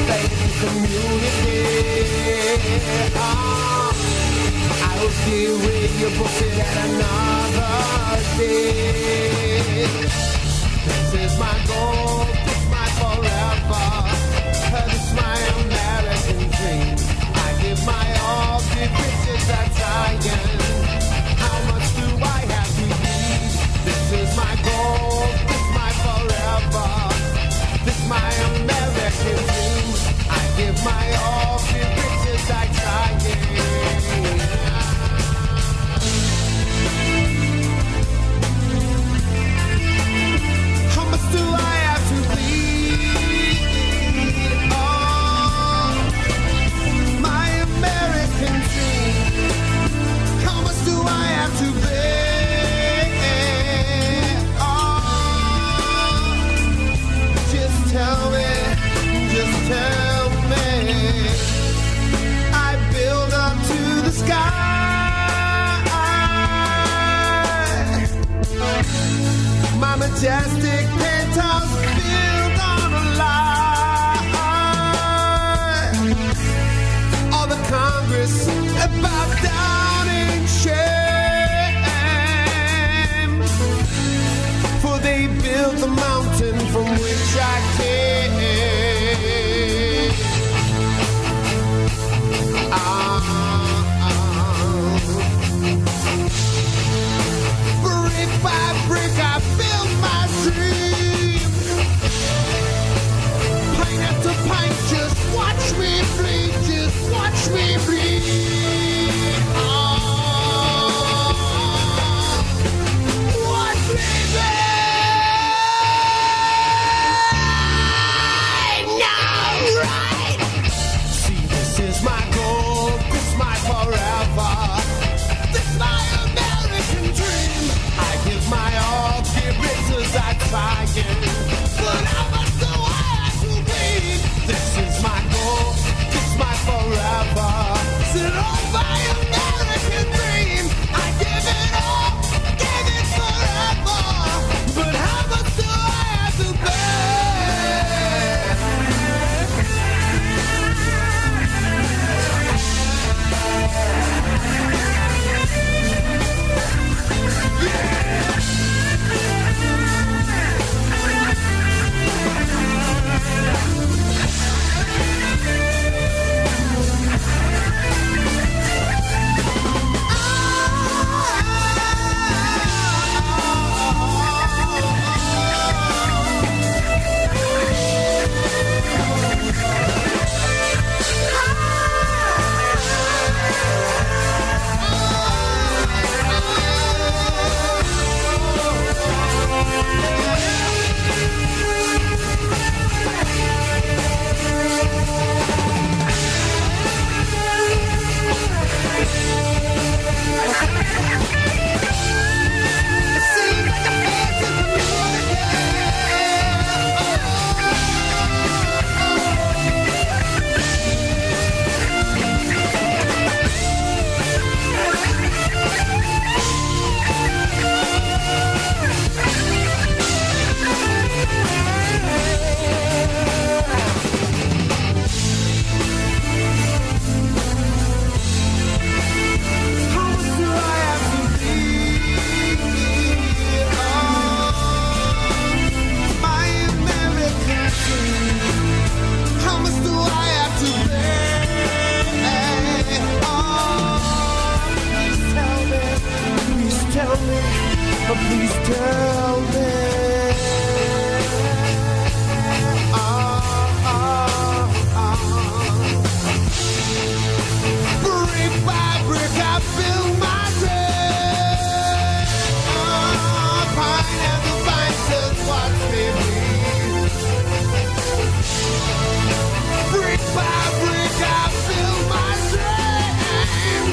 faith and community. I will deal with your bullshit at another day. This is my goal, this is my forever. This is my American dream. I give my all, give riches that's trying. How much do I have to give? This is my goal, this is my forever. This is my American dream. I give my all, give riches that's trying. How much do I have to bleed? Oh, my American dream. How much do I have to pay? Oh, just tell me, just tell me. I build up to the sky. My majestic penthouse built on a lie. All the Congress about down in shame, for they built the mountain from which I came. Brick by brick I built my dream. Pint after pint, just watch me bleed, just watch me bleed. Watch me bleed. No, right. See, this is my goal, this is my forever. This is my American dream. I give my all, give riches I try again. But how much do I have to bleed? This is my goal, this is my forever. Sit on my American dream. I give it all, give it forever. But how much do I have to please tell me. Brick by brick I build my dream. Pine and the vine just watch me bleed. Brick by brick I build my dream.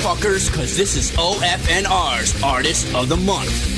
motherfuckers, because this is OFNR's Artist of the Month.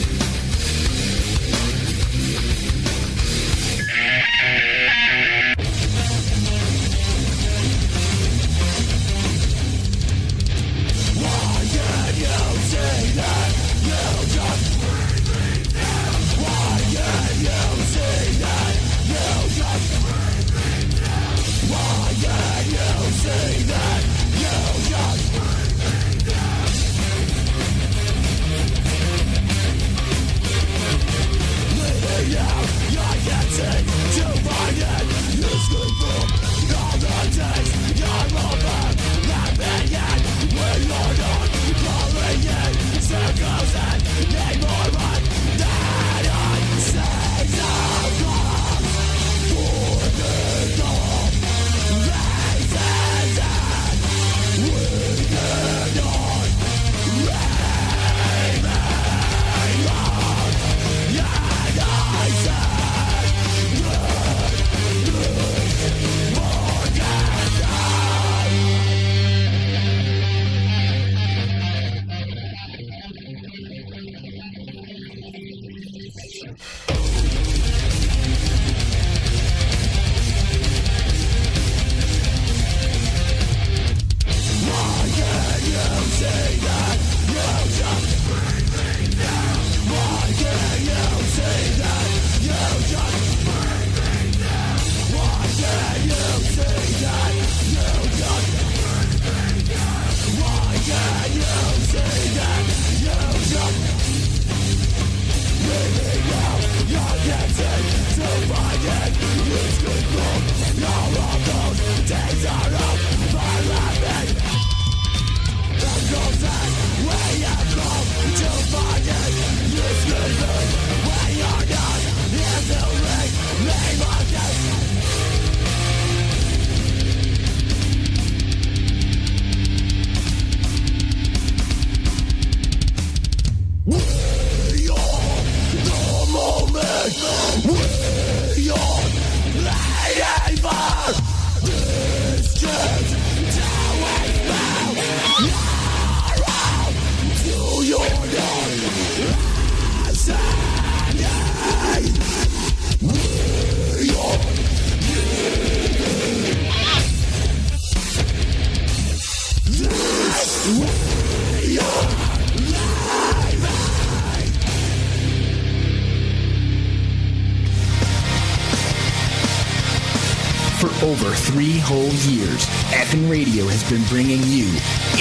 Over 3 whole years, OFN Radio has been bringing you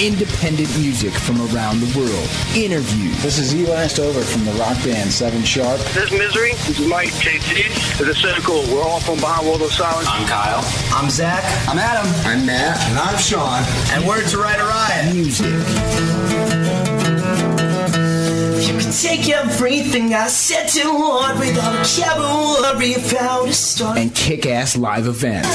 independent music from around the world, interviews. This is E. Last Over from the rock band 7 Sharp. This is Misery. This is Mike JT. This is Cynical. We're all from Behind World of Silence. I'm Kyle. I'm Zach. I'm Adam. I'm Matt. And I'm Sean. And we're to Ride a Riot. Music. You can take everything I said to heart without a care or worry about a start. And kick-ass live events.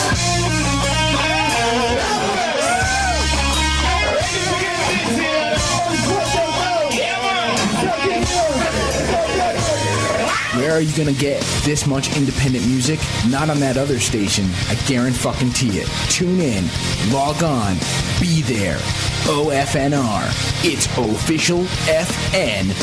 Where are you gonna get this much independent music? Not on that other station. I guarantee it. Tune in, log on, be there. OFNR. It's official FNradio.com.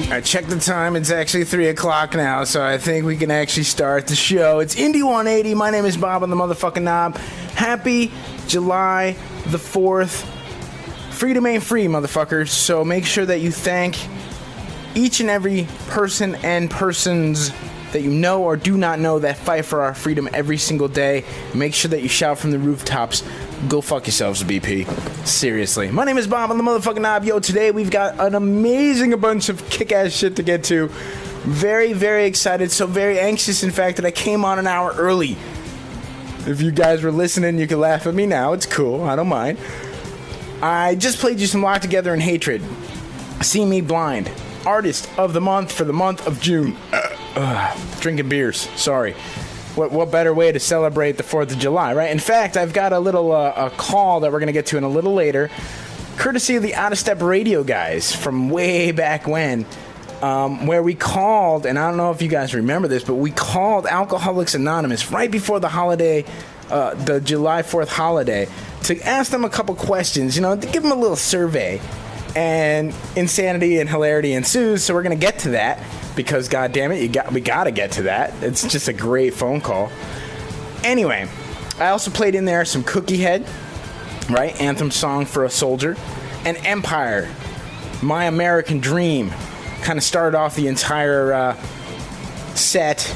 All right, check the time. It's actually 3 o'clock now, so I think we can actually start the show. It's Indie 180. My name is Bob on the motherfucking knob. Happy July the 4th. Freedom ain't free, motherfuckers. So make sure that you thank each and every person and persons that you know or do not know that fight for our freedom every single day. Make sure that you shout from the rooftops. Go fuck yourselves, BP. Seriously. My name is Bob on the motherfucking knob. Yo, today we've got an amazing bunch of kick-ass shit to get to. Very, very excited. So very anxious, in fact, that I came on an hour early. If you guys were listening, you can laugh at me now. It's cool. I don't mind. I just played you some Locked Together in Hatred. See Me Blind. Artist of the Month for the month of June. Drinking beers. Sorry. What better way to celebrate the 4th of July, right? In fact, I've got a little a call that we're going to get to in a little later, courtesy of the Out of Step Radio guys from way back when, where we called, and I don't know if you guys remember this, but we called Alcoholics Anonymous right before the holiday the July 4th holiday, to ask them a couple questions, to give them a little survey. And insanity and hilarity ensues, so we're going to get to that, because, God damn it, we got to get to that. It's just a great phone call. Anyway, I also played in there some Cookie Head, right? Anthem Song for a Soldier. And Empire, My American Dream. Kind of started off the entire set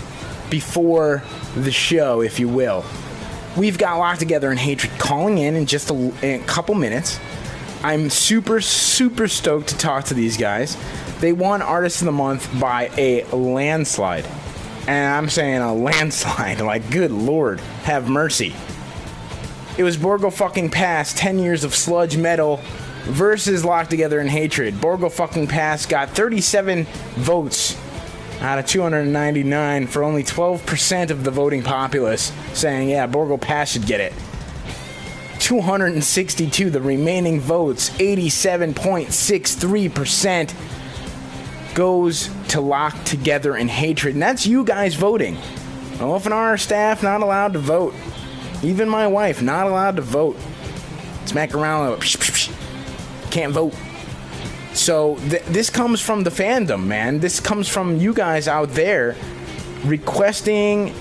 before the show, if you will. We've got Locked Together in Hatred calling in just a couple minutes. I'm super, super stoked to talk to these guys. They won Artist of the Month by a landslide. And I'm saying a landslide. Like, good Lord, have mercy. It was Borgo fucking Pass, 10 years of sludge metal versus Locked Together in Hatred. Borgo fucking Pass got 37 votes out of 299 for only 12% of the voting populace saying, yeah, Borgo Pass should get it. 262, the remaining votes, 87.63%, goes to Locked Together in Hatred. And that's you guys voting. OFNR staff not allowed to vote. Even my wife not allowed to vote. Smack around, can't vote. So this comes from the fandom, man. This comes from you guys out there requesting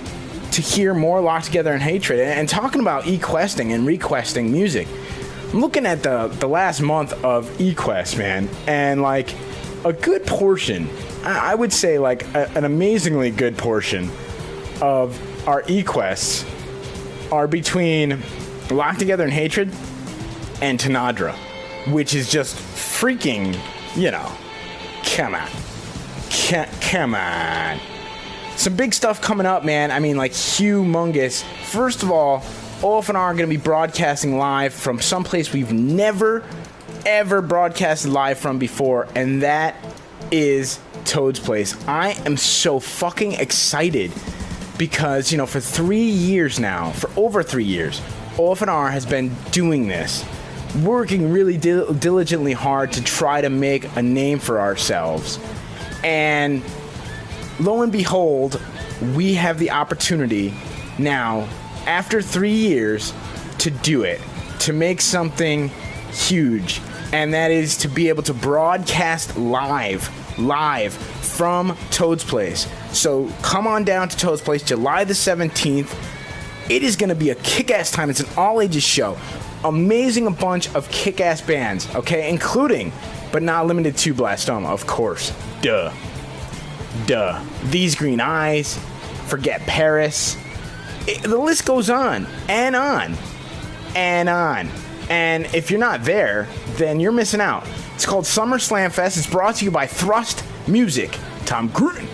to hear more Locked Together in Hatred and talking about eQuesting and requesting music. I'm looking at the last month of eQuest, man, and like a good portion, I would say like an amazingly good portion of our eQuests are between Locked Together in Hatred and Tanadra, which is just freaking, come on. Come on. Some big stuff coming up, man. I mean, like, humongous. First of all, OFNR are going to be broadcasting live from someplace we've never, ever broadcasted live from before, and that is Toad's Place. I am so fucking excited because, for 3 years now, for over 3 years, OFNR has been doing this, working really diligently hard to try to make a name for ourselves. And lo and behold, we have the opportunity now, after 3 years, to do it, to make something huge, and that is to be able to broadcast live from Toad's Place. So come on down to Toad's Place, July the 17th. It is going to be a kick-ass time. It's an all-ages show. Amazing, a bunch of kick-ass bands, okay, including, but not limited to, Blastoma, of course. Duh. These Green Eyes, Forget Paris. The list goes on and on and on. And if you're not there, then you're missing out. It's called Summer Slam Fest. It's brought to you by Thrust Music. Tom Green.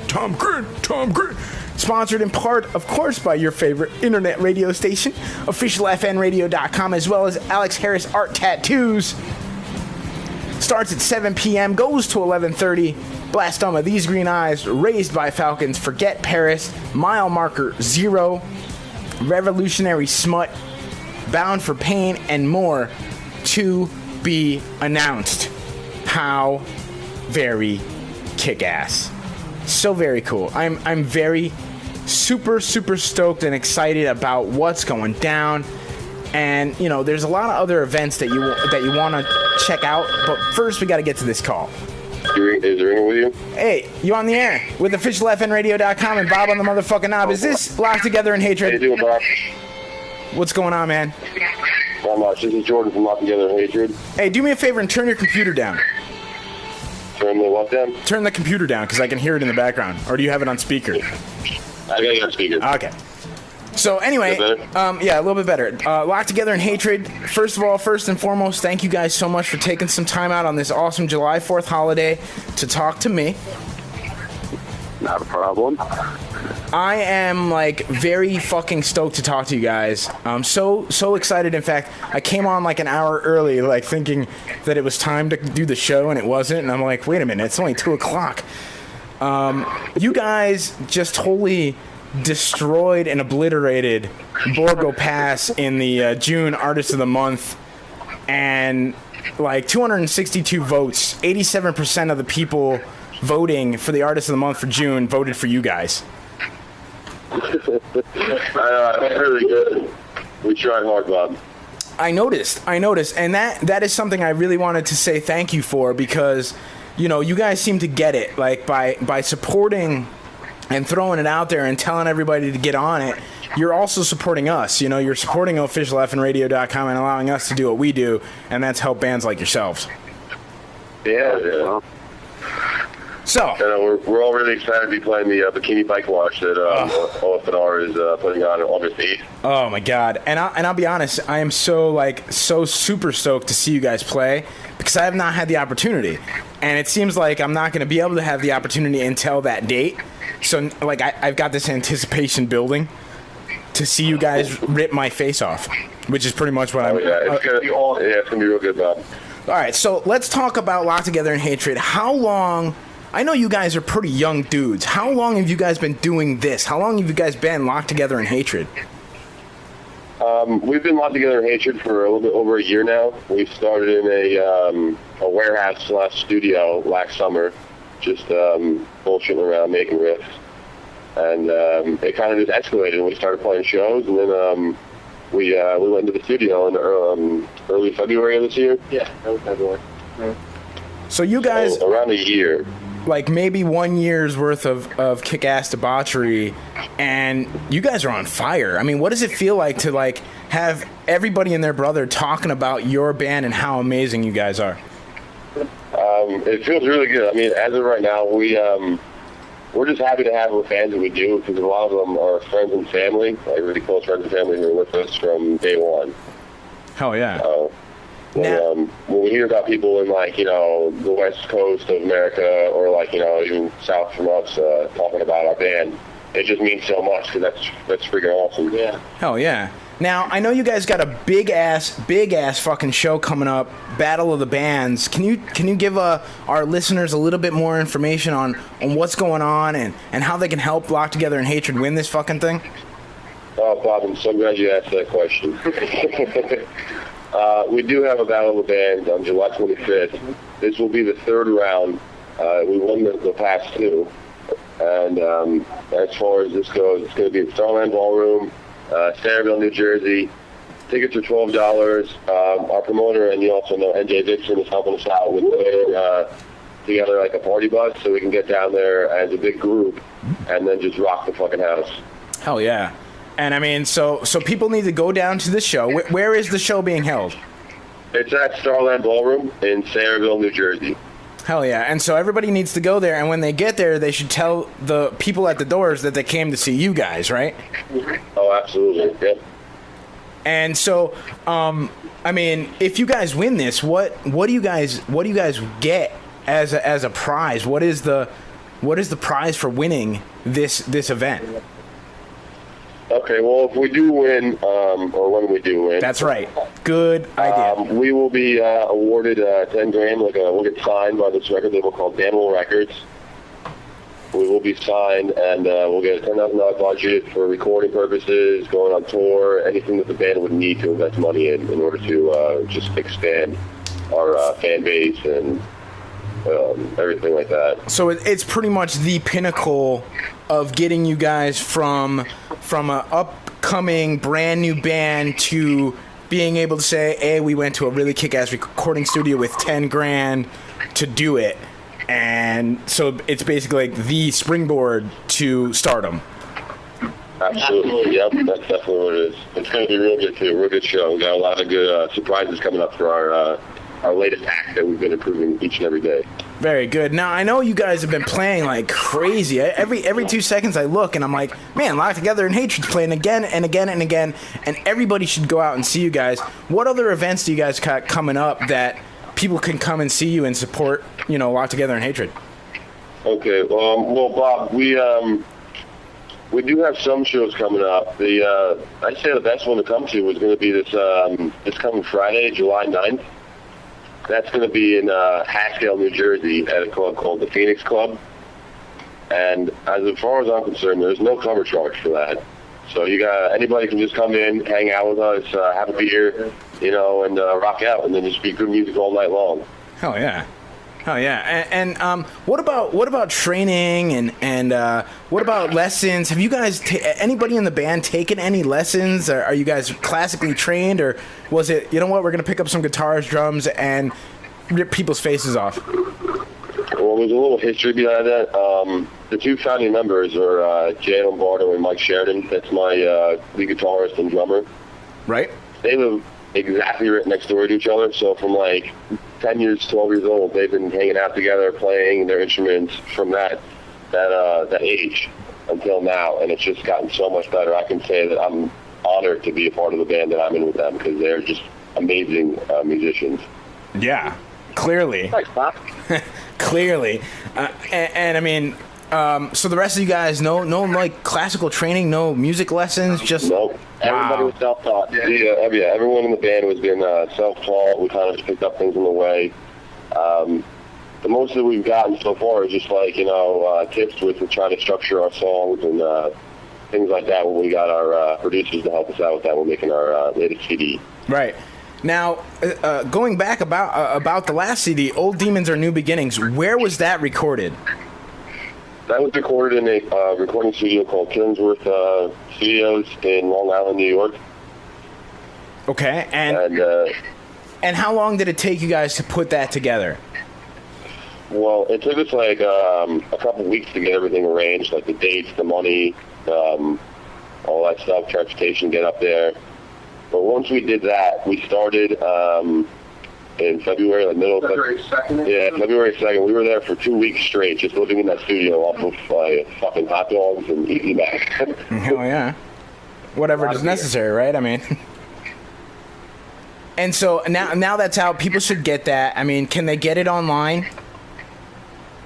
Sponsored in part, of course, by your favorite internet radio station, officialfnradio.com, as well as Alex Harris Art Tattoos. Starts at 7 p.m., goes to 11:30. Blastoma, These Green Eyes, Raised by Falcons, Forget Paris, Mile Marker Zero, Revolutionary Smut, Bound for Pain, and more to be announced. How very kick-ass. So very cool. I'm very super stoked and excited about what's going down. And, there's a lot of other events that you want to check out, but first we got to get to this call. Is there anyone with you? Hey, you on the air with officialfnradio.com and Bob on the motherfucking knob. Is this Locked Together in Hatred? How you doing, Bob? What's going on, man? Not much. This is Jordan from Locked Together in Hatred. Hey, do me a favor and turn your computer down. Turn the what down? Turn the computer down, because I can hear it in the background. Or do you have it on speaker? I got it on speaker. Okay. So anyway, yeah, a little bit better. Locked Together in Hatred. First of all, first and foremost, thank you guys so much for taking some time out on this awesome July 4th holiday to talk to me. Not a problem. I am very fucking stoked to talk to you guys. I'm so excited. In fact, I came on an hour early, thinking that it was time to do the show, and it wasn't. And I'm like, wait a minute, it's only 2:00. You guys just totally destroyed and obliterated Borgo Pass in the June Artist of the Month, and 262 votes, 87% of the people voting for the Artist of the Month for June voted for you guys. Really good. We tried hard, Bob. I noticed, and that is something I really wanted to say thank you for, because, you know, you guys seem to get it, like, by supporting and throwing it out there and telling everybody to get on it. You're also supporting us. You know, you're supporting officialfnradio.com and allowing us to do what we do, and that's help bands like yourselves. Yeah. So, we're all really excited to be playing the Bikini Bike Wash that OFNR is putting on August 8th. Oh my God! And I'll be honest, I am so super stoked to see you guys play, because I have not had the opportunity, and it seems like I'm not going to be able to have the opportunity until that date. So like I've got this anticipation building to see you guys rip my face off, which is pretty much what I'm. It's gonna be real good, Bob. All right, so let's talk about Locked Together in Hatred. How long? I know you guys are pretty young dudes. How long have you guys been doing this? How long have you guys been locked together in hatred? We've been locked together in hatred for a little bit over a year now. We started in a warehouse/studio last summer, just bullshitting around, making riffs. And it kind of just escalated, and we started playing shows, and then we went into the studio in early February of this year. Yeah, early February. So you guys... around a year. Like maybe 1 year's worth of kick-ass debauchery, and you guys are on fire. I mean, what does it feel like to like have everybody and their brother talking about your band and how amazing you guys are? It feels really good. I mean, as of right now, we're just happy to have the fans that we do, because a lot of them are friends and family, like really close friends and family who are with us from day one. Hell yeah. When we hear about people in, like, you know, the west coast of America, or, like, you know, even south from us, talking about our band, it just means so much, because that's freaking awesome. Yeah. Hell yeah. Now, I know you guys got a big ass fucking show coming up, Battle of the Bands. Can you give our listeners a little bit more information on what's going on and how they can help Locked Together in Hatred win this fucking thing? Oh, Bob, I'm so glad you asked that question. We do have a Battle of the Bands on July 25th. This will be the third round. We won the past two. And as far as this goes, it's going to be in Starland Ballroom, Centerville, New Jersey. Tickets are $12. Our promoter, and you also know NJ Dixon, is helping us out with putting together like a party bus so we can get down there as a big group and then just rock the fucking house. Hell yeah. And I mean, so people need to go down to the show. Where is the show being held? It's at Starland Ballroom in Centerville, New Jersey. Hell yeah. And so everybody needs to go there, and when they get there, they should tell the people at the doors that they came to see you guys, right? Oh, absolutely. Yep. And so, I mean, if you guys win this, what do you guys get as a prize? What is the prize for winning this event? Okay, well, if we do win, or when we do win... That's right. Good idea. We will be awarded $10,000. We'll get signed by this record label called Danimal Records. We will be signed, and we'll get a $10,000 budget for recording purposes, going on tour, anything that the band would need to invest money in order to just expand our fan base and everything like that. So it's pretty much the pinnacle of getting you guys from an upcoming brand new band to being able to say, hey, we went to a really kick-ass recording studio with $10,000 to do it. And so it's basically like the springboard to stardom. Absolutely, yep, that's definitely what it is. It's going to be real good, too. Real good show. We got a lot of good surprises coming up for our latest act that we've been improving each and every day. Very good. Now, I know you guys have been playing like crazy. Every 2 seconds I look and I'm like, man, Locked Together in Hatred's playing again and again and again, and everybody should go out and see you guys. What other events do you guys got coming up that people can come and see you and support, you know, Locked Together in Hatred? Okay, well, Bob, we do have some shows coming up. I'd say the best one to come to is going to be this coming Friday, July 9th. That's going to be in Haskell, New Jersey, at a club called the Phoenix Club. And as far as I'm concerned, there's no cover charge for that. So anybody can just come in, hang out with us, have a beer, you know, and rock out, and then just be good music all night long. Hell yeah. Oh yeah, and what about training and what about lessons? Have you guys anybody in the band taken any lessons? Are you guys classically trained, or was it, you know what, we're gonna pick up some guitars, drums, and rip people's faces off? Well, there's a little history behind that. The two founding members are Jay Lombardo and Mike Sheridan. That's my lead guitarist and drummer. Right. They live exactly right next door to each other. So from like 10 years, 12 years old, they've been hanging out together, playing their instruments from that age until now, and it's just gotten so much better. I can say that I'm honored to be a part of the band that I'm in with them, because they're just amazing musicians. Yeah, clearly. Thanks, Pop. Clearly. And I mean, so the rest of you guys, no like classical training, no music lessons, just... Nope. Everybody was self-taught. Yeah, everyone in the band has been self-taught. We kind of just picked up things on the way. The most that we've gotten so far is just like, tips with trying to structure our songs and things like that when we got our producers to help us out with that. We're making our latest CD. Right. Now, going back about the last CD, Old Demons Are New Beginnings, where was that recorded? That was recorded in a recording studio called Killingsworth Studios in Long Island, New York. Okay, and how long did it take you guys to put that together? Well, it took us like a couple weeks to get everything arranged, like the dates, the money, all that stuff, transportation, get up there. But once we did that, we started in February, like middle of February 2nd. Yeah, February 2nd. We were there for 2 weeks straight, just living in that studio off of fucking hot dogs and Easy Mac. Hell yeah. Whatever is necessary, right? I mean. And so now that's out. People should get that. I mean, can they get it online?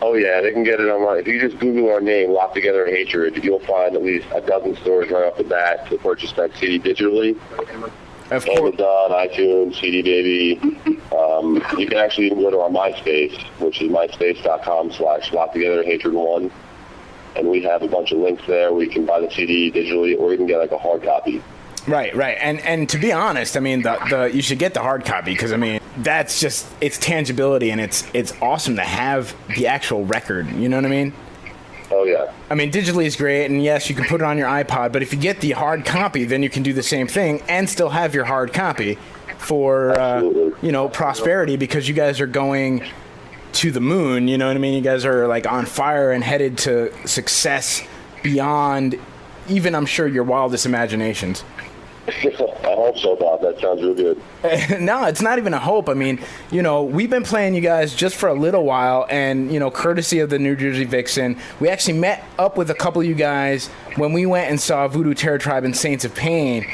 Oh yeah, they can get it online. If you just Google our name, Locked Together in Hatred, you'll find at least a dozen stores right off the bat to purchase that CD digitally. Of course. Amazon, iTunes, CD Baby. You can actually even go to our MySpace, which is myspace.com/LockedTogetherInHatred1. And we have a bunch of links there where you can buy the CD digitally, or you can get like a hard copy. Right. And to be honest, I mean, the you should get the hard copy, because I mean, that's just, it's tangibility, and it's awesome to have the actual record. You know what I mean? Oh yeah. I mean, digitally is great, and yes, you can put it on your iPod, but if you get the hard copy, then you can do the same thing and still have your hard copy for prosperity, because you guys are going to the moon. You know what I mean? You guys are like on fire and headed to success beyond even, I'm sure, your wildest imaginations. I hope so, Bob. That sounds real good. No, it's not even a hope. I mean, we've been playing you guys just for a little while, and, courtesy of the New Jersey Vixen, we actually met up with a couple of you guys when we went and saw Voodoo Terror Tribe and Saints of Pain,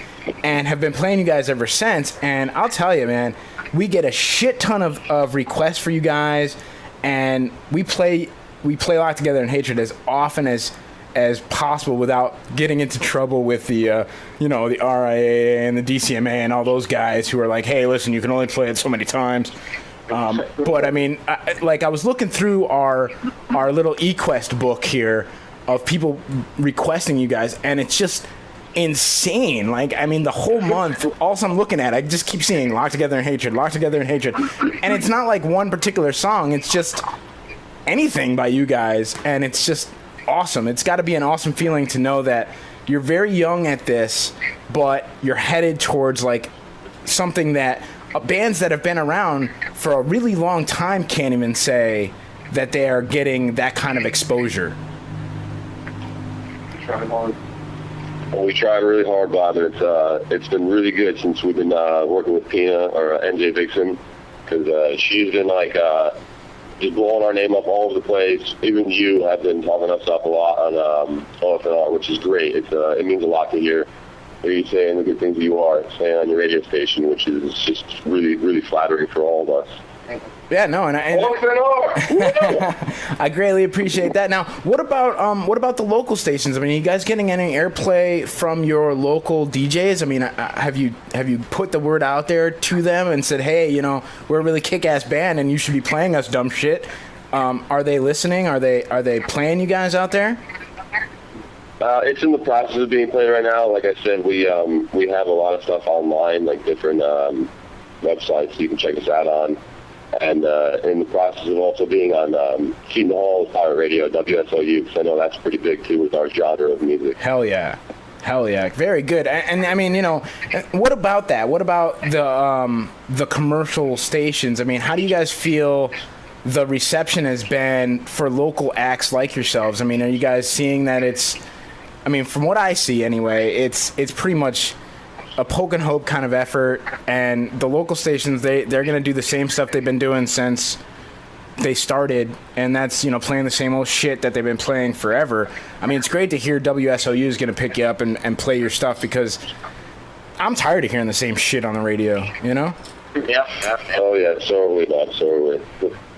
and have been playing you guys ever since. And I'll tell you, man, we get a shit ton of requests for you guys, and we play Locked Together in Hatred as often as possible without getting into trouble with the the RIA and the DCMA and all those guys who are like, hey, listen, you can only play it so many times. But I mean, I was looking through our little eQuest book here of people requesting you guys, and it's just insane. Like, I mean, the whole month, also I'm looking at, I just keep seeing Locked Together in Hatred, Locked Together in Hatred, and it's not like one particular song, it's just anything by you guys, and it's just awesome. It's got to be an awesome feeling to know that you're very young at this, but you're headed towards like something that bands that have been around for a really long time can't even say that they are getting that kind of exposure. Well, we tried really hard, Bob, and it's been really good since we've been working with Pina, or NJ Vixen, because she's been like just blowing our name up all over the place. Even you have been talking us up a lot on OFNR, which is great. It means a lot to hear you saying the good things you are saying on your radio station, which is just really, really flattering for all of us. Yeah, no, and I greatly appreciate that. Now, what about the local stations? I mean, are you guys getting any airplay from your local DJs? I mean, have you put the word out there to them and said, hey, we're a really kick-ass band and you should be playing us dumb shit? Are they listening? Are they playing you guys out there? It's in the process of being played right now. Like I said, we have a lot of stuff online, like different websites you can check us out on. and in the process of also being on Keaton Hall's Pirate Radio, WSOU, because I know that's pretty big too with our genre of music. Hell yeah. Hell yeah, very good. And I mean, you know, what about that? What about the commercial stations? I mean, how do you guys feel the reception has been for local acts like yourselves? I mean, are you guys seeing that it's, I mean, from what I see anyway, it's pretty much a poke and hope kind of effort, and the local stations, they're going to do the same stuff they've been doing since they started, and that's, you know, playing the same old shit that they've been playing forever. I mean, it's great to hear WSOU is going to pick you up and play your stuff, because I'm tired of hearing the same shit on the radio, you know? Yeah. Oh yeah, so are we, Bob. So are we.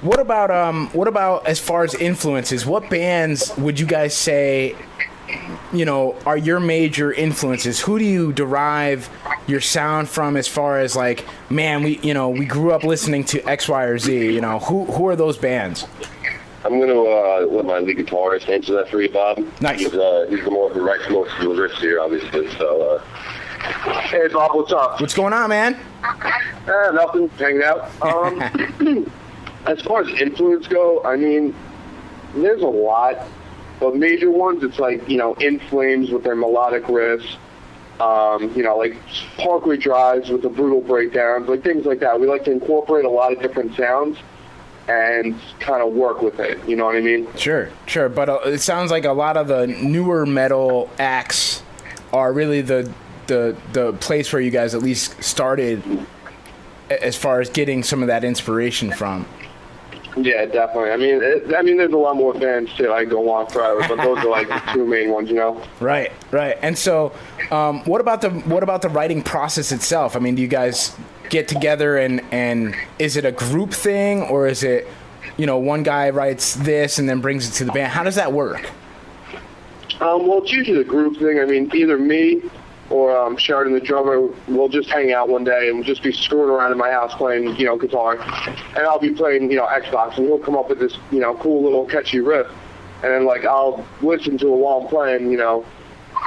What about as far as influences? What bands would you guys say, you know, are your major influences? Who do you derive your sound from, as far as like, man, we grew up listening to X, Y, or Z, you know, who are those bands? I'm going to let my lead guitarist answer that for you, Bob. Nice. He's the more who writes most of the lyrics here, obviously, so... Hey, Bob, what's up? What's going on, man? Nothing, hanging out. As far as influence go, I mean, there's a lot. But major ones, it's like, you know, In Flames with their melodic riffs, you know, like Parkway Drives with the brutal breakdowns, like things like that. We like to incorporate a lot of different sounds and kind of work with it, you know what I mean? Sure. But it sounds like a lot of the newer metal acts are really the place where you guys at least started as far as getting some of that inspiration from. Yeah, definitely. I mean, there's a lot more bands too. I go on forever, but those are like the two main ones, you know. Right. And so, what about the writing process itself? I mean, do you guys get together and is it a group thing, or is it, you know, one guy writes this and then brings it to the band? How does that work? Well, it's usually a group thing. I mean, either me or Sheridan, the drummer, we'll just hang out one day and we'll just be screwing around in my house playing, you know, guitar. And I'll be playing, you know, Xbox, and he'll come up with this, you know, cool little catchy riff. And then, like, I'll listen to it while I'm playing, you know,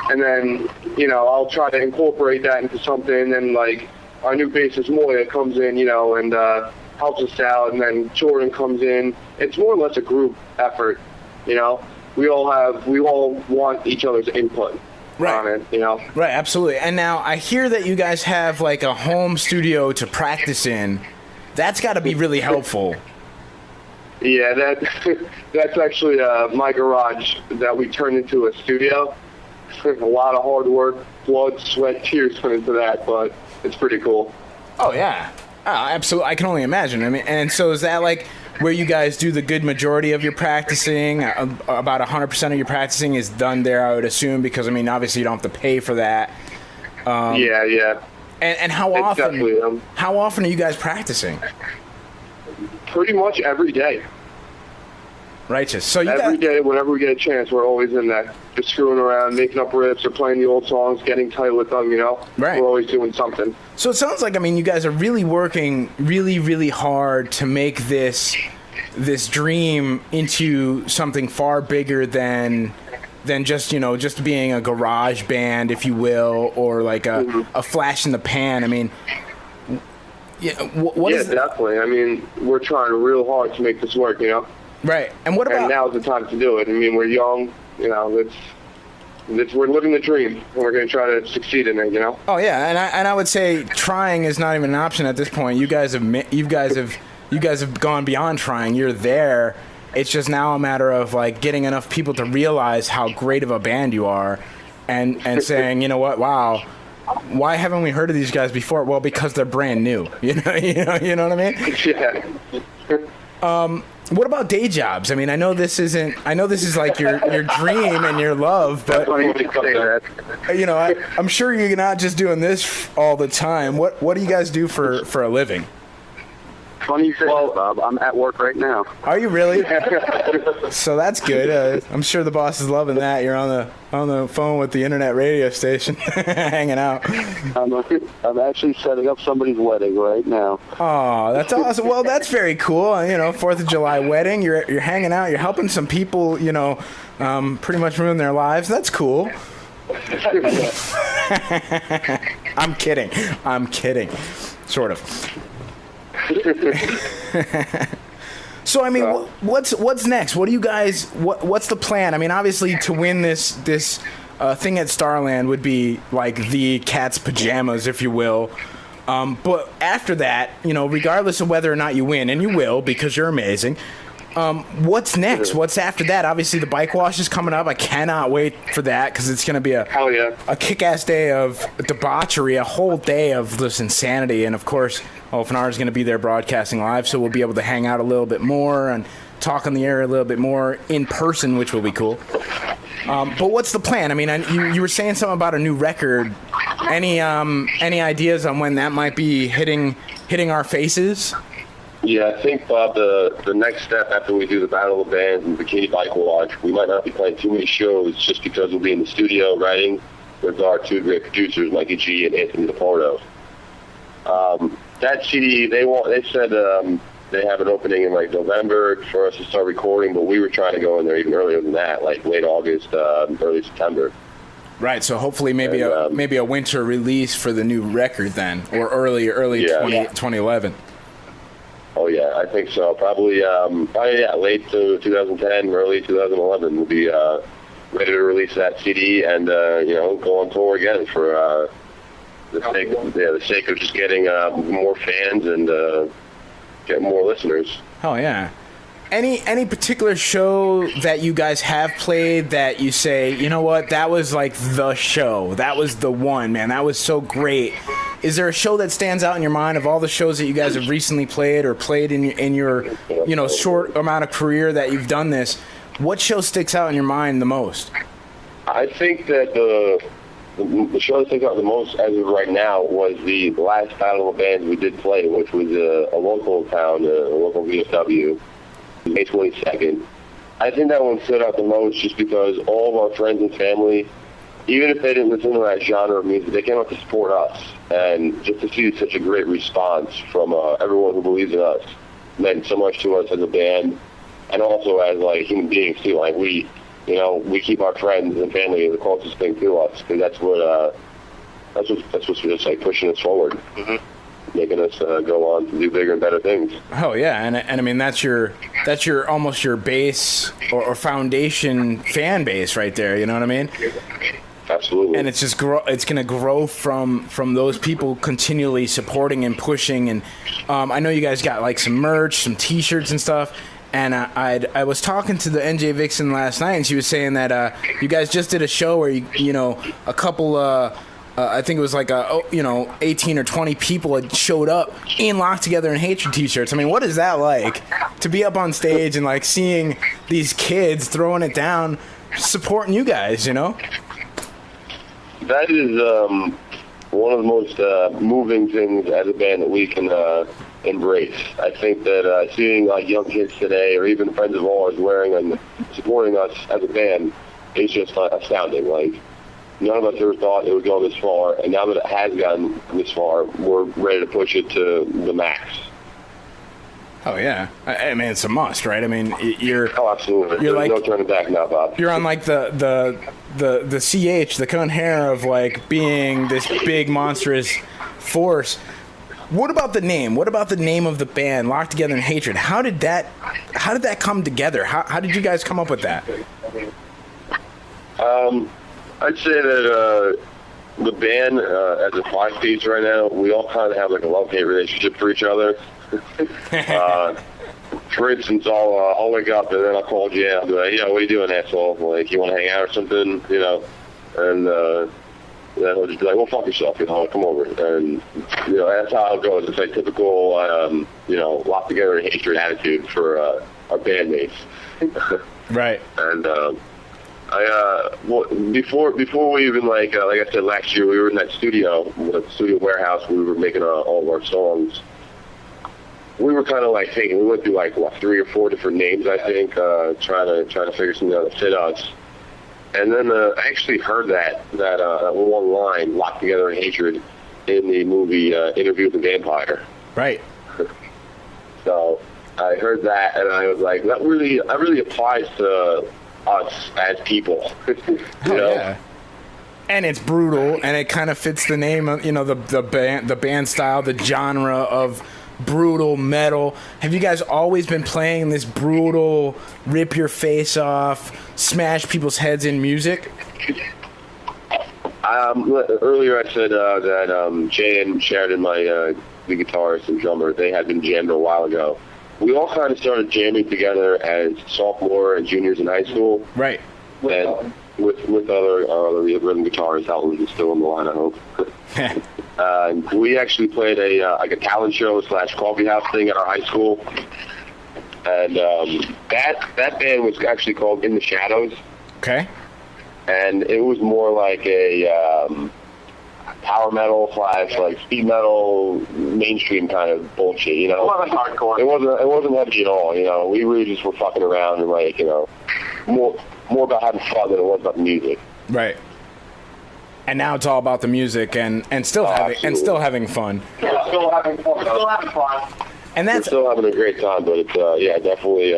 and then, you know, I'll try to incorporate that into something. And then, like, our new bassist, Moya, comes in, you know, and helps us out. And then Jordan comes in. It's more or less a group effort, you know. We all want each other's input. Right. On it, you know? Right, absolutely. And now I hear that you guys have like a home studio to practice in. That's got to be really helpful. Yeah, that's actually my garage that we turned into a studio. A lot of hard work, blood, sweat, tears went into that, but it's pretty cool. Oh, yeah. Oh, absolutely. I can only imagine. I mean, and so is that like where you guys do the good majority of your practicing? About 100% of your practicing is done there, I would assume, because, I mean, obviously you don't have to pay for that. Yeah. And how often are you guys practicing? Pretty much every day. Righteous. So every day, whenever we get a chance, we're always in that, just screwing around, making up riffs or playing the old songs, getting tight with them, you know? Right. We're always doing something. So it sounds like, I mean, you guys are really working really, really hard to make this dream into something far bigger than just, you know, just being a garage band, if you will, or like a flash in the pan. I mean, what is definitely. I mean, we're trying real hard to make this work, you know? Right. And what about... And now's the time to do it. I mean, we're young, you know, we're living the dream, and we're going to try to succeed in it, you know? Oh, yeah, and I would say trying is not even an option at this point. You guys have gone beyond trying. You're there. It's just now a matter of, like, getting enough people to realize how great of a band you are and saying, you know what, wow, why haven't we heard of these guys before? Well, because they're brand new. You know what I mean? Yeah. What about day jobs? I mean, I know this is like your dream and your love, but you know, I'm sure you're not just doing this all the time. What do you guys do for a living? Funny you say that, Bob. I'm at work right now. Are you really? So that's good. I'm sure the boss is loving that. You're on the phone with the internet radio station, hanging out. I'm actually setting up somebody's wedding right now. Oh, that's awesome. Well, that's very cool. You know, 4th of July wedding. You're hanging out. You're helping some people. You know, pretty much ruin their lives. That's cool. I'm kidding. Sort of. So I mean, what's next? What do you guys? What's the plan? I mean, obviously, to win this thing at Starland would be like the cat's pajamas, if you will. But after that, you know, regardless of whether or not you win, and you will because you're amazing. What's next? What's after that? Obviously, the bike wash is coming up. I cannot wait for that because it's going to be a kick-ass day of debauchery, a whole day of this insanity. And, of course, OFNR is going to be there broadcasting live, so we'll be able to hang out a little bit more and talk on the air a little bit more in person, which will be cool. But what's the plan? I mean, you were saying something about a new record. Any ideas on when that might be hitting our faces? Yeah, I think, Bob, the next step after we do the Battle of the Bands and Bikini Bike Watch, we might not be playing too many shows just because we'll be in the studio writing with our two great producers, Mikey G and Anthony Laporto. That CD, they said they have an opening in like November for us to start recording, but we were trying to go in there even earlier than that, like late August, early September. Right, so hopefully maybe a winter release for the new record then, or early 2011. Oh yeah, I think so. Probably late 2010, early 2011 we'll be ready to release that CD and go on tour again for the sake of just getting more fans and getting more listeners. Oh yeah. Any particular show that you guys have played that you say, you know what, that was like the show, that was the one, man, that was so great? Is there a show that stands out in your mind of all the shows that you guys have recently played or played in your short amount of career that you've done this? What show sticks out in your mind the most? I think that the show that sticks out the most as of right now was the last Battle of the Bands we did play, which was a local town, a local VFW, May 22nd. I think that one stood out the most just because all of our friends and family, even if they didn't listen to that genre of music, they came out to support us. And just to see such a great response from everyone who believes in us meant so much to us as a band and also as like human beings too. Like we keep our friends and family the closest thing to us because that's what's just like pushing us forward. Mm-hmm. Making us go on to do bigger and better things. Oh yeah, and I mean that's your almost your base or foundation fan base right there. You know what I mean? Absolutely. And it's just it's going to grow from those people continually supporting and pushing. And I know you guys got like some merch, some T-shirts and stuff. And I was talking to the NJ Vixen last night, and she was saying that you guys just did a show where a couple. I think it was like 18 or 20 people had showed up in Locked Together in Hatred T-shirts. I mean, what is that like to be up on stage and like seeing these kids throwing it down, supporting you guys? You know, that is one of the most moving things as a band that we can embrace. I think that seeing like young kids today, or even friends of ours, wearing and supporting us as a band is just astounding. Like, none of us ever thought it would go this far, and now that it has gotten this far, we're ready to push it to the max. Oh yeah, I mean it's a must, right? I mean absolutely. There's like, no turning back now, Bob. You're on like the CH, the cone hair of like being this big monstrous force. What about the name? What about the name of the band, Locked Together in Hatred? How did that come together? How did you guys come up with that? I'd say that the band, as a five-piece right now, we all kind of have like a love-hate relationship for each other. For instance, I'll wake up and then I'll call Jay. I'll be like, what are you doing, asshole? Like, you want to hang out or something, And then he'll just be like, well, fuck yourself, come over. And, that's how it goes. It's like typical, Locked Together in Hatred attitude for our bandmates. Right. And, before we even like I said last year, we were in that studio warehouse. We were making all of our songs. We were kind of like we went through like 3 or 4 different names, I think, trying to figure something out that fit us. And then I actually heard that one line, Locked Together in Hatred, in the movie Interview with the Vampire. Right. So I heard that, and I was like, that really applies to us as people. Yeah. And it's brutal, and it kind of fits the name of the band style, the genre of brutal metal. Have you guys always been playing this brutal, rip your face off, smash people's heads in music? Earlier I said that Jay and Sheridan, the guitarist and drummer, they had been jamming a while ago. We all kind of started jamming together as sophomore and juniors in high school. Right. And with our other rhythm guitarists, Howland is still on the line, I hope. We actually played a talent show / coffee house thing at our high school. And that band was actually called In the Shadows. Okay. And it was more like a power metal / speed metal, mainstream kind of bullshit, you know. It wasn't hardcore. It wasn't heavy at all, you know. We really just were fucking around and like, you know, more about having fun than it was about the music. Right. And now it's all about the music and still having fun. Yeah, still having fun. And that's we're still having a great time, but it's definitely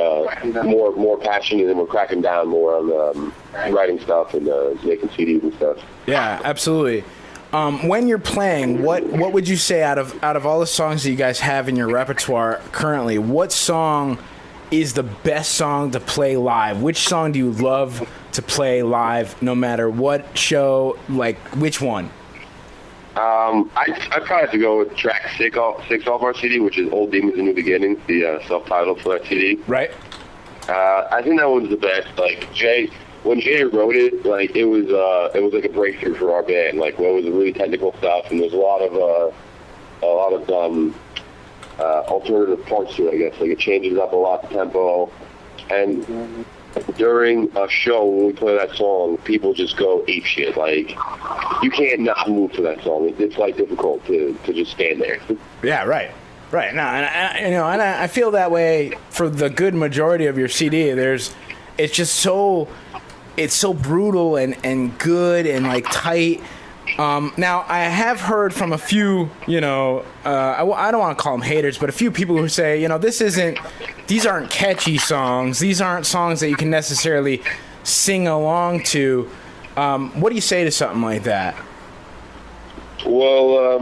more passionate, and we're cracking down more on writing stuff and making CDs and stuff. Yeah, absolutely. When you're playing, what would you say out of all the songs that you guys have in your repertoire currently, what song is the best song to play live? Which song do you love to play live, no matter what show? Like, which one? I'd probably have to go with track 6 off our CD, which is Old Demons and New Beginnings, the self-titled for that CD. Right. I think that was the best. Like, when Jay wrote it, like, it was like a breakthrough for our band. Like, it was really technical stuff, and there's a lot of alternative parts to it, I guess. Like, it changes up a lot, the tempo, and during a show when we play that song, people just go ape shit. Like, you can't not move to that song. It's like difficult to just stand there. Yeah, right. No, and I feel that way for the good majority of your CD. It's just so brutal and good and like tight. Now, I have heard from a few, I don't want to call them haters, but a few people who say, these aren't catchy songs. These aren't songs that you can necessarily sing along to. What do you say to something like that? Well,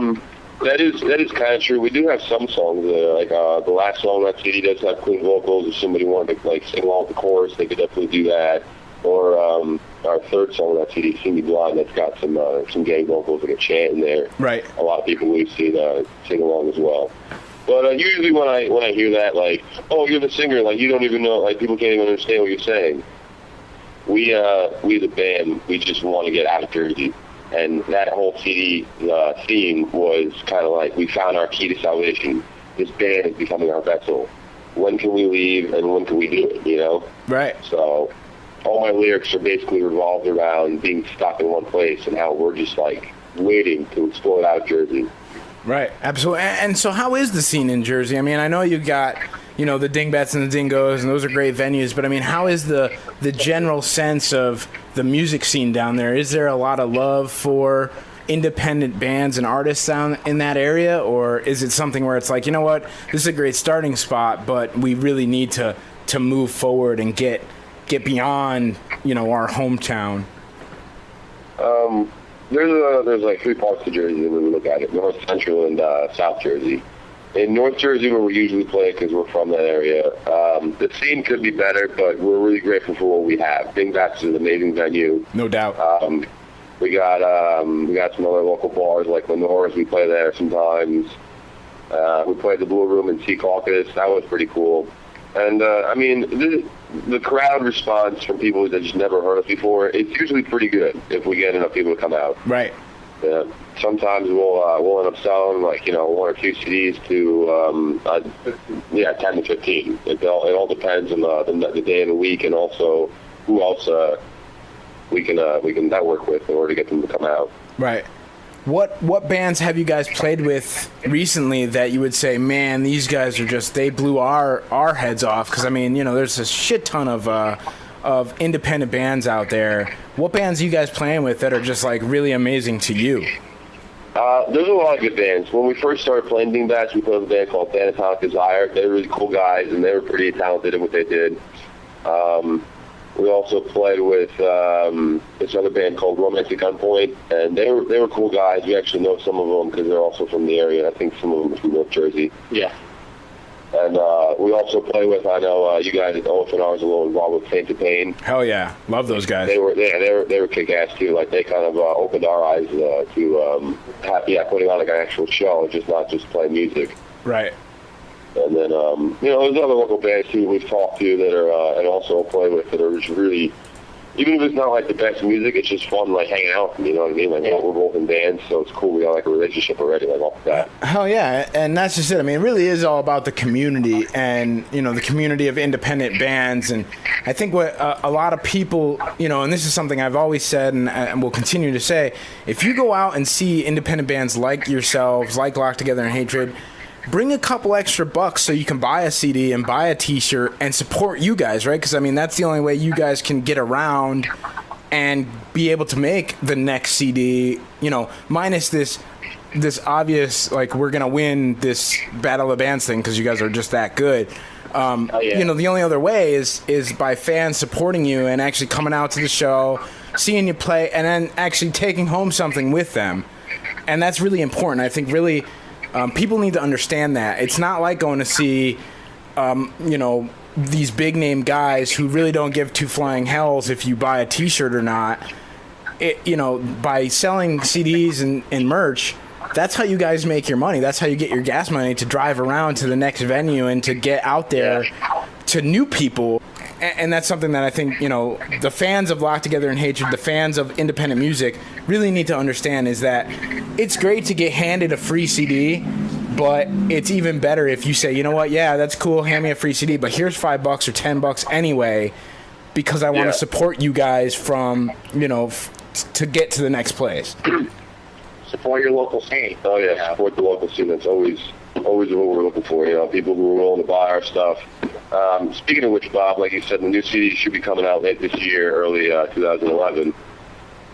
that is kind of true. We do have some songs like the last song on that CD does have clean vocals. If somebody wanted to like sing along with the chorus, they could definitely do that. Or our third song on that CD, "Sing Me Blind," that's got some gay vocals, like a chant in there. Right. A lot of people we've seen sing along as well. But usually when I hear that, like, oh, you're the singer, like, you don't even know, like, people can't even understand what you're saying. We the band, we just want to get out of Jersey. And that whole CD theme was kind of like, we found our key to salvation. This band is becoming our vessel. When can we leave and when can we do it, you know? Right. So all my lyrics are basically revolved around being stuck in one place and how we're just, like, waiting to explode out of Jersey. Right, absolutely. And so how is the scene in Jersey? I mean, I know you got, the Dingbats and the Dingoes, and those are great venues, but I mean, how is the general sense of the music scene down there? Is there a lot of love for independent bands and artists down in that area, or is it something where it's like, you know what, this is a great starting spot, but we really need to move forward and get beyond, our hometown? There's like 3 parts to Jersey when we look at it: North, Central, and South Jersey. In North Jersey, where we usually play because we're from that area, the scene could be better, but we're really grateful for what we have. Dingbats is an amazing venue. No doubt. We got some other local bars like Lenore's. We play there sometimes. We played the Blue Room in Sea Caucus. That was pretty cool. And, the crowd response from people that just never heard us before, it's usually pretty good if we get enough people to come out. Right. Yeah. Sometimes we'll end up selling, 1 or 2 CDs to, 10 to 15. It all depends on the day of the week and also who else we can network with in order to get them to come out. Right. What bands have you guys played with recently that you would say, man, these guys are they blew our heads off? Because, I mean, there's a shit ton of independent bands out there. What bands are you guys playing with that are just, like, really amazing to you? There's a lot of good bands. When we first started playing Dingbats, we played with a band called Thanatonic Desire. They were really cool guys, and they were pretty talented at what they did. We also played with this other band called Romantic Gunpoint, and they were cool guys. We actually know some of them because they're also from the area. I think some of them are from North Jersey. Yeah. And we also play with, I know you guys at OFNR is a little involved with Pain to Pain. Hell yeah. Love those guys. They were kick-ass too. Like, they kind of opened our eyes to putting on like an actual show, not just play music. Right. And then, there's other local bands too we've talked to that are, and also play with, that are just really, even if it's not like the best music, it's just fun, like hanging out. You know what I mean? Like, we're both in bands, so it's cool. We got like a relationship already, like off that. Hell yeah, and that's just it. I mean, it really is all about the community and, the community of independent bands. And I think what a lot of people, and this is something I've always said and will continue to say, if you go out and see independent bands like yourselves, like Locked Together in Hatred, bring a couple extra bucks so you can buy a CD and buy a T-shirt and support you guys, right? Because, I mean, that's the only way you guys can get around and be able to make the next CD, minus this obvious, like, we're going to win this Battle of Bands thing because you guys are just that good. The only other way is by fans supporting you and actually coming out to the show, seeing you play, and then actually taking home something with them. And that's really important. I think really... people need to understand that. It's not like going to see, these big name guys who really don't give two flying hells if you buy a T-shirt or not. By selling CDs and merch, that's how you guys make your money. That's how you get your gas money to drive around to the next venue and to get out there to new people. And that's something that I think, the fans of Locked Together in Hatred, the fans of independent music really need to understand is that it's great to get handed a free CD, but it's even better if you say, you know what, yeah, that's cool, hand me a free CD, but here's $5 or $10 anyway, because I want to support you guys from, to get to the next place. Support your local scene. Oh, yeah, support the local scene. That's always what we're looking for, people who are willing to buy our stuff. Speaking of which, Bob, like you said, the new CD should be coming out late this year, early 2011.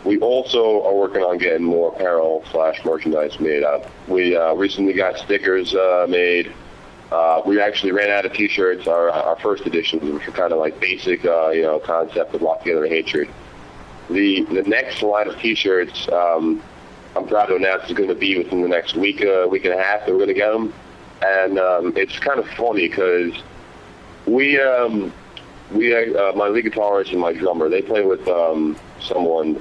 We also are working on getting more apparel / merchandise made up. We recently got stickers made. We actually ran out of T-shirts, our first editions, which were kind of like basic, concept of Locked Together in Hatred. The next line of T-shirts, I'm proud to announce, is going to be within the next week and a half that we're going to get them. And it's kind of funny because we my lead guitarist and my drummer, they play with someone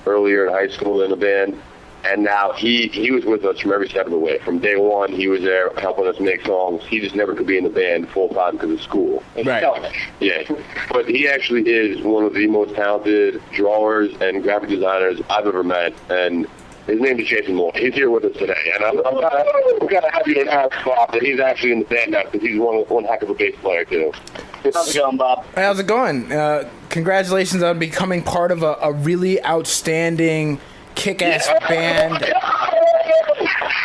earlier in high school in a band, and now he was with us from every step of the way. From day one, he was there helping us make songs. He just never could be in the band full time because of school. Right. Yeah, but he actually is one of the most talented drawers and graphic designers I've ever met, and his name is Jason Moore. He's here with us today, and I'm kind of happy to announce, Bob, that he's actually in the band now because he's one heck of a bass player too. How's it going, Bob? How's it going? Congratulations on becoming part of a really outstanding, kick-ass band.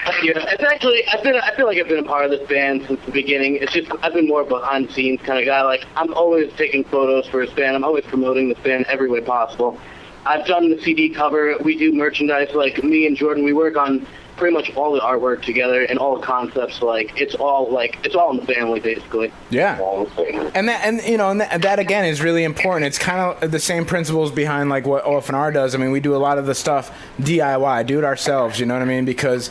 Thank you. It's actually, I feel like I've been a part of this band since the beginning. It's just, I've been more of a behind-the-scenes kind of guy. Like, I'm always taking photos for this band. I'm always promoting this band every way possible. I've done the CD cover. We do merchandise. Like, me and Jordan, we work on pretty much all the artwork together and all the concepts. Like, it's all in the family, basically. Yeah. And that again is really important. It's kind of the same principles behind like what OFNR does. I mean, we do a lot of the stuff DIY, do it ourselves, you know what I mean? Because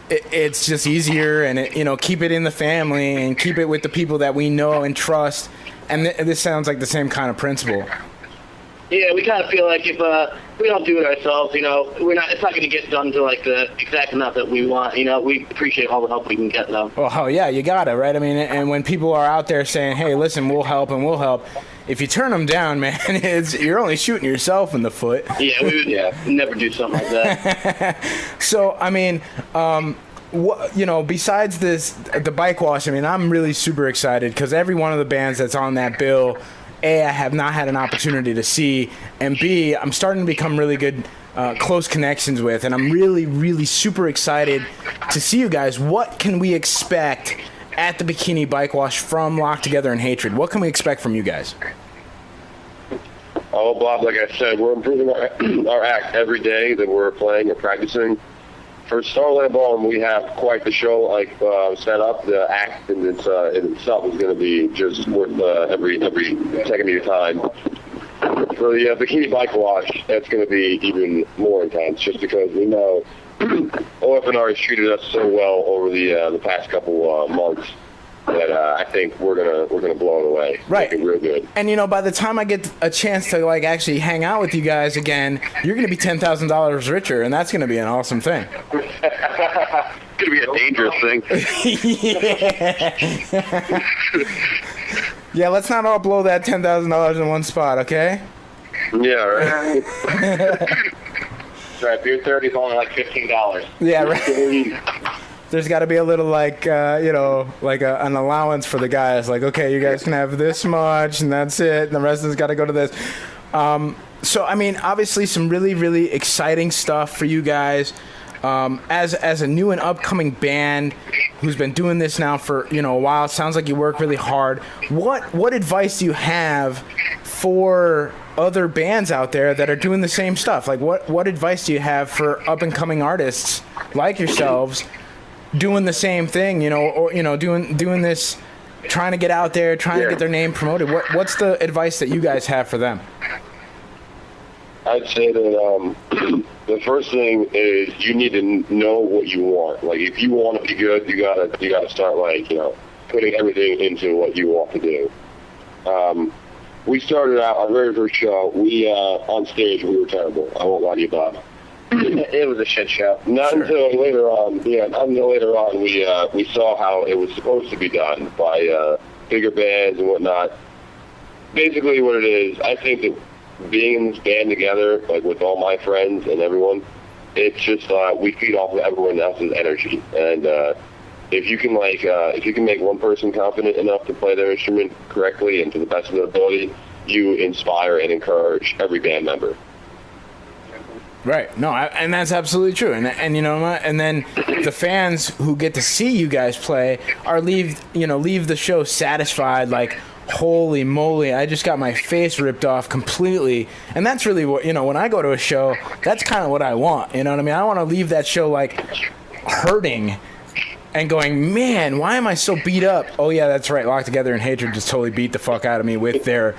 it's just easier, and keep it in the family and keep it with the people that we know and trust. And this sounds like the same kind of principle. Yeah, we kind of feel like if we don't do it ourselves, it's not going to get done to like the exact amount that we want. We appreciate all the help we can get, though. Well, hell yeah, you gotta, right? I mean, and when people are out there saying, "Hey, listen, we'll help," if you turn them down, man, you're only shooting yourself in the foot. Yeah, we would never do something like that. So, I mean, besides the bike wash, I mean, I'm really super excited because every one of the bands that's on that bill, A, I have not had an opportunity to see, and B, I'm starting to become really good, close connections with, and I'm really, really super excited to see you guys. What can we expect at the Bikini Bike Wash from Locked Together in Hatred? What can we expect from you guys? Oh, Bob, like I said, we're improving our act every day that we're playing or practicing. For Starland Ballroom, we have quite the show set up. The act in itself is going to be just worth every second of your time. For the Bikini Bike Wash, that's going to be even more intense, just because we know OFNR has treated us so well over the past couple months. that I think we're gonna blow it away. Right. Make it real good. And by the time I get a chance to like actually hang out with you guys again, you're gonna be $10,000 richer, and that's gonna be an awesome thing. It's gonna be a dangerous thing. Yeah, let's not all blow that $10,000 in one spot, okay? Yeah, right. Right, beer 30 is only like $15. Yeah, right. There's got to be a little like like an allowance for the guys. Like, okay, you guys can have this much, and that's it. And the rest has got to go to this. So, I mean, obviously, some really, really exciting stuff for you guys. As a new and upcoming band who's been doing this now for a while, it sounds like you work really hard. What advice do you have for other bands out there that are doing the same stuff? Like, what advice do you have for up and coming artists like yourselves doing the same thing? Or doing this, trying to get out there, trying to get their name promoted. What's the advice that you guys have for them? I'd say that the first thing is you need to know what you want. Like, if you want to be good, you gotta start putting everything into what you want to do. We started out our very first show. We on stage we were terrible. I won't lie to you, Bob. It was a shit show. Not until later on. Yeah, not until later on we saw how it was supposed to be done by bigger bands and whatnot. Basically, what it is, I think that being in this band together, like with all my friends and everyone, it's just we feed off of everyone else's energy. And if you can make one person confident enough to play their instrument correctly and to the best of their ability, you inspire and encourage every band member. Right. No, and that's absolutely true. And you know what? And then the fans who get to see you guys play leave the show satisfied, like, holy moly, I just got my face ripped off completely. And that's really what, when I go to a show, that's kind of what I want. You know what I mean? I want to leave that show like hurting and going, man, why am I so beat up? Oh yeah, that's right. Locked Together in Hatred just totally beat the fuck out of me with their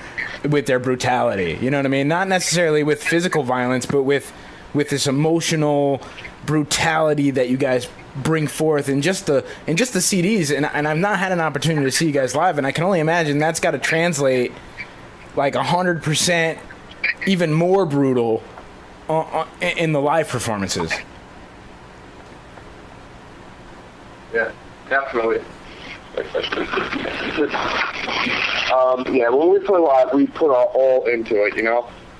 brutality. You know what I mean? Not necessarily with physical violence, but with this emotional brutality that you guys bring forth in just the CDs. And I've not had an opportunity to see you guys live, and I can only imagine that's got to translate like 100% even more brutal in the live performances. Yeah, definitely. When we play live, we put our all into it,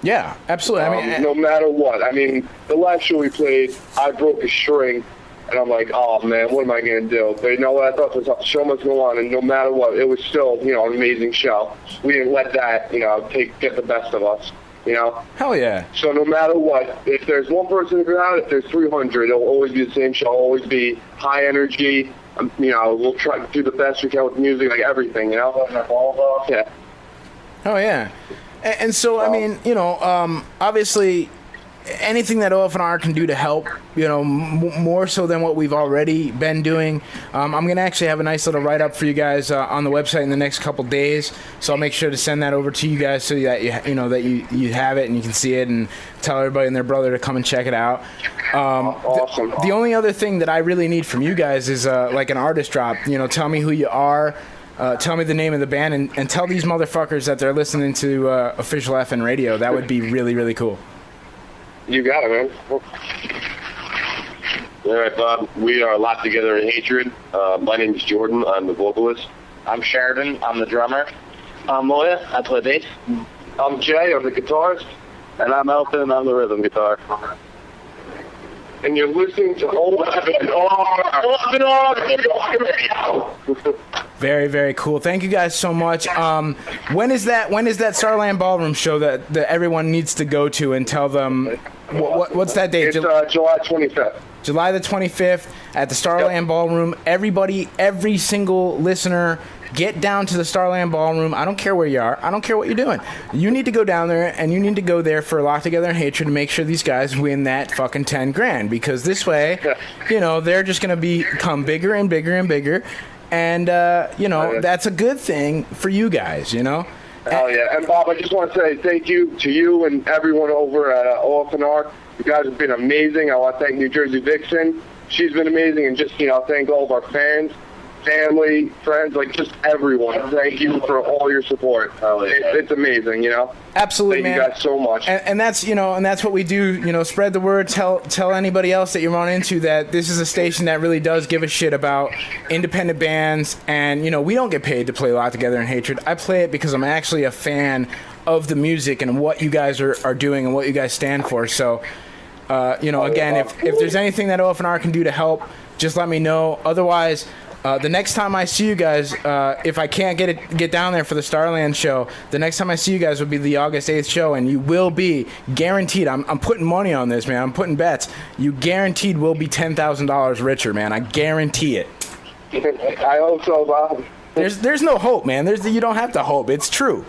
Yeah, absolutely. I mean, no matter what. I mean, the last show we played, I broke a string, and I'm like, oh man, what am I gonna do? But you know what? I thought the show must go on, and no matter what, it was still, an amazing show. We didn't let that, get the best of us. Hell yeah. So no matter what, if there's one person in the crowd, if there's 300, it'll always be the same show, always be high energy. We'll try to do the best we can with music, like everything, Yeah. Oh yeah. And so, I mean, obviously, anything that OFNR can do to help, more so than what we've already been doing. I'm going to actually have a nice little write-up for you guys on the website in the next couple days. So I'll make sure to send that over to you guys so that you have it and you can see it and tell everybody and their brother to come and check it out. Awesome. The only other thing that I really need from you guys is like an artist drop. Tell me who you are. Tell me the name of the band, and tell these motherfuckers that they're listening to Official FN Radio. That would be really, really cool. You got it, man. All right, Bob. We are Locked Together in Hatred. My name is Jordan. I'm the vocalist. I'm Sheridan. I'm the drummer. I'm Moya. I play bass. I'm Jay. I'm the guitarist. And I'm Elton. I'm the rhythm guitar. And you're listening to OFNR. Very, very cool. Thank you guys so much. When is that Starland Ballroom show that everyone needs to go to, and tell them what's that date? It's July 25th. July the 25th at the Starland Ballroom. Everybody, every single listener, get down to the Starland Ballroom. I don't care where you are. I don't care what you're doing. You need to go down there, and you need to go there for Locked Together in Hatred to make sure these guys win that fucking 10 grand. Because this way, they're just going to become bigger and bigger and bigger. And, that's a good thing for you guys, Hell yeah. And, Bob, I just want to say thank you to you and everyone over at OFNR. You guys have been amazing. I want to thank New Jersey Vixen. She's been amazing. And just, thank all of our fans. family, friends, like just everyone. Thank you for all your support. It's amazing, you know. Absolutely, Thank man. you guys so much. And that's, you know, and that's what we do. You know, spread the word. Tell anybody else that you run into that this is a station that really does give a shit about independent bands. And you know, we don't get paid to play Locked Together in Hatred. I play it because I'm actually a fan of the music and what you guys are doing and what you guys stand for. So, you know, again, if there's anything that OFNR can do to help, just let me know. Otherwise, the next time I see you guys, if I can't get down there for the Starland show, the next time I see you guys will be the August 8th show, and you will be guaranteed. I'm putting money on this, man. I'm putting bets. You guaranteed will be $10,000 richer, man. I guarantee it. I hope so, Bob. There's no hope, man. You don't have to hope. It's true.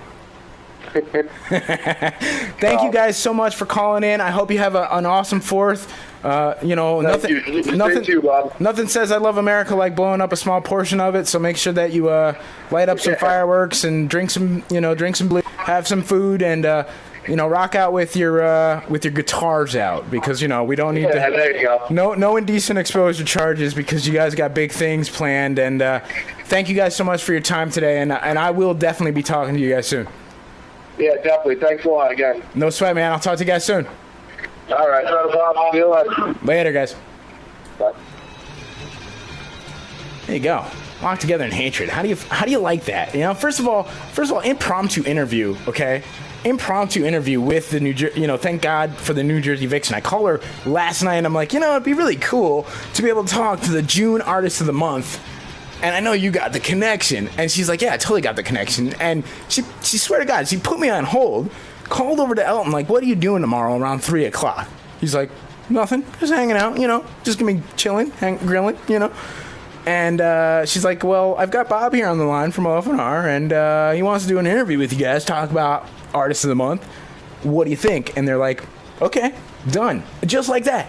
Thank you guys so much for calling in. I hope you have an awesome 4th. You know, nothing says I love America like blowing up a small portion of it. So make sure that you light up some fireworks and drink some blue, have some food, and you know, rock out with your guitars out, because you know we don't need there you go. no indecent exposure charges, because you guys got big things planned. And thank you guys so much for your time today, and I will definitely be talking to you guys soon. Yeah, definitely. Thanks a lot again. No sweat, man. I'll talk to you guys soon. All right. See you later. Later, guys. Bye. There you go. Locked Together in Hatred. How do you like that? You know, first of all, impromptu interview. Okay, impromptu interview with the New Jersey. You know, thank God for the New Jersey Vixen. I call her last night, and I'm like, you know, it'd be really cool to be able to talk to the June Artist of the Month. And I know you got the connection. And she's like, yeah, I totally got the connection. And she swear to God, she put me on hold, called over to Elton, like, what are you doing tomorrow around 3 o'clock? He's like, nothing, just hanging out, you know, just gonna be chilling, grilling, you know. And she's like, well, I've got Bob here on the line from OFNR, and he wants to do an interview with you guys, talk about Artist of the Month. What do you think? And they're like, okay, done. Just like that.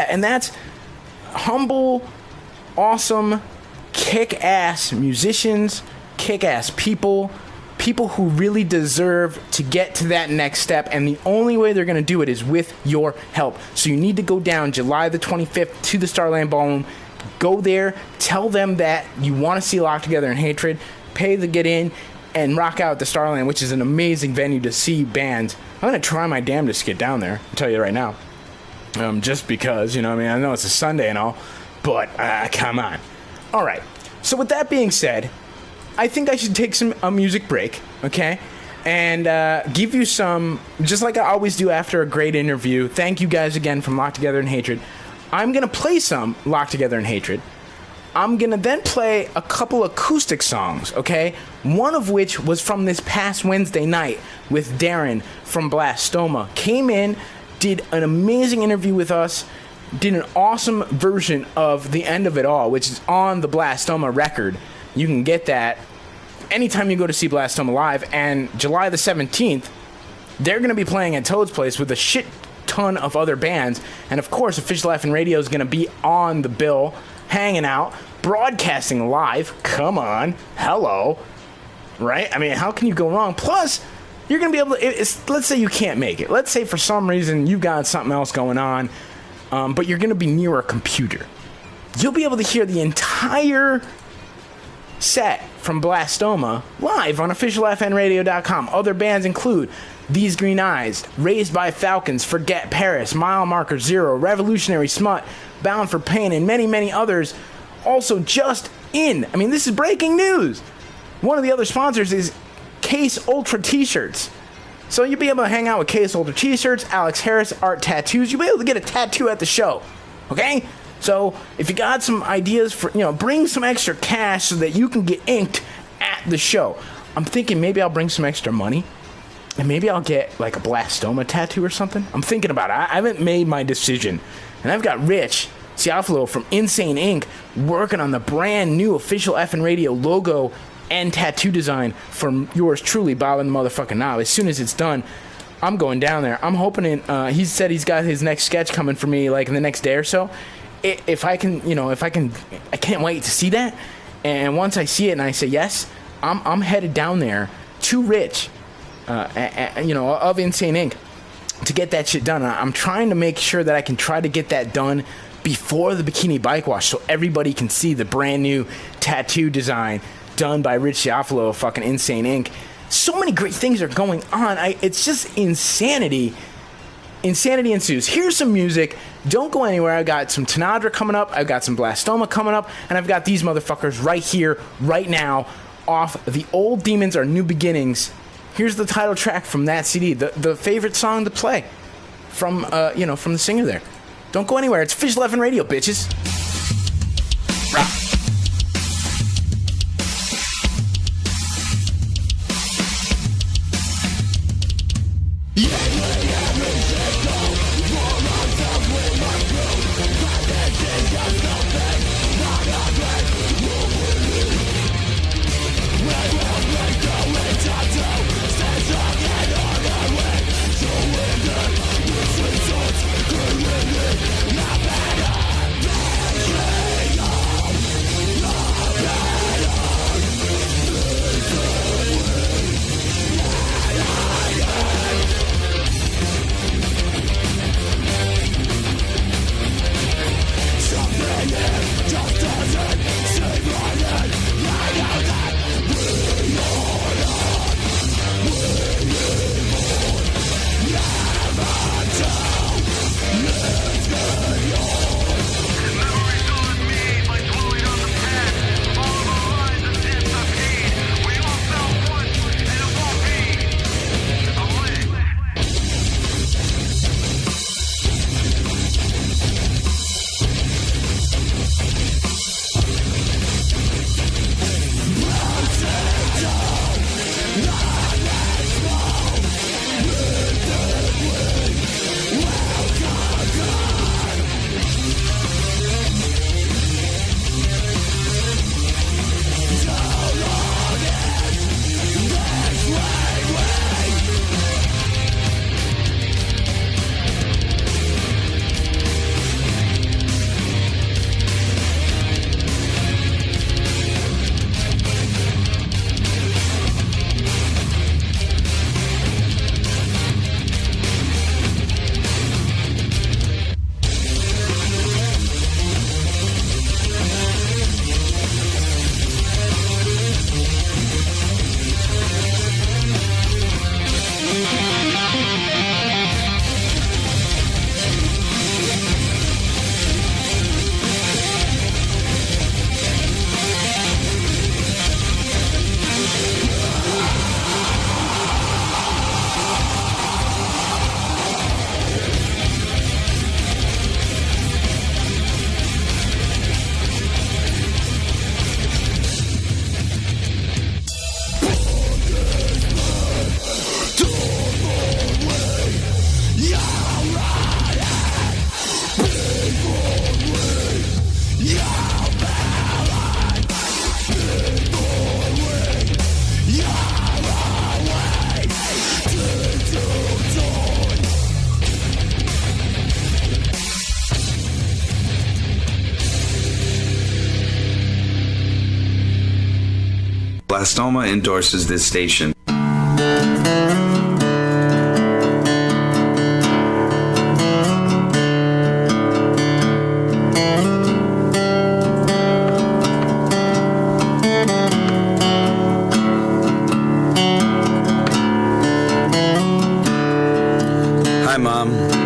And that's humble, awesome, kick-ass musicians, kick-ass people who really deserve to get to that next step, and the only way they're going to do it is with your help. So you need to go down July the 25th to the Starland Ballroom. Go there, tell them that you want to see Locked Together in Hatred, pay to get in, and rock out at the Starland, which is an amazing venue to see bands. I'm going to try my damnedest to get down there, I'll tell you right now. Just because, you know, I mean, I know it's a Sunday and all, but come on. All right, so with that being said, I think I should take a music break, okay? And give you some, just like I always do after a great interview. Thank you guys again from Locked Together in Hatred. I'm going to play some Locked Together in Hatred. I'm going to then play a couple acoustic songs, okay? One of which was from this past Wednesday night with Darren from Blastoma. Came in, did an amazing interview with us, did an awesome version of The End of It All, which is on the Blastoma record. You can get that anytime you go to see Blastoma live. And July the 17th, they're going to be playing at Toad's Place with a shit ton of other bands. And of course, Official FN Radio is going to be on the bill, hanging out, broadcasting live. Come on. Hello. Right? I mean, how can you go wrong? Plus, you're going to be able to, let's say you can't make it. Let's say for some reason you've got something else going on, but you're going to be near a computer. You'll be able to hear the entire set from Blastoma live on officialfnradio.com. Other bands include These Green Eyes, Raised by Falcons, Forget Paris, Mile Marker Zero, Revolutionary Smut, Bound for Pain, and many, many others. Also just in, I mean, this is breaking news. One of the other sponsors is Case Ultra T-shirts. So you'll be able to hang out with Case Ultra T-shirts, Alex Harris Art Tattoos. You'll be able to get a tattoo at the show. Okay? So if you got some ideas for, you know, bring some extra cash so that you can get inked at the show. I'm thinking maybe I'll bring some extra money and maybe I'll get like a Blastoma tattoo or something. I'm thinking about it. I haven't made my decision. And I've got Rich Ciafalo from Insane Ink working on the brand new Official FN Radio logo and tattoo design from yours truly, Bob and the motherfucking Knob. As soon as it's done, I'm going down there. I'm hoping he said he's got his next sketch coming for me like in the next day or so. If I can't wait to see that. And once I see it and I say yes, I'm headed down there to Rich, of Insane Ink, to get that shit done. I'm trying to make sure that I can try to get that done before the bikini bike wash so everybody can see the brand new tattoo design done by Rich Ciafalo of fucking Insane Inc. So many great things are going on. It's just insanity. Insanity ensues. Here's some music. Don't go anywhere. I got some Tanadra coming up. I've got some Blastoma coming up. And I've got these motherfuckers right here, right now, off The Old Demons Are New Beginnings. Here's the title track from that CD. The favorite song to play from, from the singer there. Don't go anywhere. It's Fish 11 Radio, bitches. Rock. Blastoma endorses this station. Hi, Mom.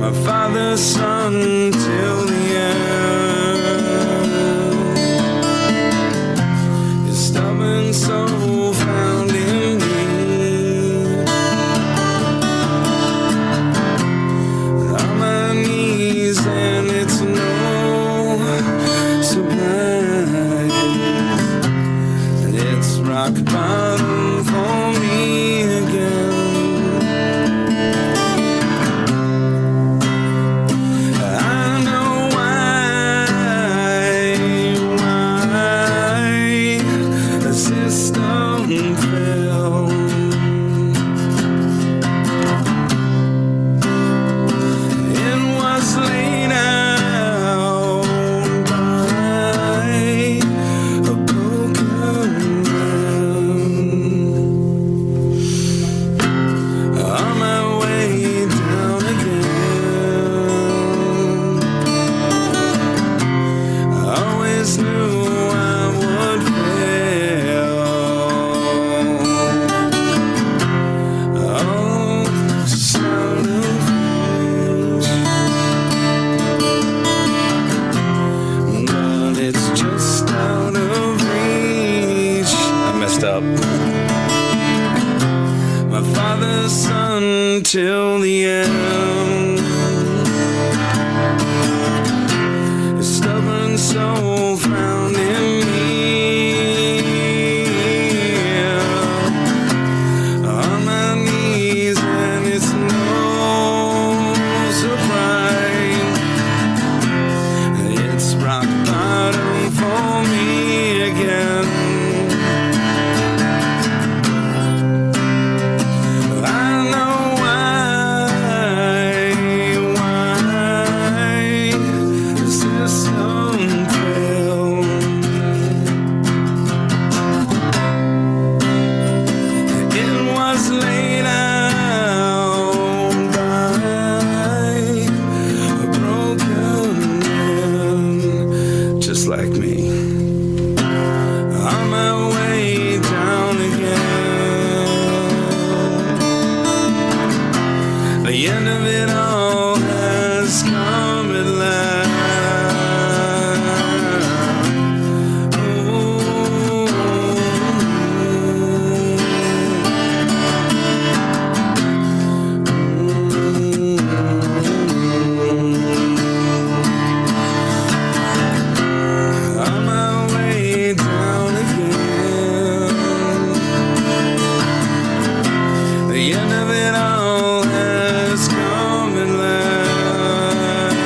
my father's son till the end. His stubborn soul found in me. On my knees, and it's no surprise. And it's rock bottom for me again. Till the end. His stubborn soul found in me. On my knees, and it's no surprise. It's rock bottom for me again. Like me, on my way down again. The end of it all has come at last. The end of it all has come and left.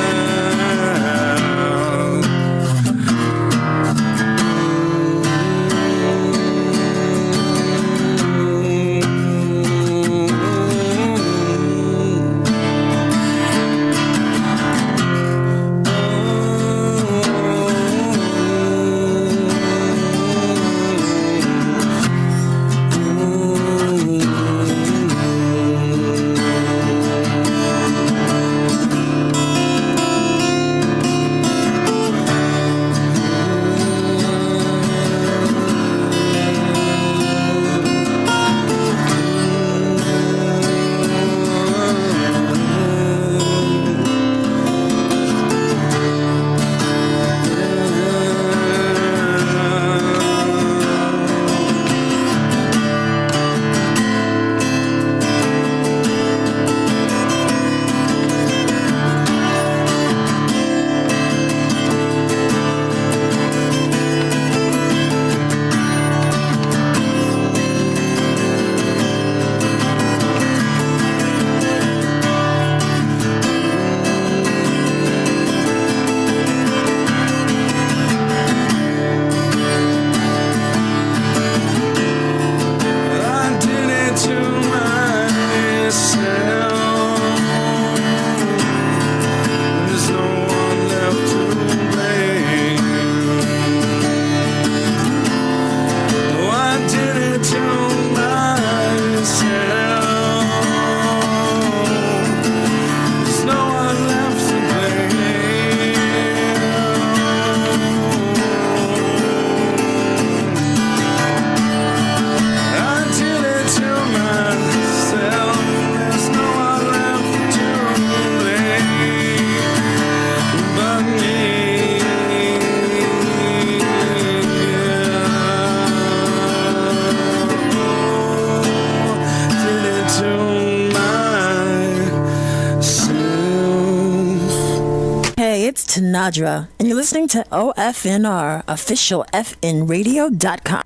to Nadra, and you're listening to OFNR, official FNradio.com.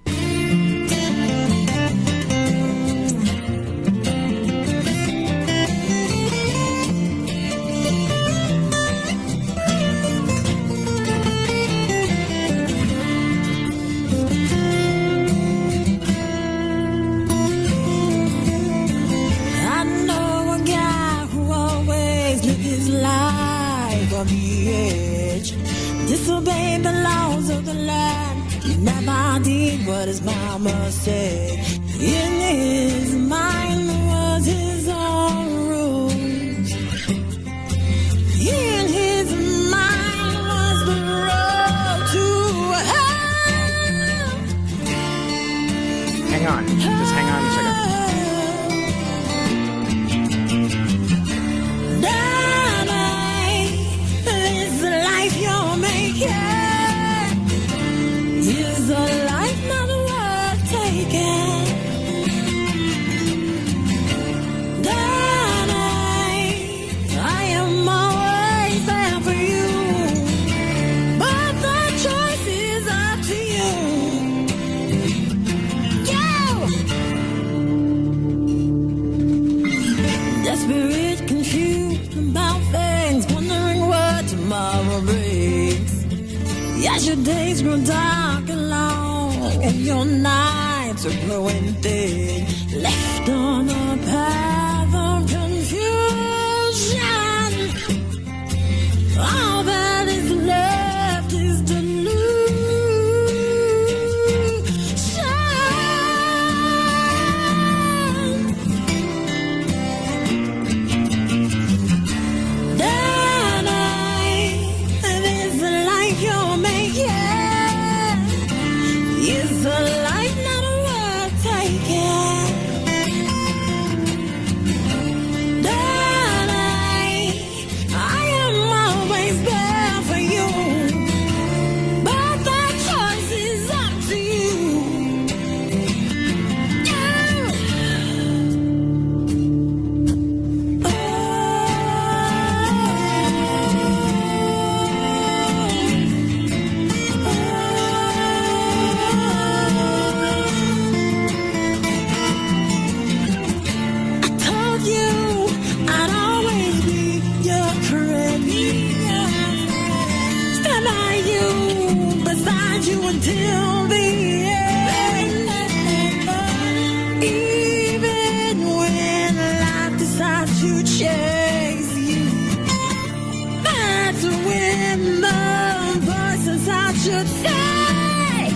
On the edge, disobeyed the laws of the land. He never did what his mama said. In his mind was his own rules. In his mind was the road to hell. Hang on. Just hang on a second. Is a life not worth taking? Darling, I am always there for you, but the choice is up to you. Desperate, confused about things, wondering what tomorrow brings. As your days grow dark and long, and your nights are growing thin, left on a path of confusion, all that is left is delusion. This life you're making is a life not worth taking. Darling, I am always there for you, but the choice is up to you. Until the end, even when life decides to chase you, that's when the voice inside should say,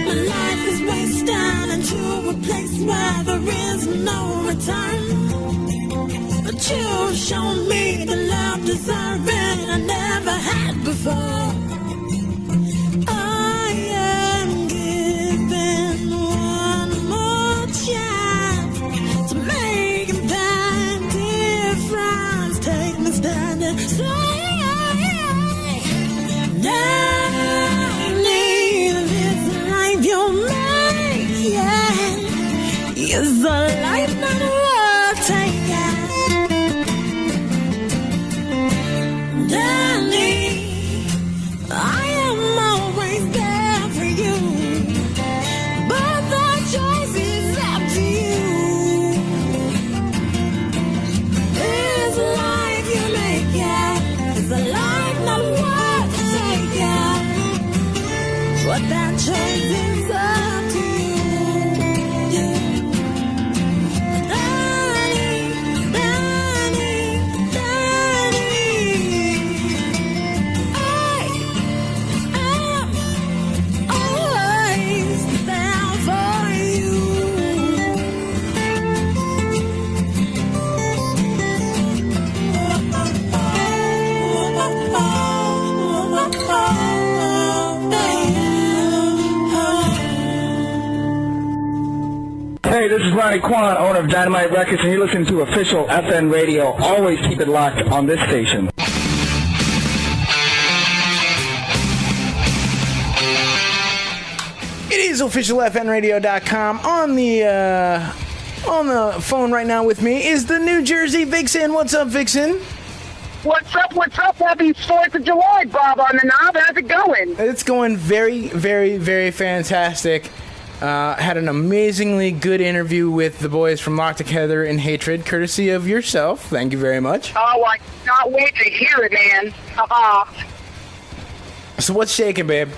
my life is wasted into a place where there is no return. But you've shown me the love deserving I never had before. So this life you're making is a life not worth taking. Darling, I am always there for you, but the choice is up to you. This life you make, is a life not worth taking, but that choice is up to you. Darling, darling, darling, I am always there for you. Hey, this is Ronnie Kwan, owner of Dynamite Records, and you're listening to official FN Radio. Always keep it locked on this station. It is officialfnradio.com. On the phone right now with me is the New Jersey Vixen. What's up, Vixen? What's up? Happy 4th of July, Bob on the Knob. How's it going? It's going very, very, very fantastic. Had an amazingly good interview with the boys from Locked Together in Hatred, courtesy of yourself. Thank you very much. Oh, I cannot wait to hear it, man. So what's shaking, babe?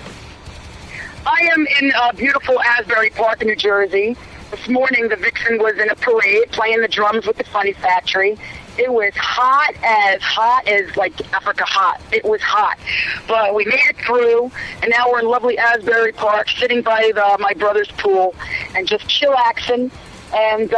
I am in beautiful Asbury Park, New Jersey. This morning, the Vixen was in a parade playing the drums with the Funny Factory. It was hot as like Africa hot. It was hot. But we made it through, and now we're in lovely Asbury Park, sitting by my brother's pool, and just chillaxing, and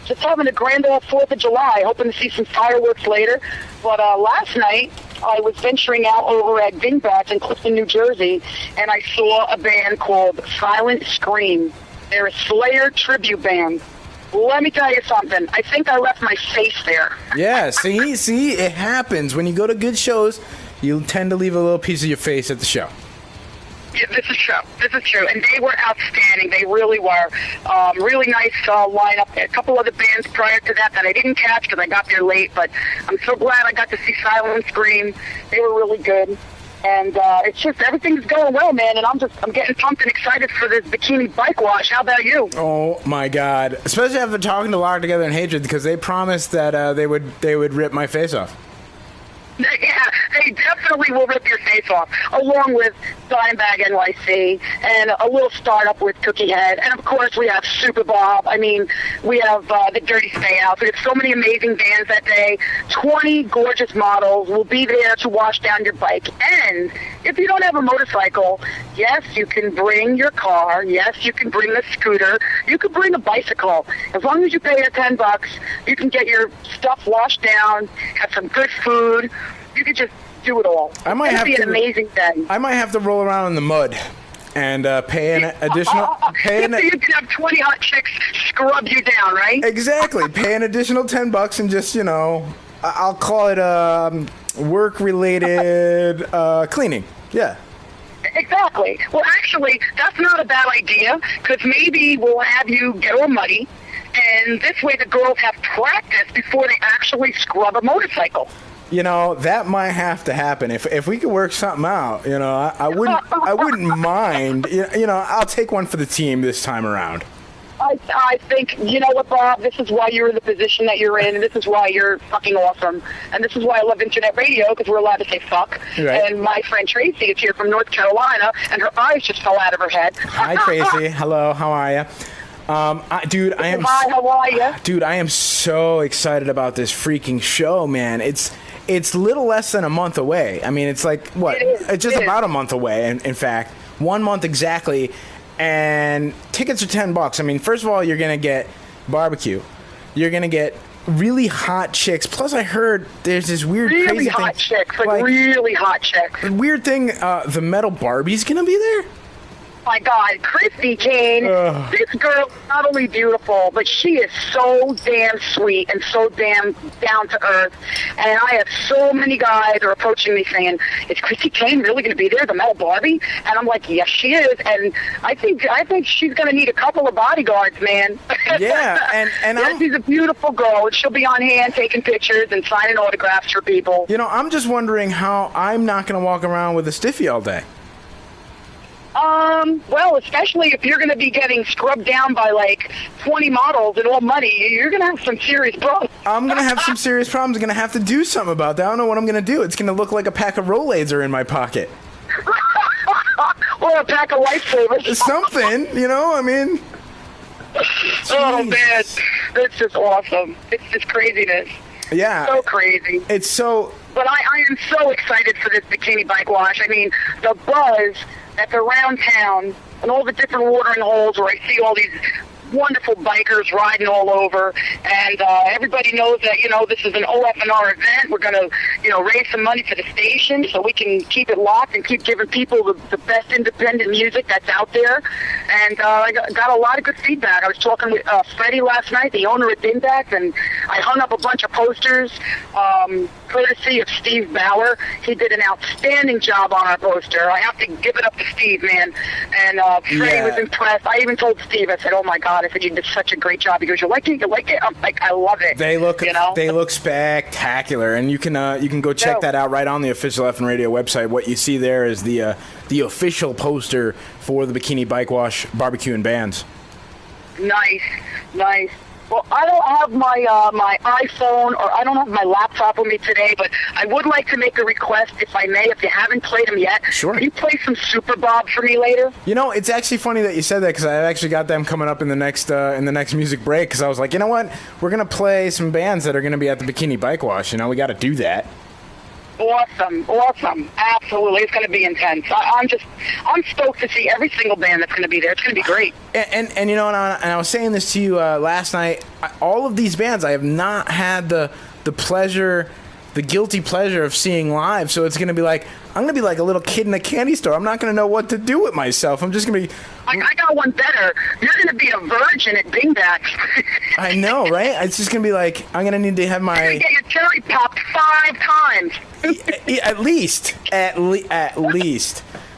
just having a grand old 4th of July, hoping to see some fireworks later. But last night, I was venturing out over at Dingbats in Clifton, New Jersey, and I saw a band called Silent Scream. They're a Slayer tribute band. Let me tell you something. I think I left my face there. Yeah, see, it happens. When you go to good shows, you tend to leave a little piece of your face at the show. Yeah, this is true. And they were outstanding. They really were. Really nice lineup. A couple other bands prior to that I didn't catch because I got there late, but I'm so glad I got to see Silent Scream. They were really good. And it's just, everything's going well, man, and I'm getting pumped and excited for this bikini bike wash. How about you? Oh, my God. Especially after talking to Locked Together in Hatred, because they promised that they would rip my face off. Yeah, they definitely will rip your face off, along with Dimebag NYC and a little startup with Cookie Head. And, of course, we have Super Bob. I mean, we have the Dirty Stay Out. We have so many amazing bands that day. 20 gorgeous models will be there to wash down your bike. And if you don't have a motorcycle, yes, you can bring your car. Yes, you can bring a scooter. You can bring a bicycle. As long as you pay your $10, you can get your stuff washed down, have some good food. You could just do it all. I might have be an amazing day. I might have to roll around in the mud and pay an additional. You can have 20 hot chicks scrub you down, right? Exactly. Pay an additional $10 and just, I'll call it work-related cleaning. Yeah. Exactly. Well, actually, that's not a bad idea, because maybe we'll have you get all muddy, and this way the girls have practice before they actually scrub a motorcycle. That might have to happen. If we could work something out, I wouldn't mind. I'll take one for the team this time around. I think, you know what, Bob, this is why you're in the position that you're in, and this is why you're fucking awesome. And this is why I love internet radio, because we're allowed to say fuck. Right. And my friend Tracy is here from North Carolina, and her eyes just fell out of her head. Hi, Tracy. Hello, how are you? Hi, how are you? Dude, I am so excited about this freaking show, man. It's little less than a month away. I mean, it's like, what? It's just about a month away, in fact. 1 month exactly. And tickets are $10. I mean, first of all, you're going to get barbecue. You're going to get really hot chicks. Plus, I heard there's this weird, really crazy hot thing. Chicks, like really hot chicks. Weird thing, the metal Barbie's going to be there? My God, Christy Kane, this girl is not only beautiful, but she is so damn sweet and so damn down to earth. And I have so many guys are approaching me saying, "Is Christy Kane really going to be there, the metal Barbie?" And I'm like, "Yes, she is." And I think she's going to need a couple of bodyguards, man. Yeah, and yeah, she's a beautiful girl, and she'll be on hand taking pictures and signing autographs for people. I'm just wondering how I'm not going to walk around with a stiffy all day. Well, especially if you're going to be getting scrubbed down by like 20 models and all money, you're going to have some serious problems. I'm going to have some serious problems. I'm going to have to do something about that. I don't know what I'm going to do. It's going to look like a pack of Rolaids are in my pocket. Or a pack of lifesavers. Something, I mean. Oh, man. It's just awesome. It's just craziness. Yeah. So crazy. It's so... But I am so excited for this bikini bike wash. I mean, the buzz that's around town and all the different watering holes where I see all these wonderful bikers riding all over, and everybody knows that, this is an OFNR event. We're going to, raise some money for the station so we can keep it locked and keep giving people the best independent music that's out there. And I got a lot of good feedback. I was talking with Freddie last night, the owner of Dindax, and I hung up a bunch of posters. courtesy of Steve Bauer. He did an outstanding job on our poster. I have to give it up to Steve, man. And Trey was impressed. I even told Steve, I said, "Oh my God!" I said, "You did such a great job." He goes, "You like it? You like it?" I'm like, "I love it." They look, they look spectacular, and you can go check that out right on the official FN Radio website. What you see there is the official poster for the Bikini Bike Wash Barbecue and Bands. Nice. Well, I don't have my iPhone, or I don't have my laptop with me today, but I would like to make a request, if I may, if you haven't played them yet. Sure. Can you play some Super Bob for me later? You know, it's actually funny that you said that, because I actually got them coming up in the next music break, because I was like, you know what? We're going to play some bands that are going to be at the Bikini Bike Wash. You know, we got to do that. Awesome. Absolutely. It's going to be intense. I'm stoked to see every single band that's going to be there. It's going to be great. And you know, and I was saying this to you last night, all of these bands I have not had the pleasure, the guilty pleasure of seeing live, so it's going to be like, I'm going to be like a little kid in a candy store. I'm not going to know what to do with myself. I'm just going to be... I got one better. You're going to be a virgin at Dingbat. I know, right? It's just going to be like, I'm going to need to have my... You're going to get your cherry popped 5 times. At least.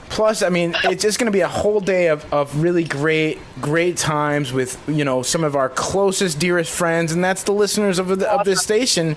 Plus, I mean, it's just going to be a whole day of really great times with, you know, some of our closest, dearest friends, and that's the listeners of this station.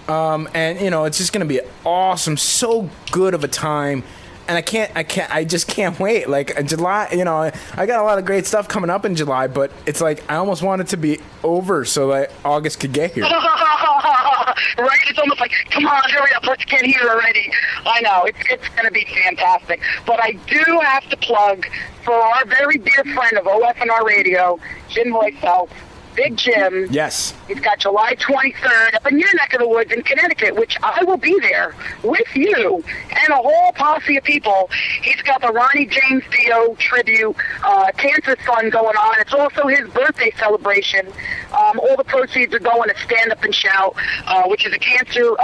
And, you know, it's just going to be awesome. So good of a time. And I just can't wait. Like, July, you know, I got a lot of great stuff coming up in July, but it's like I almost want it to be over so that August could get here. Right? It's almost like, come on, hurry up, let's get here already. I know, it's going to be fantastic. But I do have to plug for our very dear friend of OFNR Radio, Jim Hoyself, Big Jim. Yes. He's got July 23rd up in your neck of the woods in Connecticut, which I will be there with you and a whole posse of people. He's got the Ronnie James Dio tribute Cancer Fund going on. It's also his birthday celebration. All the proceeds are going to Stand Up and Shout, which is a cancer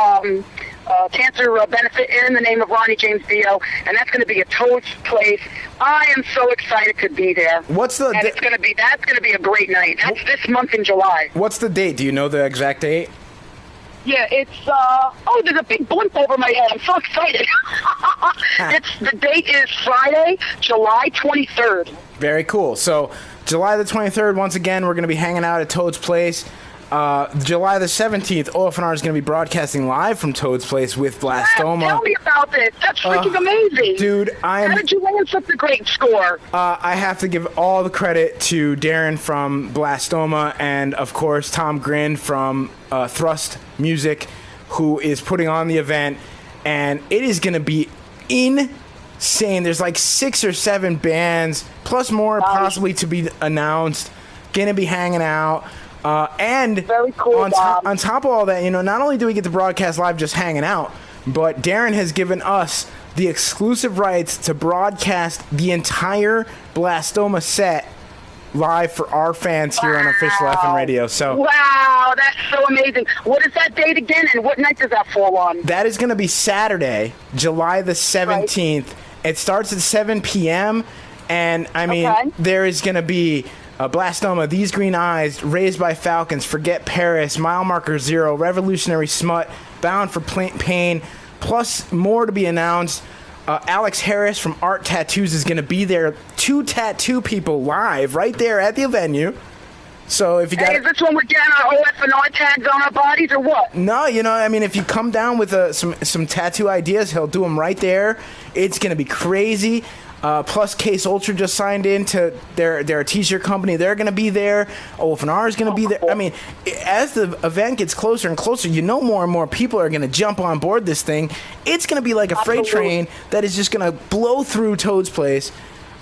benefit in the name of Ronnie James Dio, and that's going to be a Toad's Place. I am so excited to be there. What's the? And that's going to be a great night. That's this month in July. What's the date? Do you know the exact date? Yeah, it's there's a big blimp over my head. I'm so excited. The date is Friday, July 23rd. Very cool. So July the 23rd, once again, we're going to be hanging out at Toad's Place. July the 17th, OFNR is going to be broadcasting live from Toad's Place with Blastoma. Tell me about this. That's freaking amazing. Dude, How did you land such a great score? I have to give all the credit to Darren from Blastoma and, of course, Tom Grin from Thrust Music, who is putting on the event. And it is going to be insane. There's like 6 or 7 bands, plus more possibly to be announced, going to be hanging out. And very cool, on top of all that, you know, not only do we get to broadcast live just hanging out, but Darren has given us the exclusive rights to broadcast the entire Blastoma set live for our fans here on Official FN Radio. So wow, that's so amazing. What is that date again, and what night does that fall on? That is going to be Saturday, July the 17th. Right. It starts at 7 p.m., and, I mean, there is going to be... Blastoma, These Green Eyes, Raised by Falcons, Forget Paris, Mile Marker Zero, Revolutionary Smut, Bound for Pain, plus more to be announced. Alex Harris from Art Tattoos is going to be there. 2 tattoo people live right there at the venue. So if you got, is this when we're getting our OFNR tags on our bodies or what? No, you know, I mean, if you come down with some tattoo ideas, he'll do them right there. It's going to be crazy. Plus, Case Ultra just signed in to their t-shirt company. They're going to be there. OFNR is going to be there. I mean, as the event gets closer and closer, you know more and more people are going to jump on board this thing. It's going to be like a freight train that is just going to blow through Toad's Place.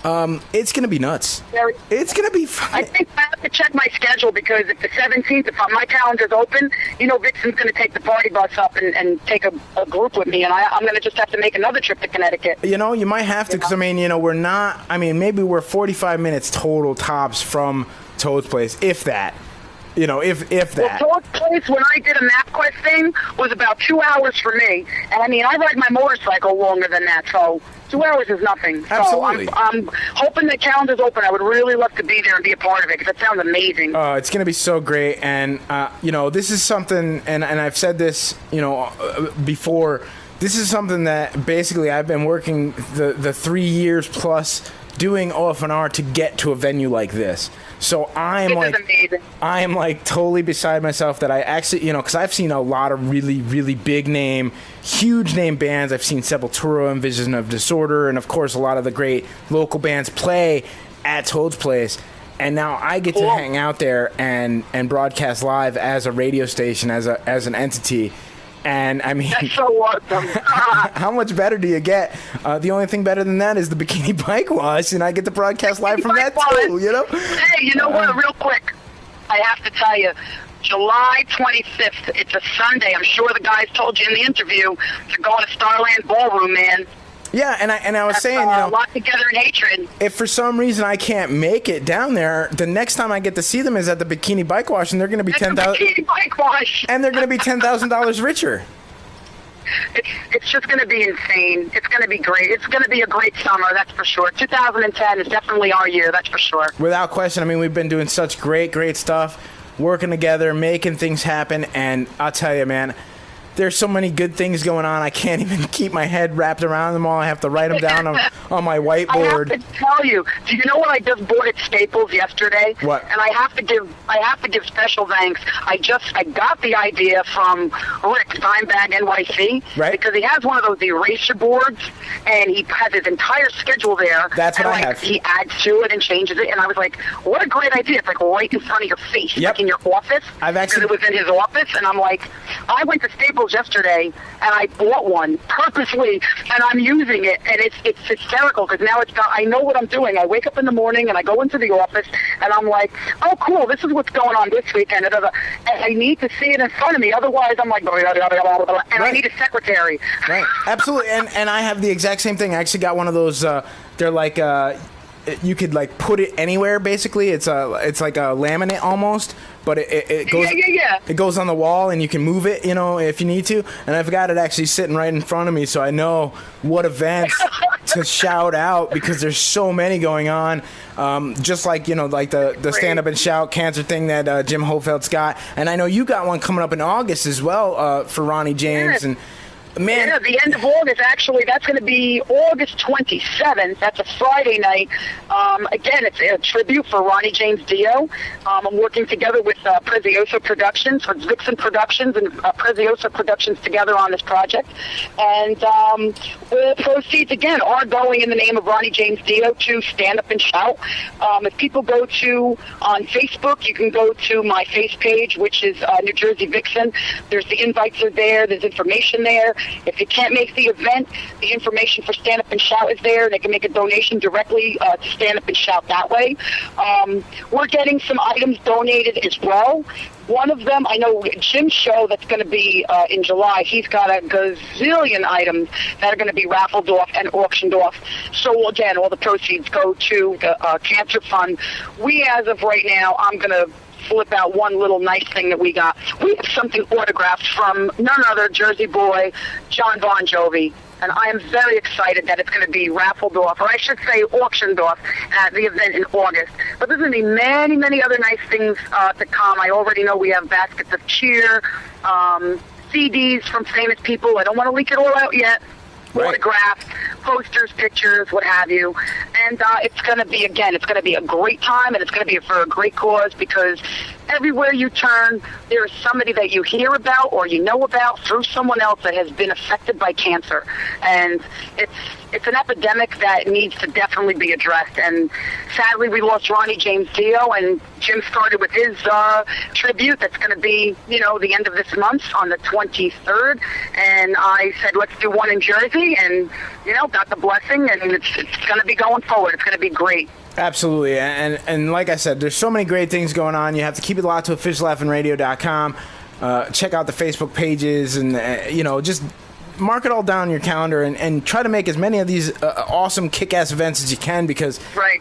It's going to be nuts. It's going to be fun. I think I have to check my schedule, because if the 17th, if my calendar's open, you know, Vixen's going to take the party bus up and take a group with me, and I'm going to just have to make another trip to Connecticut. You know, you might have to, because, I mean, you know, maybe we're 45 minutes total tops from Toad's Place, if that. You know, if that. Well, George Place, when I did a MapQuest thing, was about 2 hours for me. And I mean, I ride my motorcycle longer than that, so 2 hours is nothing. Absolutely. So I'm hoping the calendar's open. I would really love to be there and be a part of it, because it sounds amazing. It's going to be so great. And, you know, this is something, and I've said this, you know, before, this is something that basically I've been working the 3 years plus doing OFNR to get to a venue like this. So I am like totally beside myself that I actually, you know, because I've seen a lot of really, really big name, huge name bands. I've seen Sepultura and Vision of Disorder, and of course a lot of the great local bands play at Toad's Place. And now I get to hang out there and broadcast live as a radio station, as an entity. And I mean, that's so awesome. How much better do you get? The only thing better than that is the Bikini Bike Wash, and I get to broadcast live from that too, you know? Hey, you know what? Real quick, I have to tell you, July 25th, it's a Sunday. I'm sure the guys told you in the interview to go to Starland Ballroom, man. Yeah, and I was saying, you know, locked together in hatred. If for some reason I can't make it down there, the next time I get to see them is at the Bikini Bike Wash, and they're going to be Bikini Bike Wash, and they're going to be $10,000 richer. It's just going to be insane. It's going to be great. It's going to be a great summer, that's for sure. 2010 is definitely our year, that's for sure. Without question. I mean, we've been doing such great stuff, working together, making things happen, and I'll tell you, man, there's so many good things going on. I can't even keep my head wrapped around them all. I have to write them down on my whiteboard. I have to tell you. Do you know what I just bought at Staples yesterday? What? And I have to give special thanks. I got the idea from Rick Dimebag NYC, right? Because he has one of those eraser boards, and he has his entire schedule there. That's what and I have. He adds to it and changes it, and I was like, what a great idea! It's like right in front of your face, like in your office. Because it was in his office, and I'm like, I went to Staples yesterday and I bought one purposely, and I'm using it, and it's hysterical because now I know what I'm doing. I wake up in the morning and I go into the office and I'm like, oh cool, this is what's going on this weekend, and I need to see it in front of me, otherwise I'm like, and I need a secretary. Right, absolutely. And I have the exact same thing. I actually got one of those, they're like, you could like put it anywhere basically. It's like a laminate almost, but it goes it goes on the wall and you can move it, you know, if you need to. And I've got it actually sitting right in front of me, so I know what events to shout out because there's so many going on. Just like, you know, like the stand up and shout cancer thing that Jim Hofeld's got, and I know you got one coming up in August as well for Ronnie James. And man, yeah, the end of August, actually, that's going to be August 27th. That's a Friday night. Again, it's a tribute for Ronnie James Dio. I'm working together with Prezioso Productions, with Vixen Productions and Prezioso Productions together on this project. And the proceeds, again, are going in the name of Ronnie James Dio to Stand Up and Shout. If people go on Facebook, you can go to my face page, which is New Jersey Vixen. There's the invites are there. There's information there. If you can't make the event, the information for Stand Up and Shout is there. They can make a donation directly to Stand Up and Shout that way. We're getting some items donated as well. One of them, I know Jim's show that's going to be in July, he's got a gazillion items that are going to be raffled off and auctioned off. So, again, all the proceeds go to the Cancer Fund. We, as of right now, I'm going to flip out one little nice thing that we got. We have something autographed from none other Jersey boy, John Bon Jovi. And I am very excited that it's going to be raffled off, or I should say auctioned off at the event in August. But there's going to be many, many other nice things to come. I already know we have baskets of cheer, CDs from famous people. I don't want to leak it all out yet. Right. Autographs, posters, pictures, what have you. And it's going to be, again, it's going to be a great time, and it's going to be for a great cause, because everywhere you turn, there is somebody that you hear about or you know about through someone else that has been affected by cancer. And it's an epidemic that needs to definitely be addressed. And sadly, we lost Ronnie James Dio, and Jim started with his tribute that's going to be, you know, the end of this month on the 23rd. And I said, let's do one in Jersey, and, you know, got the blessing, and it's going to be going forward. It's going to be great. Absolutely. And like I said, there's so many great things going on. You have to keep it locked to officialfnradio.com. Check out the Facebook pages and, you know, just mark it all down in your calendar and try to make as many of these awesome kick-ass events as you can, because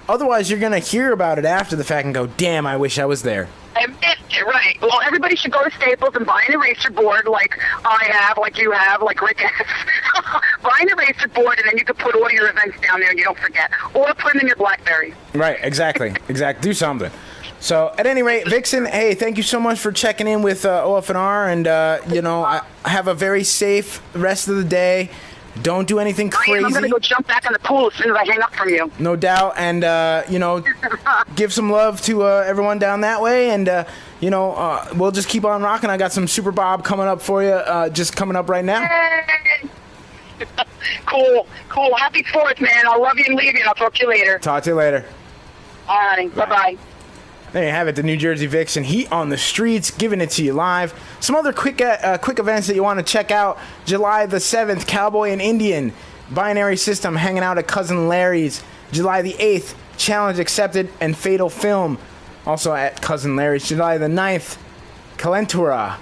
otherwise you're going to hear about it after the fact and go, damn, I wish I was there. I missed Yeah, right. Well, everybody should go to Staples and buy an eraser board like I have, like you have, like Rick has. Buy an eraser board, and then you can put all your events down there and you don't forget. Or put them in your BlackBerry. Right, exactly. Do something. So, at any rate, Vixen, hey, thank you so much for checking in with OFNR, and, I have a very safe rest of the day. Don't do anything crazy. I'm going to go jump back in the pool as soon as I hang up from you. No doubt, and, give some love to everyone down that way, and, we'll just keep on rocking. I got some Super Bob coming up for you, just coming up right now. Yay. Cool. Happy 4th, man. I'll love you and leave you, and I'll talk to you later. Talk to you later. All right, bye-bye. There you have it, the New Jersey Vixen. Heat on the streets, giving it to you live. Some other quick events that you want to check out. July the 7th, Cowboy and Indian. Binary System hanging out at Cousin Larry's. July the 8th, Challenge Accepted and Fatal Film. Also at Cousin Larry's. July the 9th, Calentura,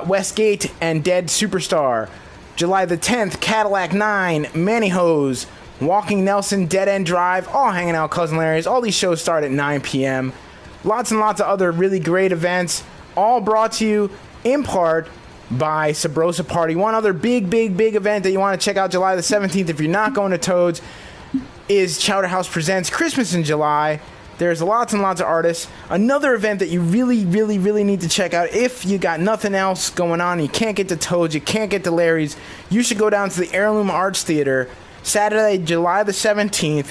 Westgate and Dead Superstar. July the 10th, Cadillac 9, Mannyhose, Walking Nelson, Dead End Drive, all hanging out at Cousin Larry's. All these shows start at 9 p.m. Lots and lots of other really great events, all brought to you in part by Sabrosa Party. One other big event that you want to check out July the 17th if you're not going to Toads is Chowder House Presents Christmas in July. There's lots and lots of artists. Another event that you really need to check out if you got nothing else going on, you can't get to Toads, you can't get to Larry's, you should go down to the Heirloom Arts Theater Saturday, July the 17th,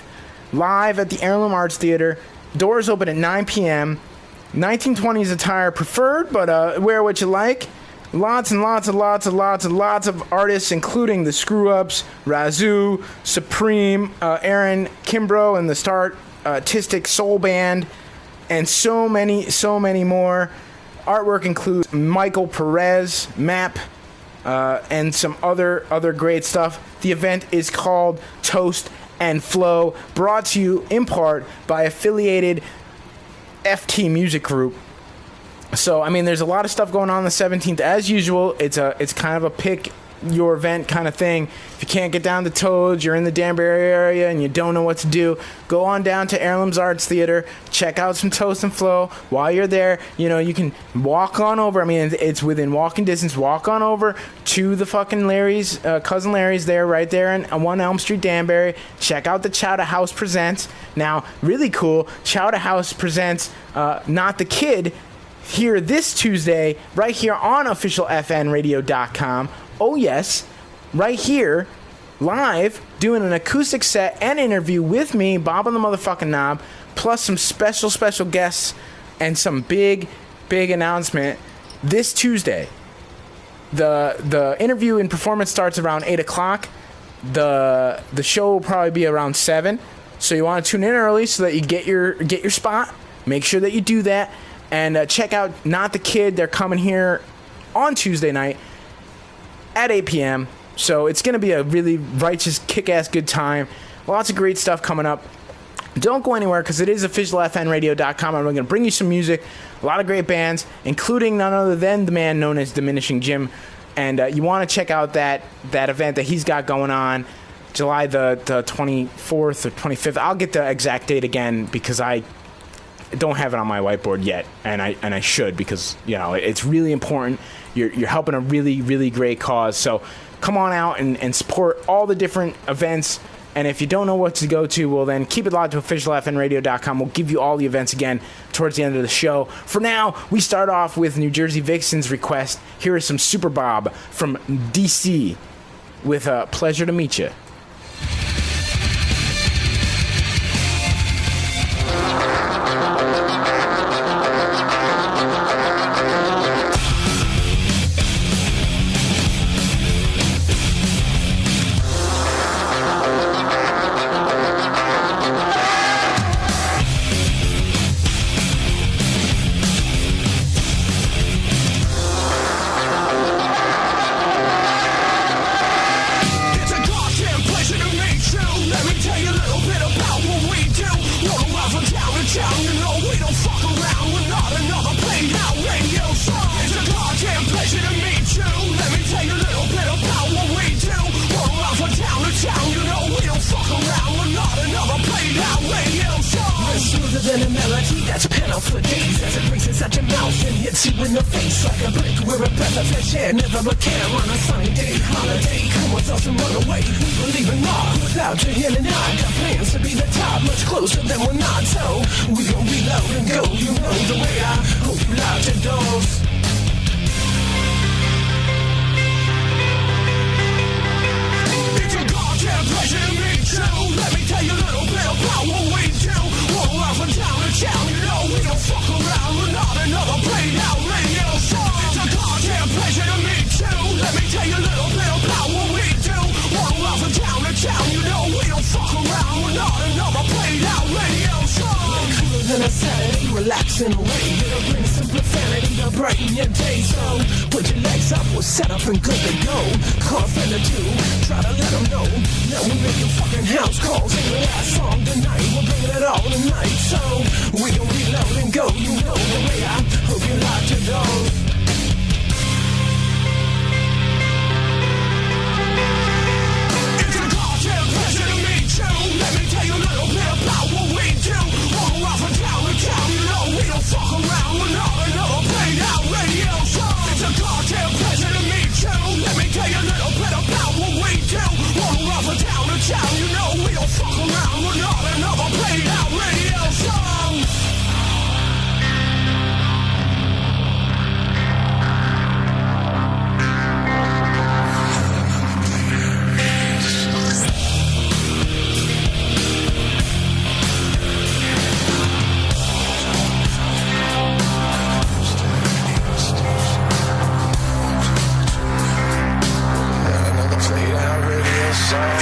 live at the Heirloom Arts Theater. Doors open at 9 p.m. 1920s attire preferred, but wear what you like. Lots and lots of artists, including the Screw Ups, Razoo, Supreme, Aaron Kimbrough, and the Star Artistic Soul Band, and so many more. Artwork includes Michael Perez, Map, and some other great stuff. The event is called Toast and Flow, brought to you in part by affiliated FT Music Group. So, I mean, there's a lot of stuff going on the 17th. As usual, it's kind of a pick your event kind of thing. If you can't get down to Toads, you're in the Danbury area and you don't know what to do, go on down to Heirloom's Arts Theater, check out some Toast and Flow. While you're there, you can walk on over. I mean, it's within walking distance. Walk on over to the fucking Larry's, Cousin Larry's there, right there on 1 Elm Street, Danbury. Check out the Chowder House Presents. Now, really cool, Chowder House Presents Not the Kid here this Tuesday, right here on officialfnradio.com. Oh yes, right here, live, doing an acoustic set and interview with me, Bob on the motherfucking knob, plus some special guests and some big announcement this Tuesday. The interview and performance starts around 8 o'clock. The show will probably be around 7. So you want to tune in early so that you get your spot. Make sure that you do that. And check out Not the Kid. They're coming here on Tuesday night at 8 p.m. So it's going to be a really righteous, kick-ass good time. Lots of great stuff coming up. Don't go anywhere because it is officialfnradio.com. I'm going to bring you some music, a lot of great bands, including none other than the man known as Diminishing Jim. And you want to check out that event that he's got going on July the 24th or 25th. I'll get the exact date again because I don't have it on my whiteboard yet, and I should, because it's really important. You're helping a really great cause. So come on out and support all the different events. And if you don't know what to go to, well then keep it locked to officialfnradio.com. We'll give you all the events again towards the end of the show. For now, we start off with New Jersey Vixen's request. Here is some Super Bob from DC with Pleasure to Meet You. It's a goddamn mouth for days as it breaks inside your mouth and hits you in the face like a brick. We're a breath of fresh air, never a care on a sunny day. Holiday, come with us and run away. We believe in love without your hand and I got plans to be the top, much closer than we're not. So we gon' reload and go. You know the way. I hope you locked your doors. It's a goddamn pleasure to meet you. Let me tell you a little bit about what we do. Roll out from town to town, you know we don't fuck around. We're not another played out radio show. It's a goddamn pleasure to meet you. Let me tell you a little bit about what we do. Roll out from town to town, you know we don't fuck around. We're not another played out radio show. Cooler than a Saturday, relaxing away. It'll bring some profanity to brighten your day. So put your legs up, we're set up and good to go. Call a friend or two, try to let them know that we're making fucking house calls. Ain't the last song tonight, we're bringing it all tonight. So we gon' reload and go. You know the way. I hope you locked your doors. It's a goddamn pleasure to meet you. Let me tell you a little bit about what we do. Roll off from town to town, you know we don't fuck around. We're not another played out radio show. It's a goddamn pleasure to meet you. Let me tell you a little bit about what we do. Roll off from town to town, you know we don't fuck around. We're not another played out radio show.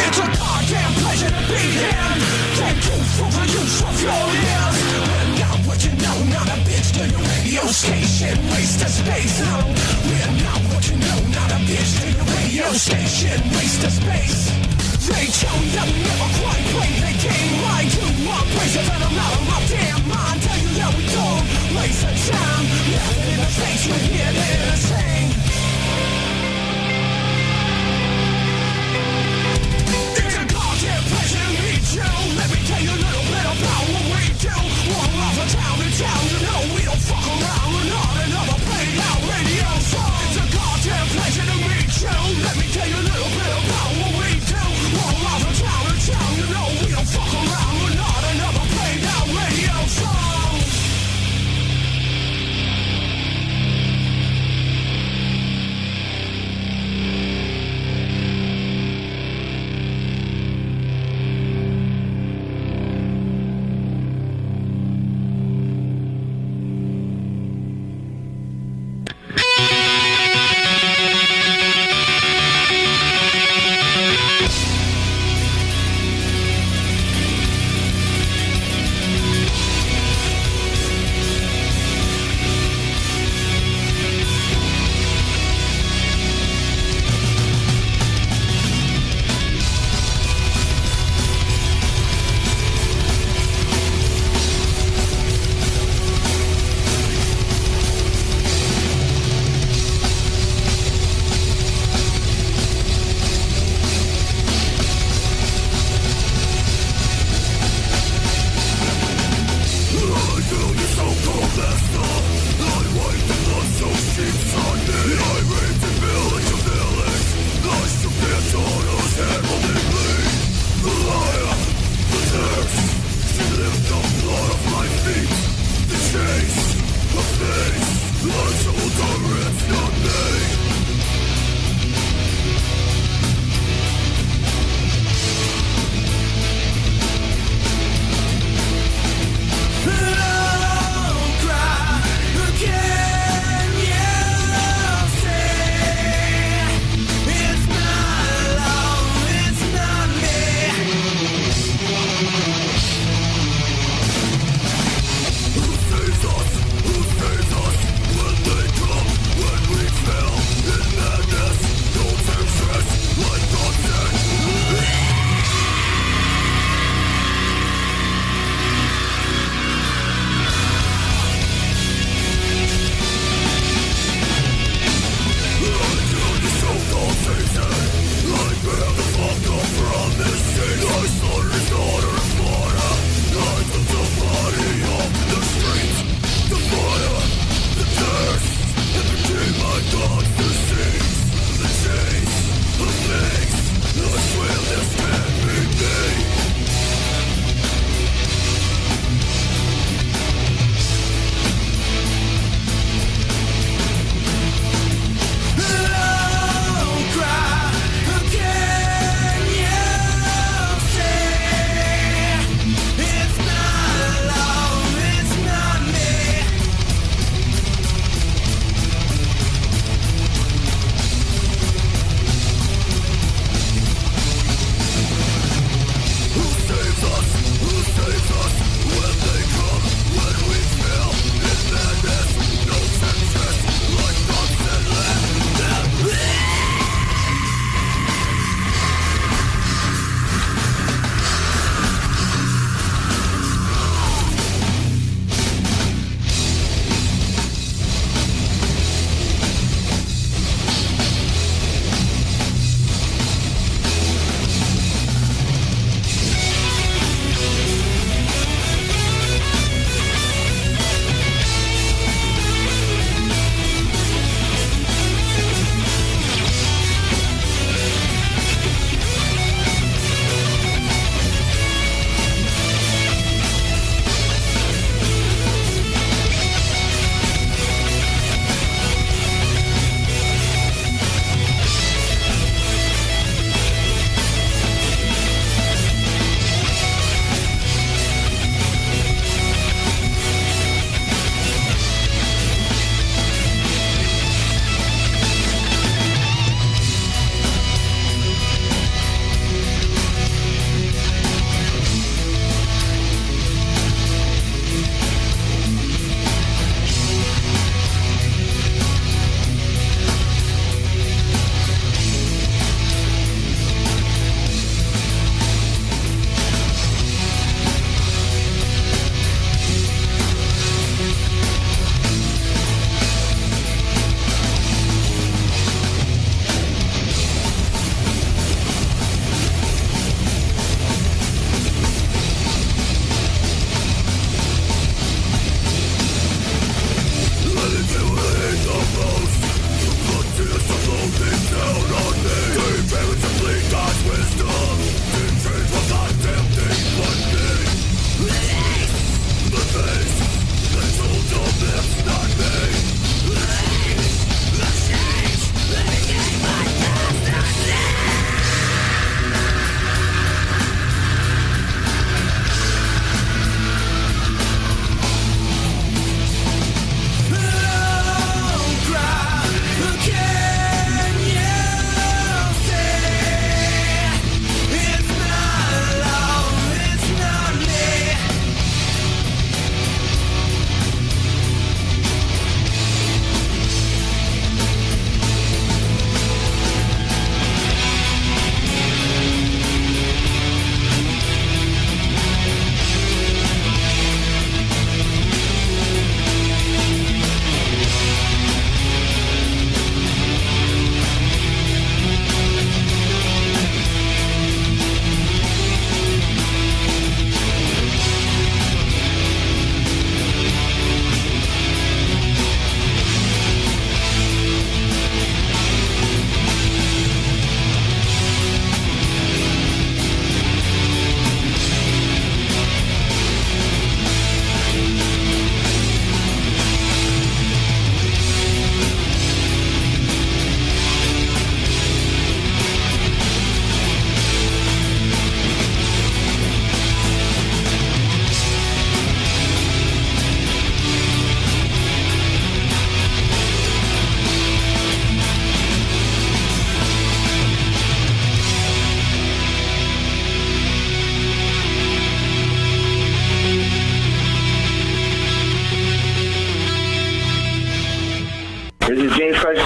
It's a goddamn pleasure to be here. Thank you for the use of your ears. We're not what you know, not a bitch to your radio station. Waste of space, no. We're not what you know, not a bitch to your radio station. Waste of space. They tell me that we never quite play the game right. You want places and I'm not on my damn mind. Tell you that we don't waste the time. Laughing in the face, we're here to entertain. Pleasure to meet you. Let me tell you a little bit about what we do. Roll off from town to town, you know we don't fuck around. We're not another played out radio show. It's a goddamn pleasure to meet you. Let me tell you a little bit about what we do. Roll off from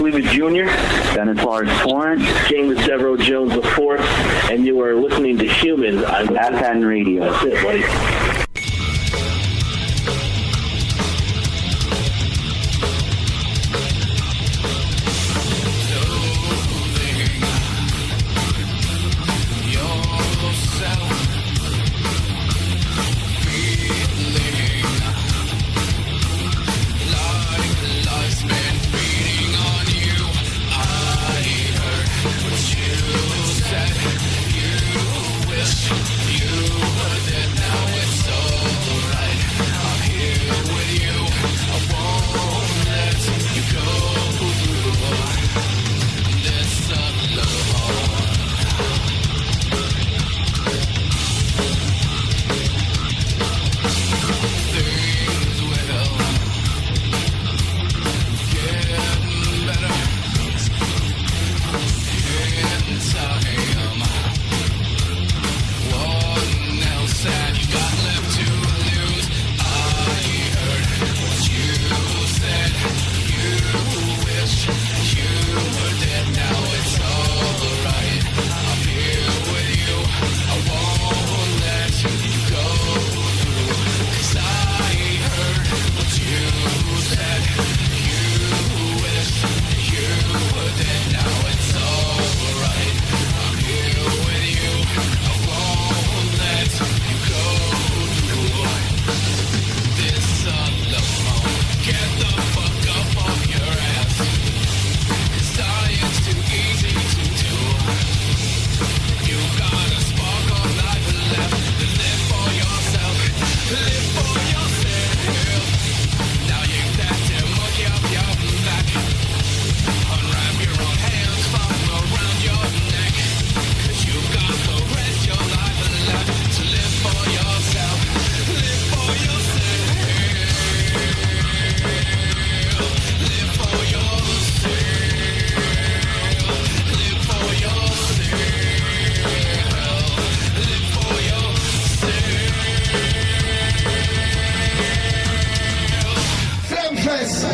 Cleveland Jr., Dennis Lars Torrance, James Devereaux Jones IV, and you are listening to Humans on FN Radio. That's it, buddy.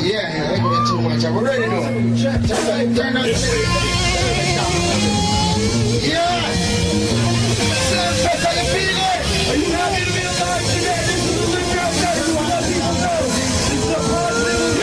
Yeah, they're going too much. We're ready to go. Turn up. Yeah. How you feeling? Are you happy to be alive today? This is the girl that you want to people know. This is the positive.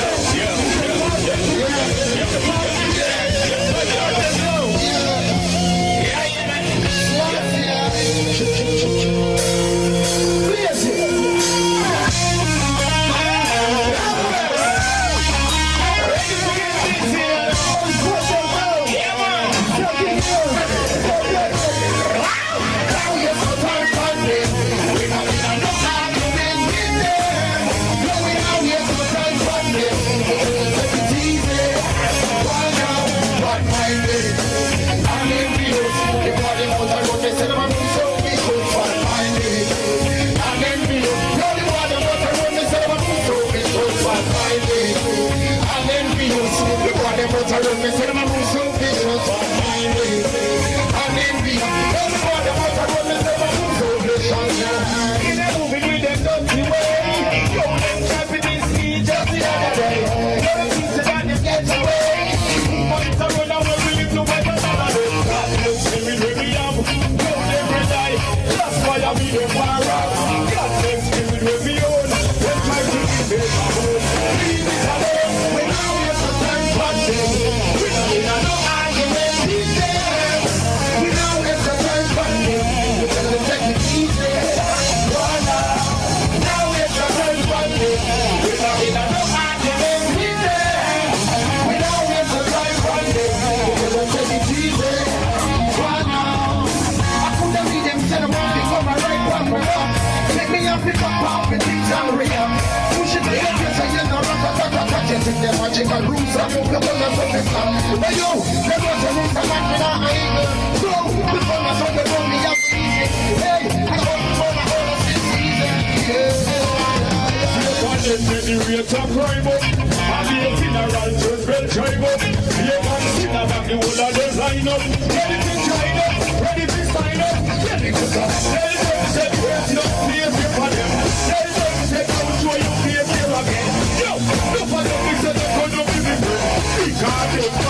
Yo,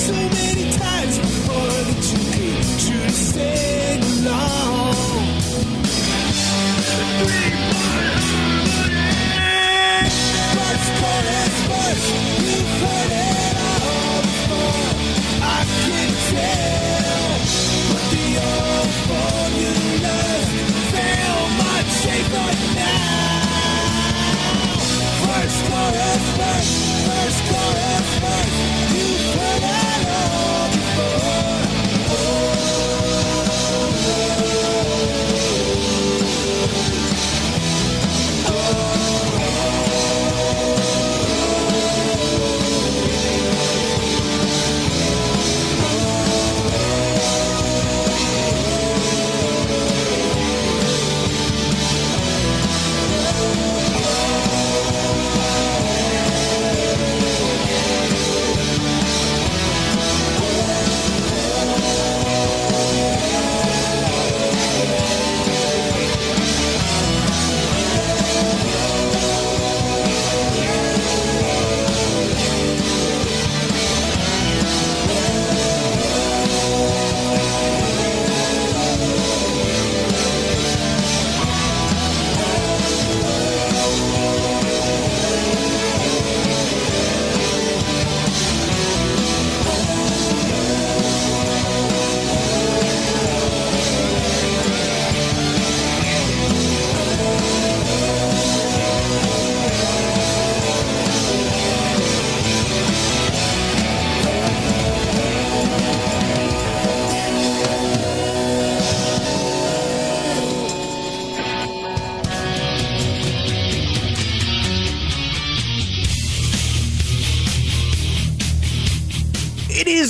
So many times before that you could choose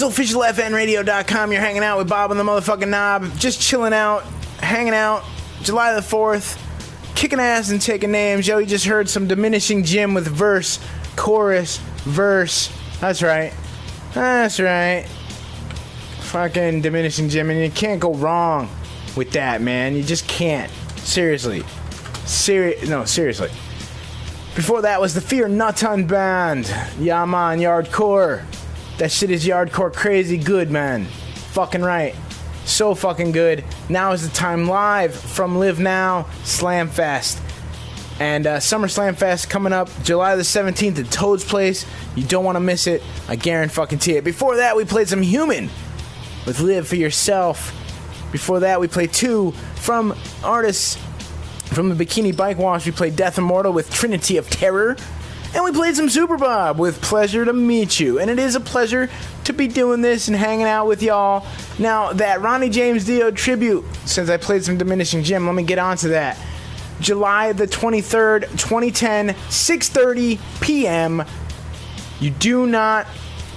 officialfnradio.com. You're hanging out with Bob and the motherfucking Knob. Just chilling out, hanging out. July the 4th. Kicking ass and taking names. Yo, you just heard some Diminishing Jim with verse, chorus, verse. That's right. That's right. Fucking Diminishing Jim. And you can't go wrong with that, man. You just can't. Seriously. No, seriously. Before that was the Fear Nutton Band. Yeah, man, Yardcore. That shit is Yardcore crazy good, man. Fucking right. So fucking good. Now is the time live from Live Now Slam Fest. And Summer Slam Fest coming up July the 17th at Toad's Place. You don't want to miss it. I guarantee it. Before that, we played some Human with Live For Yourself. Before that, we played two from artists from the Bikini Bike Wash. We played Death Immortal with Trinity of Terror. And we played some Super Bob with Pleasure to Meet You. And it is a pleasure to be doing this and hanging out with y'all. Now, that Ronnie James Dio tribute, since I played some Diminishing Jim, let me get on to that. July the 23rd, 2010, 6:30 p.m. You do not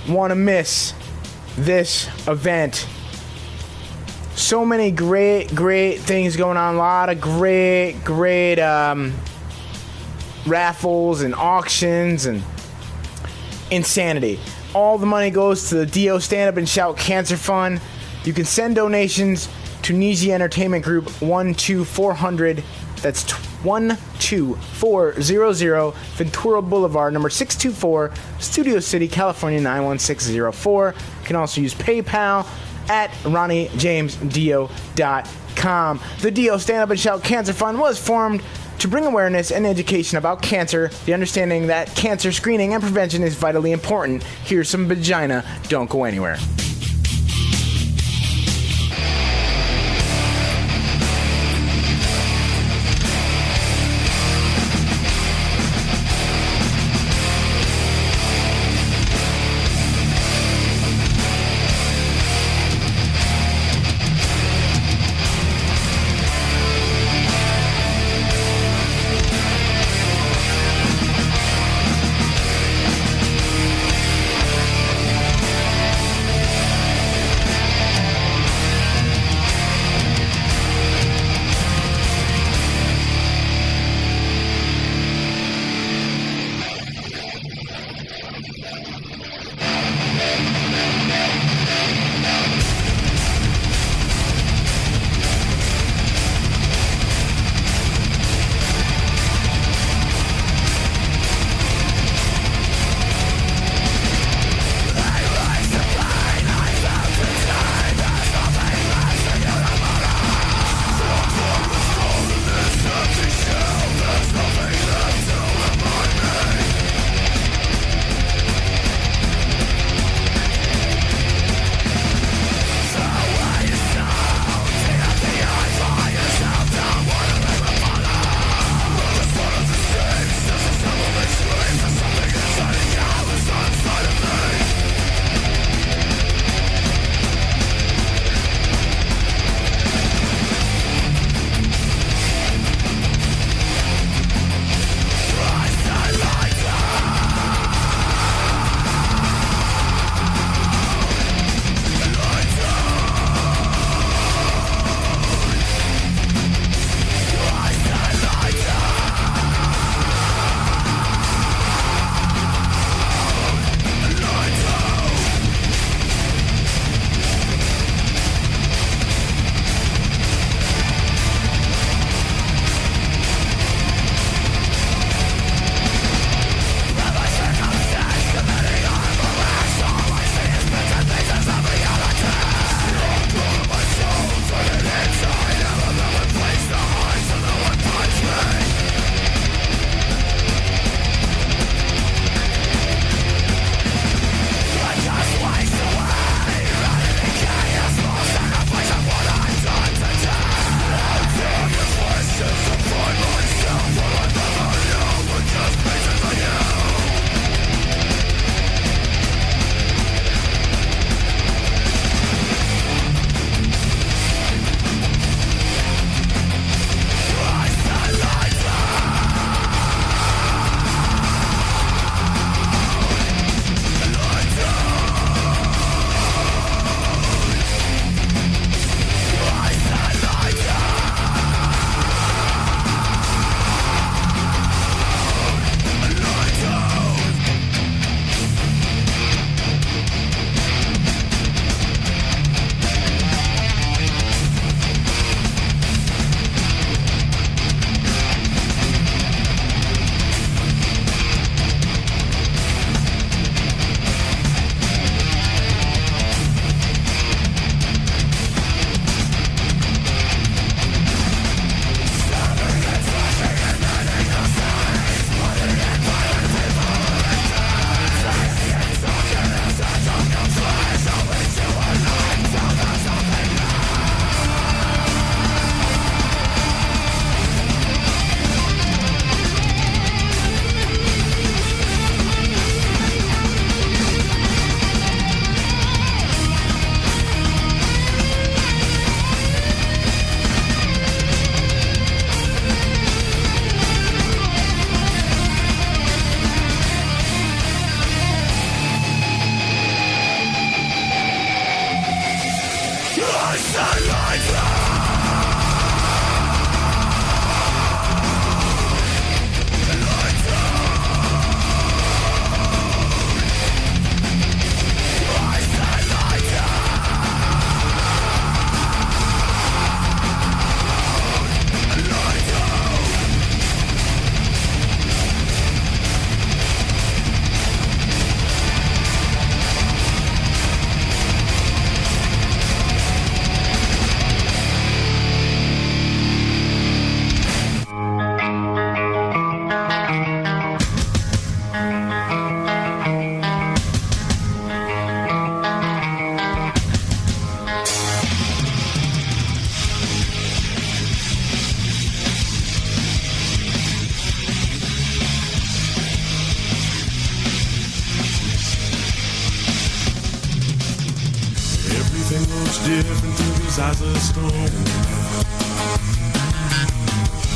want to miss this event. So many great things going on. A lot of great raffles and auctions and insanity. All the money goes to the Dio Stand Up and Shout Cancer Fund. You can send donations to Niji Entertainment Group 12400. That's 12400 Ventura Boulevard, number 624, Studio City, California 91604. You can also use PayPal at RonnieJamesDio.com. The Dio Stand Up and Shout Cancer Fund was formed to bring awareness and education about cancer, the understanding that cancer screening and prevention is vitally important. Here's some vagina. Don't go anywhere. different through these eyes of stone.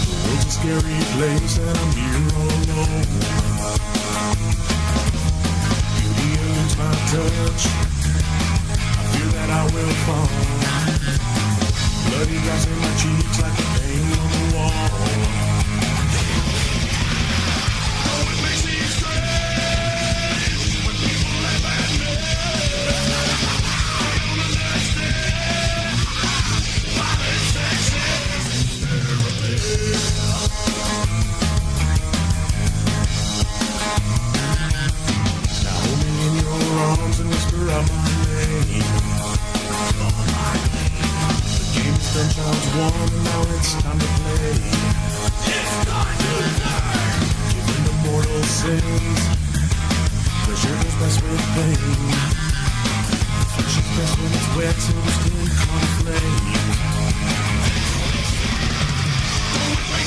The world's a scary place and I'm here all alone. Beauty eludes my touch, I fear that I will fall. Bloody drops in my cheeks like a pain on the wall. Oh, it makes me strange when people laugh at me. Now hold me in your arms and whisper out my name. The game's done, child's won, and now it's time to play. It's time to play. Giving the mortal sins. Pleasure goes best with pain. Affliction's best when it's wet, so we're still caught in flames.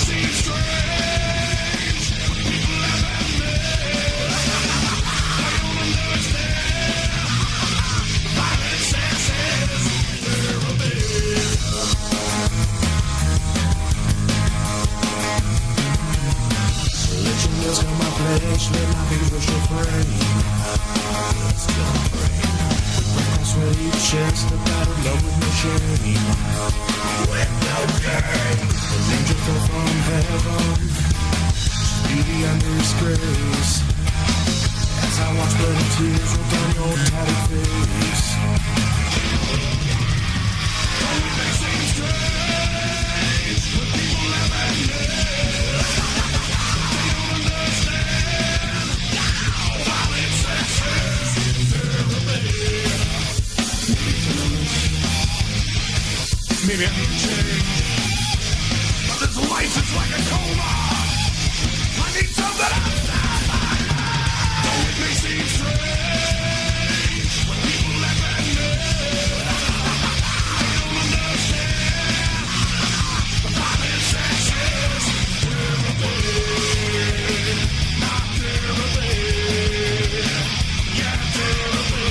Seems strange when people laugh at me. I don't understand violent senses. Therapy. Religion lives on my flesh, let my fingers rush your brain. Cross ready chest, a battle love with no shame. With no shame. An angel fell from heaven, beauty under his grace. As I watch blood and tears roll down your tattered face. Oh, it may seem strange when people laugh at me. They don't understand violent senses in therapy. Maybe I need to change. This life is like a coma. I need something outside my mind. Though it may seem strange when people laugh at me. I don't understand violent senses. Therapy, not therapy. Yeah, therapy.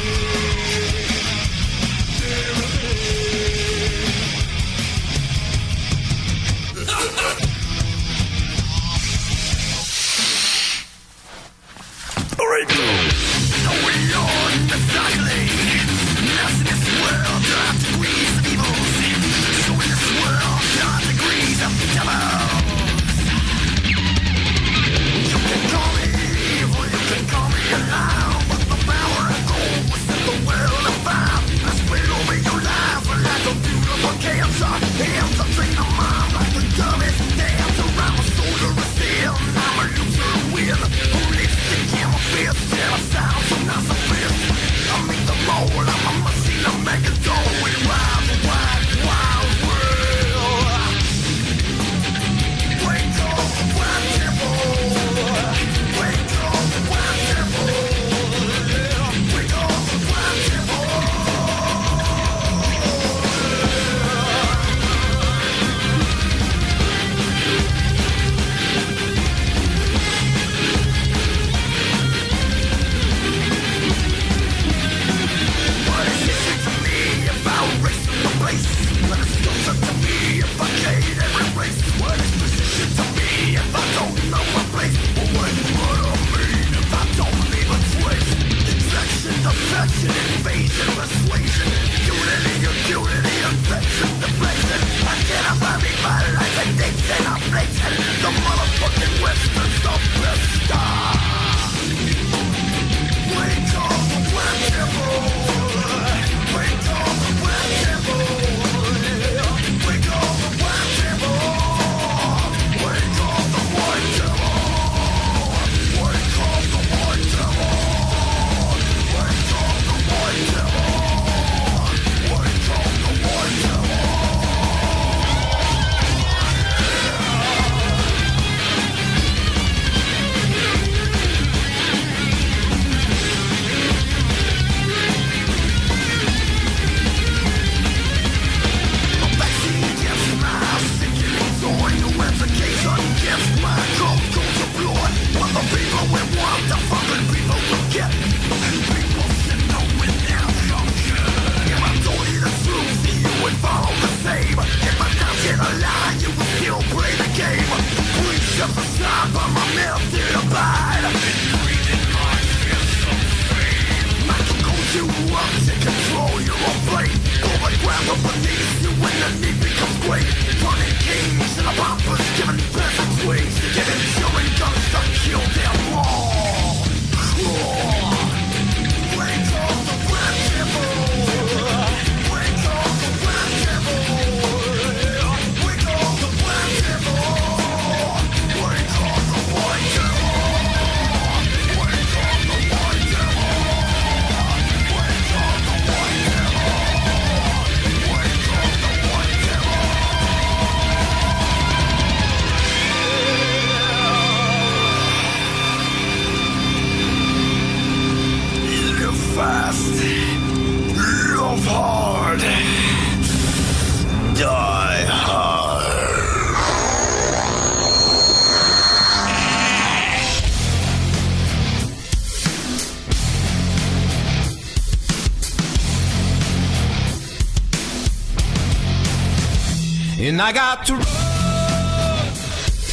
And I got to run,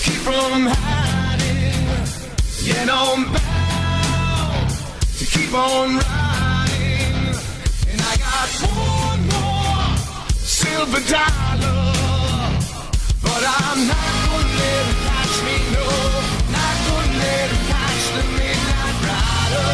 keep from hiding. Yet I'm bound to keep on riding. And I got one more silver dollar, but I'm not gonna let it catch me, no. Not gonna let it catch the midnight rider.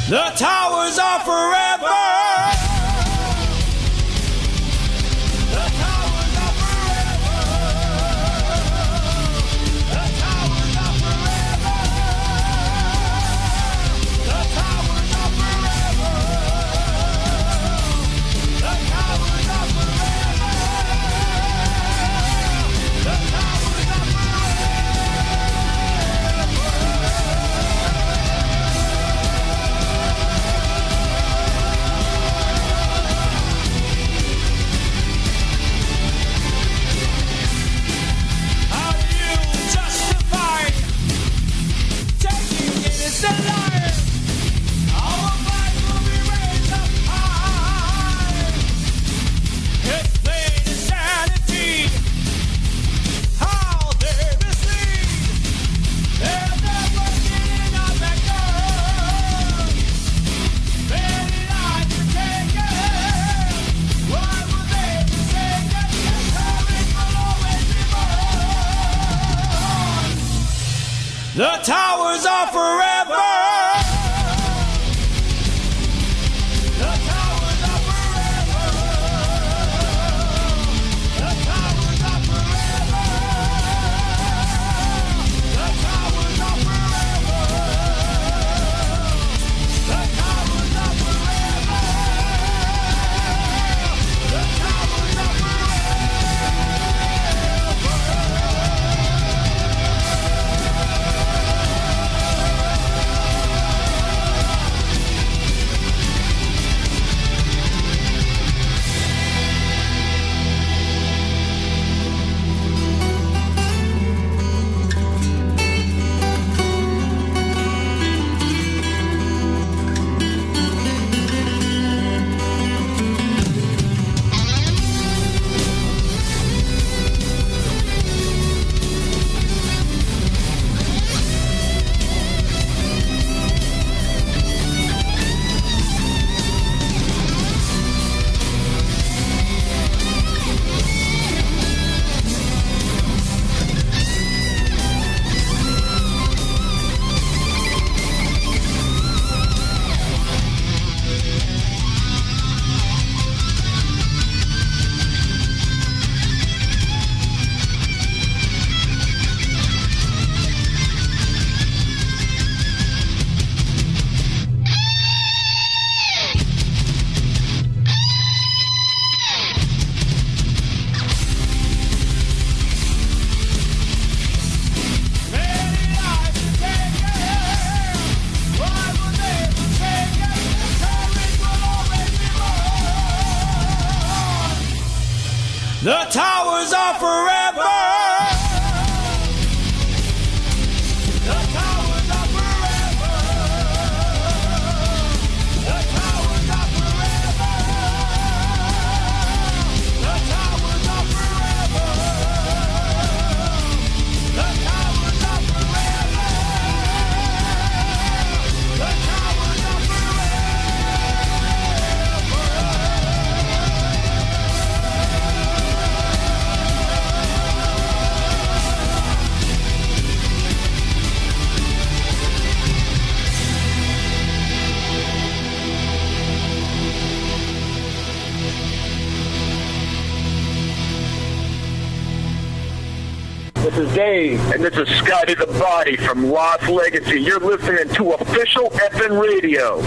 The towers are forever. The towers are forever. The towers are forever. The towers are forever. The towers are forever. The towers are forever. The towers are forever. The towers are forever. The towers are forever. The towers are forever. The towers are forever. The towers are This is Dave, and this is Scotty the Body from Lost Legacy. You're listening to Official FN Radio.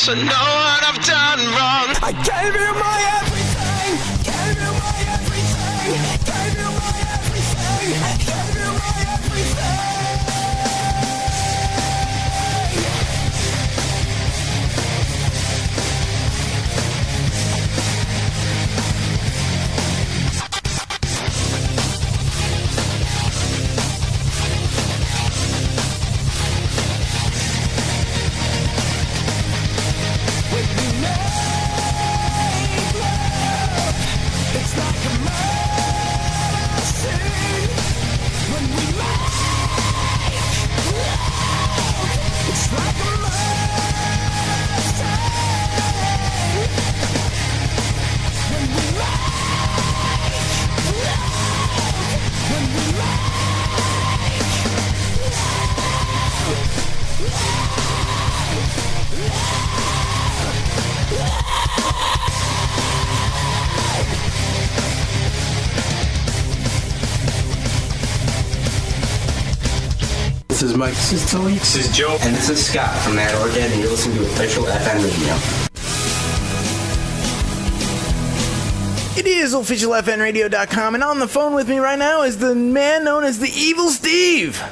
I know what I've done wrong. I gave you my everything. Gave you my everything. Gave you my everything. Gave you my everything. This is Mike. This is Tony. This is Joe. And this is Scott from Mad Orchid, and you're listening to Official FN Radio. It is officialfnradio.com, and on the phone with me right now is the man known as the Evil Steve.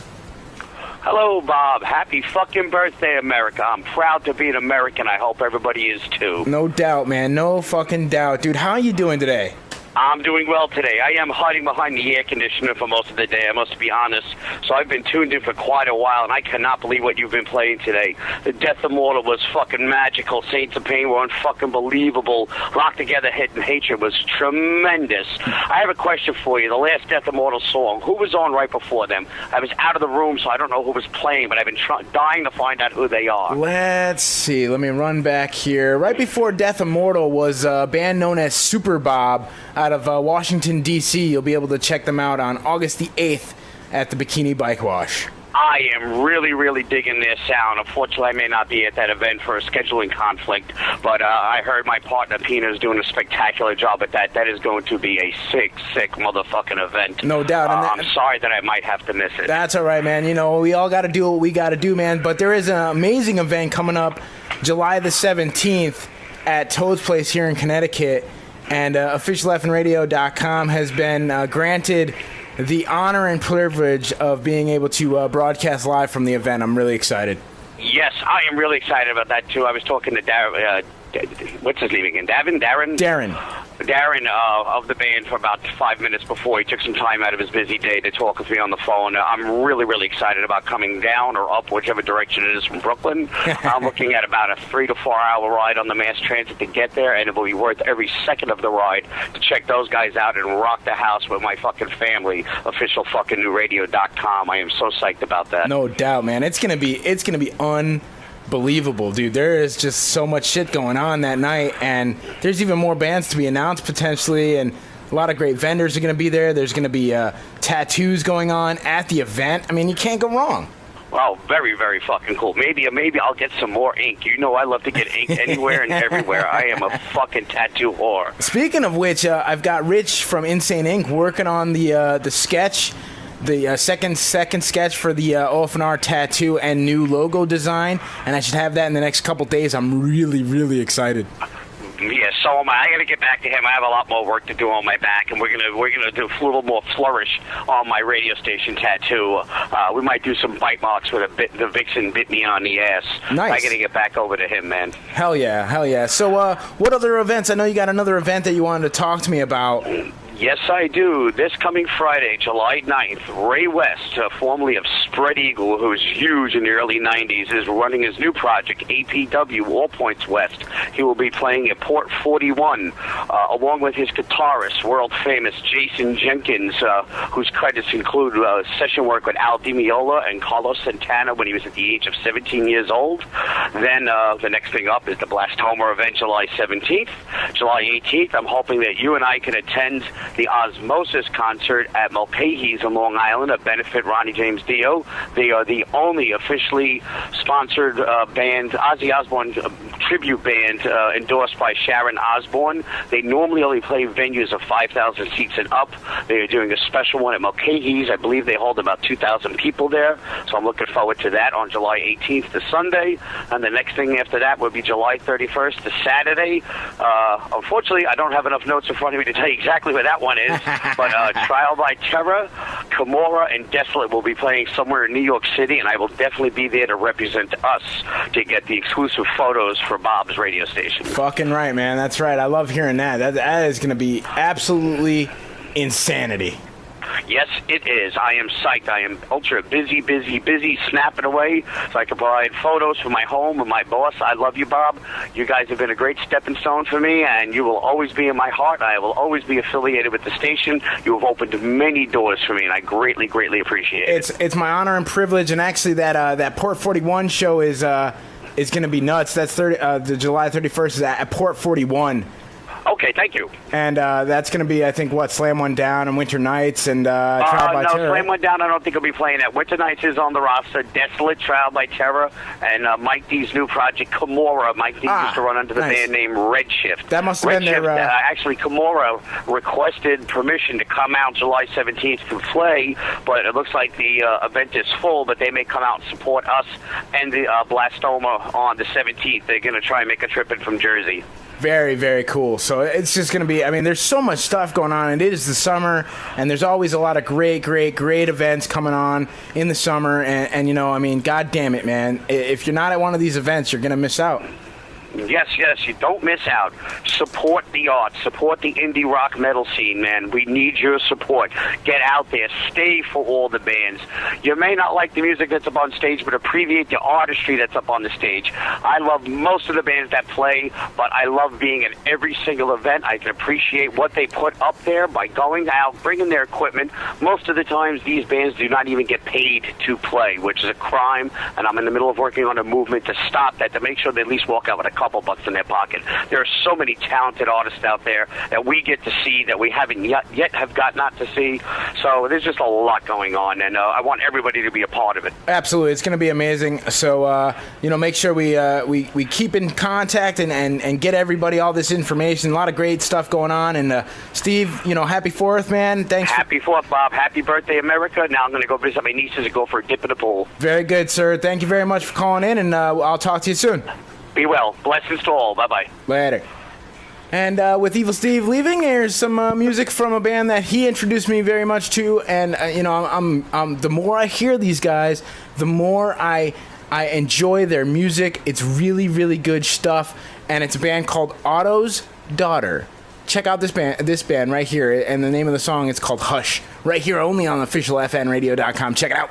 Hello, Bob. Happy fucking birthday, America. I'm proud to be an American. I hope everybody is too. No doubt, man. No fucking doubt. Dude, how are you doing today? I'm doing well today. I am hiding behind the air conditioner for most of the day, I must be honest. So I've been tuned in for quite a while, and I cannot believe what you've been playing today. The Death Immortal was fucking magical. Saints of Pain were unfucking believable. Locked Together, Hate and Hatred was tremendous. I have a question for you. The last Death Immortal song, who was on right before them? I was out of the room, so I don't know who was playing, but I've been dying to find out who they are. Let's see. Let me run back here. Right before Death Immortal was a band known as Super Bob out of Washington, D.C. You'll be able to check them out on August the 8th at the Bikini Bike Wash. I am really, really digging their sound. Unfortunately, I may not be at that event for a scheduling conflict, but I heard my partner, Pina, is doing a spectacular job at that. That is going to be a sick, sick motherfucking event. No doubt. I'm sorry that I might have to miss it. That's all right, man. You know, we all got to do what we got to do, man. But there is an amazing event coming up July the 17th at Toad's Place here in Connecticut. And officialfnradio.com has been granted the honor and privilege of being able to broadcast live from the event. I'm really excited. Yes, I am really excited about that, too. I was talking to Darren. What's his name again? Darren of the band for about 5 minutes before. He took some time out of his busy day to talk with me on the phone. I'm really, really excited about coming down or up, whichever direction it is from Brooklyn. I'm looking at about a 3 to 4 hour ride on the mass transit to get there, and it will be worth every second of the ride to check those guys out and rock the house with my fucking family. OfficialFuckingNewRadio.com. I am so psyched about that. No doubt, man. It's gonna be unbelievable, dude. There is just so much shit going on that night, and there's even more bands to be announced potentially, and a lot of great vendors are going to be there. There's going to be tattoos going on at the event. I mean, you can't go wrong. Well, very, very fucking cool. Maybe I'll get some more ink. You know I love to get ink anywhere and everywhere. I am a fucking tattoo whore. Speaking of which, I've got Rich from Insane Ink working on the sketch. The second sketch for the OFNR tattoo and new logo design, and I should have that in the next couple days. I'm really, really excited. Yeah, so am I. I got to get back to him. I have a lot more work to do on my back, and we're gonna do a little more flourish on my radio station tattoo. We might do some bite marks with the Vixen bit me on the ass. Nice. I got to get back over to him, man. Hell yeah. So, what other events? I know you got another event that you wanted to talk to me about. Yes, I do. This coming Friday, July 9th, Ray West, formerly of Spread Eagle, who was huge in the early 90s, is running his new project, APW, All Points West. He will be playing at Port 41, along with his guitarist, world-famous Jason Jenkins, whose credits include session work with Al Di Meola and Carlos Santana when he was at the age of 17 years old. Then the next thing up is the Blastoma event, July 17th. July 18th, I'm hoping that you and I can attend the Osmosis concert at Mulcahy's in Long Island, a benefit Ronnie James Dio. They are the only officially sponsored band, Ozzy Osbourne tribute band, endorsed by Sharon Osbourne. They normally only play venues of 5,000 seats and up. They are doing a special one at Mulcahy's. I believe they hold about 2,000 people there, so I'm looking forward to that on July 18th to Sunday. And the next thing after that would be July 31st to Saturday. Unfortunately, I don't have enough notes in front of me to tell you exactly where that one is, but Trial by Terror, Kimura, and Desolate will be playing somewhere in New York City, and I will definitely be there to represent us to get the exclusive photos for Bob's radio station. Fucking right, man. That's right. I love hearing that. That is going to be absolutely insanity. Yes, it is. I am psyched. I am ultra busy, snapping away so I can provide photos for my home and my boss. I love you, Bob. You guys have been a great stepping stone for me, and you will always be in my heart. I will always be affiliated with the station. You have opened many doors for me, and I greatly, greatly appreciate it. It's my honor and privilege, and actually that Port 41 show is going to be nuts. That's the July 31st is at Port 41. Okay, thank you. And that's going to be, I think, Slam One Down and Winter Nights and Trial by Terror. No, Slam One Down I don't think he'll be playing at. Winter Nights is on the roster. Desolate, Trial by Terror, and Mike D's new project, Kimura. Mike D used to run under the band name Redshift. That must have been their... actually, Kimura requested permission to come out July 17th to play, but it looks like the event is full, but they may come out and support us and the Blastoma on the 17th. They're going to try and make a trip in from Jersey. Very, very cool. So it's just going to be, I mean, there's so much stuff going on, and it is the summer, and there's always a lot of great events coming on in the summer, and you know, I mean, God damn it, man. If you're not at one of these events, you're going to miss out. Yes, you don't miss out. Support the arts. Support the indie rock metal scene, man. We need your support. Get out there. Stay for all the bands. You may not like the music that's up on stage, but appreciate the artistry that's up on the stage. I love most of the bands that play, but I love being at every single event. I can appreciate what they put up there by going out, bringing their equipment. Most of the times, these bands do not even get paid to play, which is a crime, and I'm in the middle of working on a movement to stop that, to make sure they at least walk out with a couple bucks in their pocket. There are so many talented artists out there that we get to see that we haven't yet have got not to see. So there's just a lot going on, and I want everybody to be a part of it. Absolutely, it's going to be amazing. So you know, make sure we keep in contact and get everybody all this information. A lot of great stuff going on. And Steve, you know, happy 4th, man. Thanks. Happy 4th, Bob. Happy birthday, America. Now I'm going to go visit my nieces and go for a dip in the pool. Very good, sir. Thank you very much for calling in, and I'll talk to you soon. Be well. Blessings to all. Bye-bye. Later. And with Evil Steve leaving, here's some music from a band that he introduced me very much to. And you know, I'm the more I hear these guys, the more I enjoy their music. It's really, really good stuff. And it's a band called Otto's Daughter. Check out this band right here. And the name of the song is called Hush. Right here, only on officialfnradio.com. Check it out.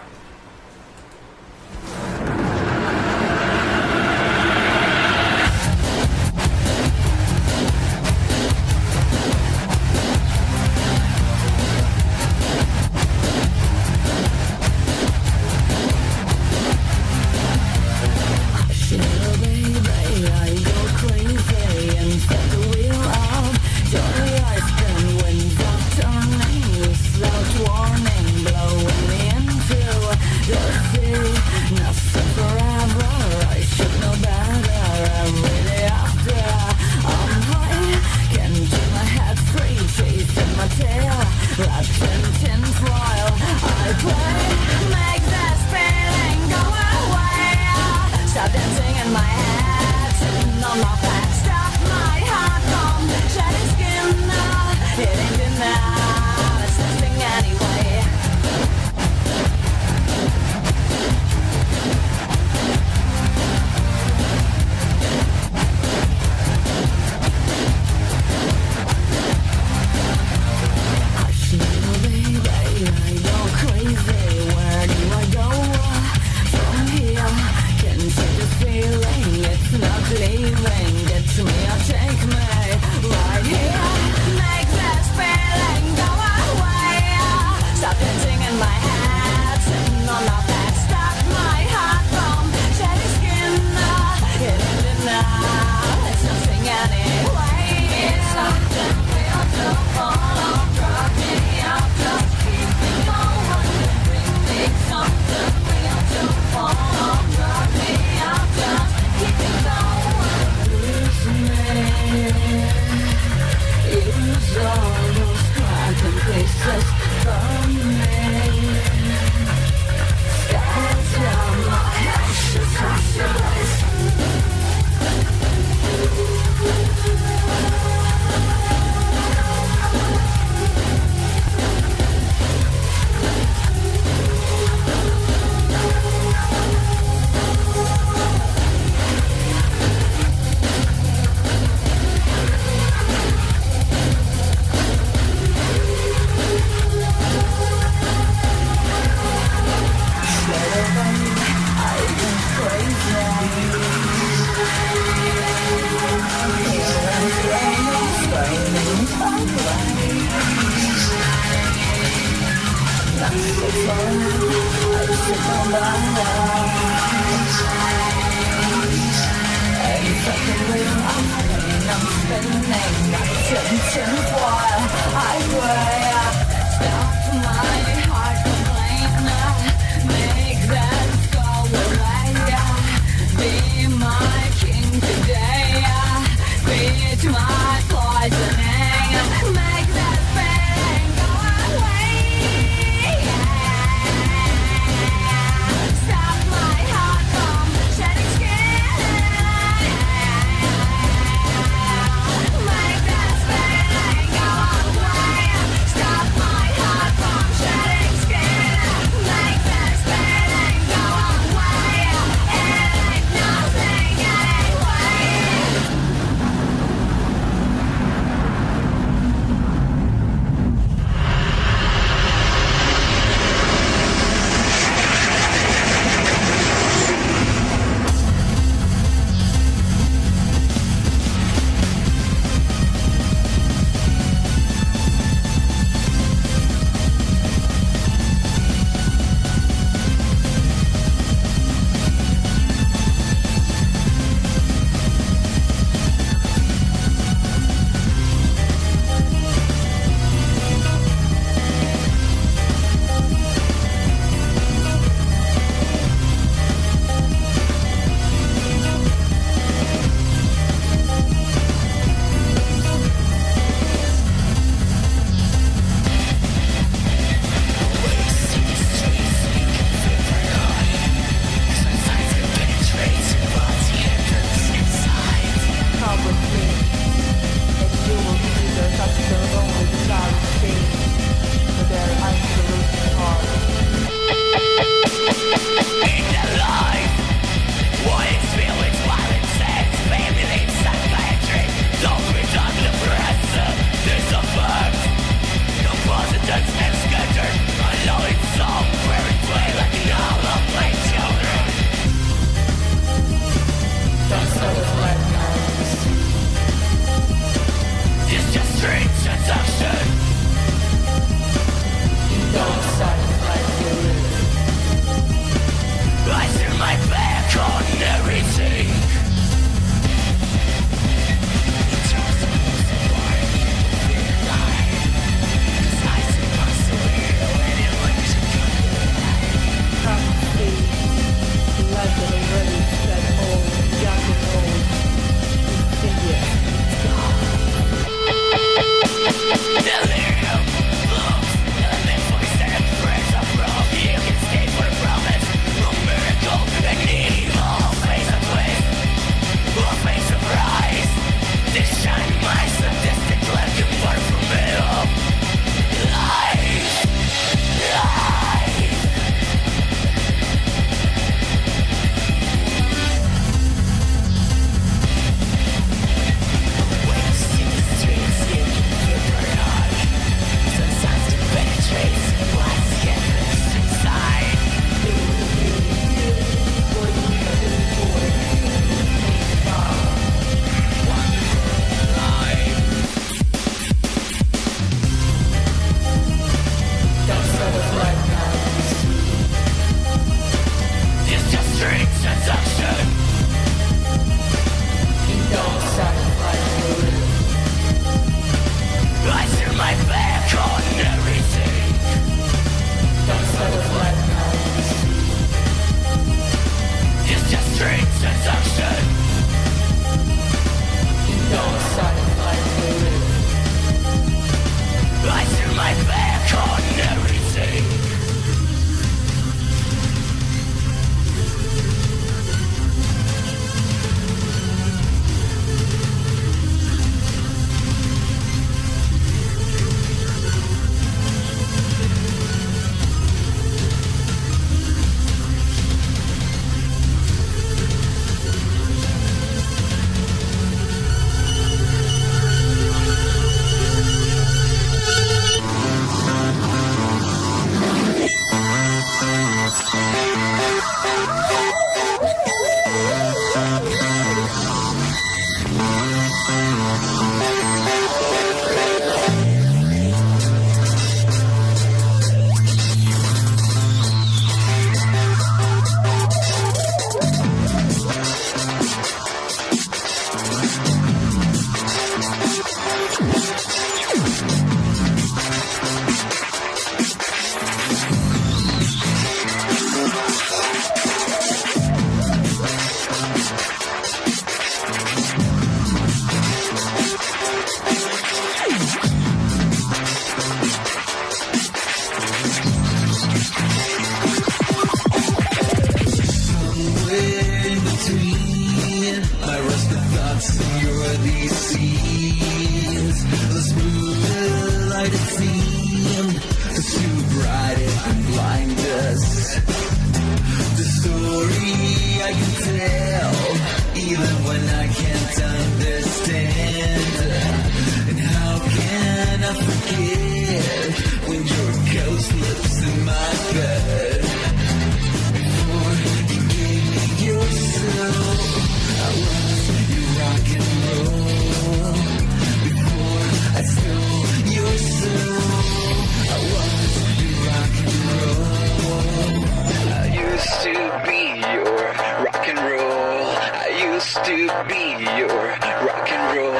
to be your rock and roll. I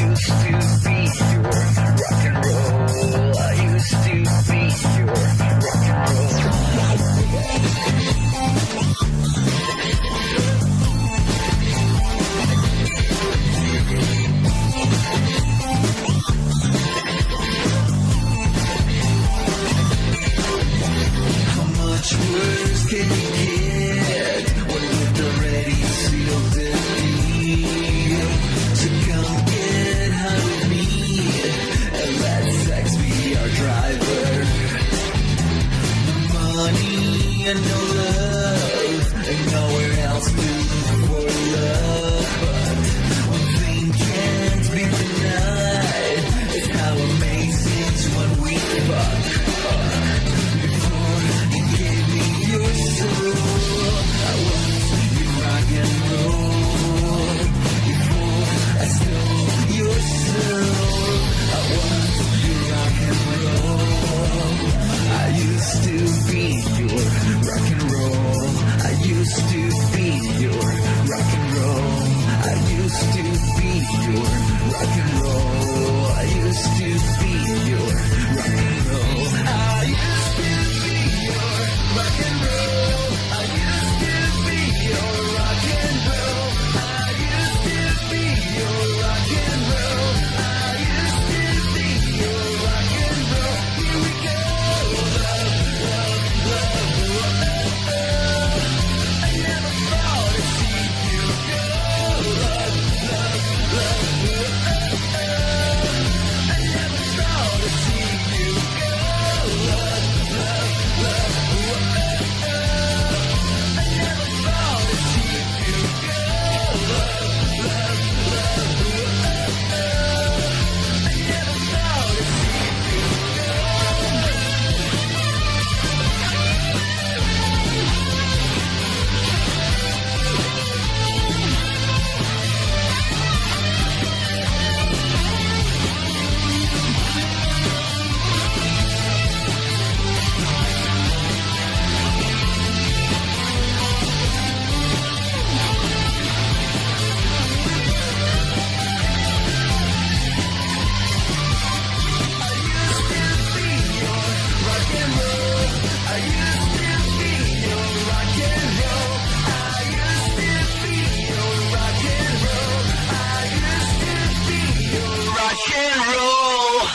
used to be your rock and roll. I used to be your rock and roll. How much worse can you get when we've already sealed defeat? So come get high with me and let sex be our driver. No money and no love, and nowhere else to look for love. But one thing can't be denied, it's how amazing it's when we fuck. Before you gave me your soul, I was your rock and roll. Before I stole your soul, I was your rock and roll. I used to be your rock and roll. I used to be your rock and roll. I used to be your rock and roll. I used to be your rock and roll. I used to be your rock and roll. I used to be your rock and roll. I used to be your rock and roll. I used to be your rock and roll. Here we go. Love, love, love. I never thought I'd see you go. Love, love, love. I never thought I'd see you go. Love, love, love. I never thought I'd see you go. Love, love, love. I never thought I'd see you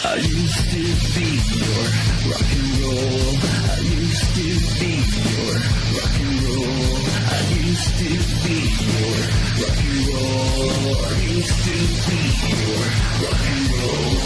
I used to be your rock and roll. I used to be your rock and roll. I used to be your rock and roll. I used to be your rock and roll.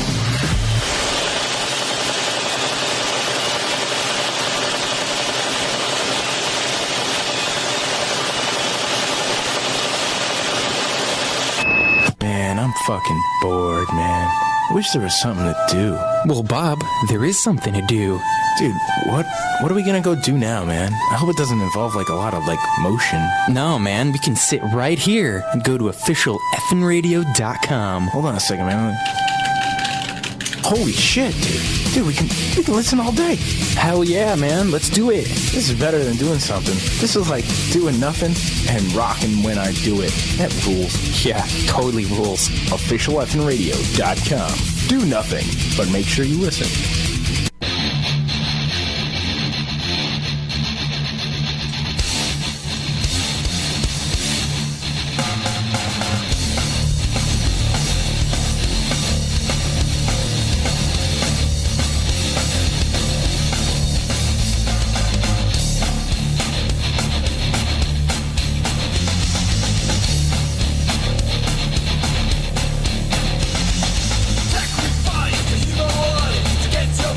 Man, I'm fucking bored, man. Wish there was something to do. Well, Bob, there is something to do. Dude, what are we gonna go do now, man? I hope it doesn't involve like a lot of like motion. No, man, we can sit right here and go to officialfnradio.com. Hold on a second, man. Holy shit, dude. Dude, we can listen all day. Hell yeah, man. Let's do it. This is better than doing something. This is like doing nothing and rocking when I do it. That rules. Yeah, totally rules. officialfnradio.com. Do nothing, but make sure you listen. Sacrifice, 'cause you know what? To get your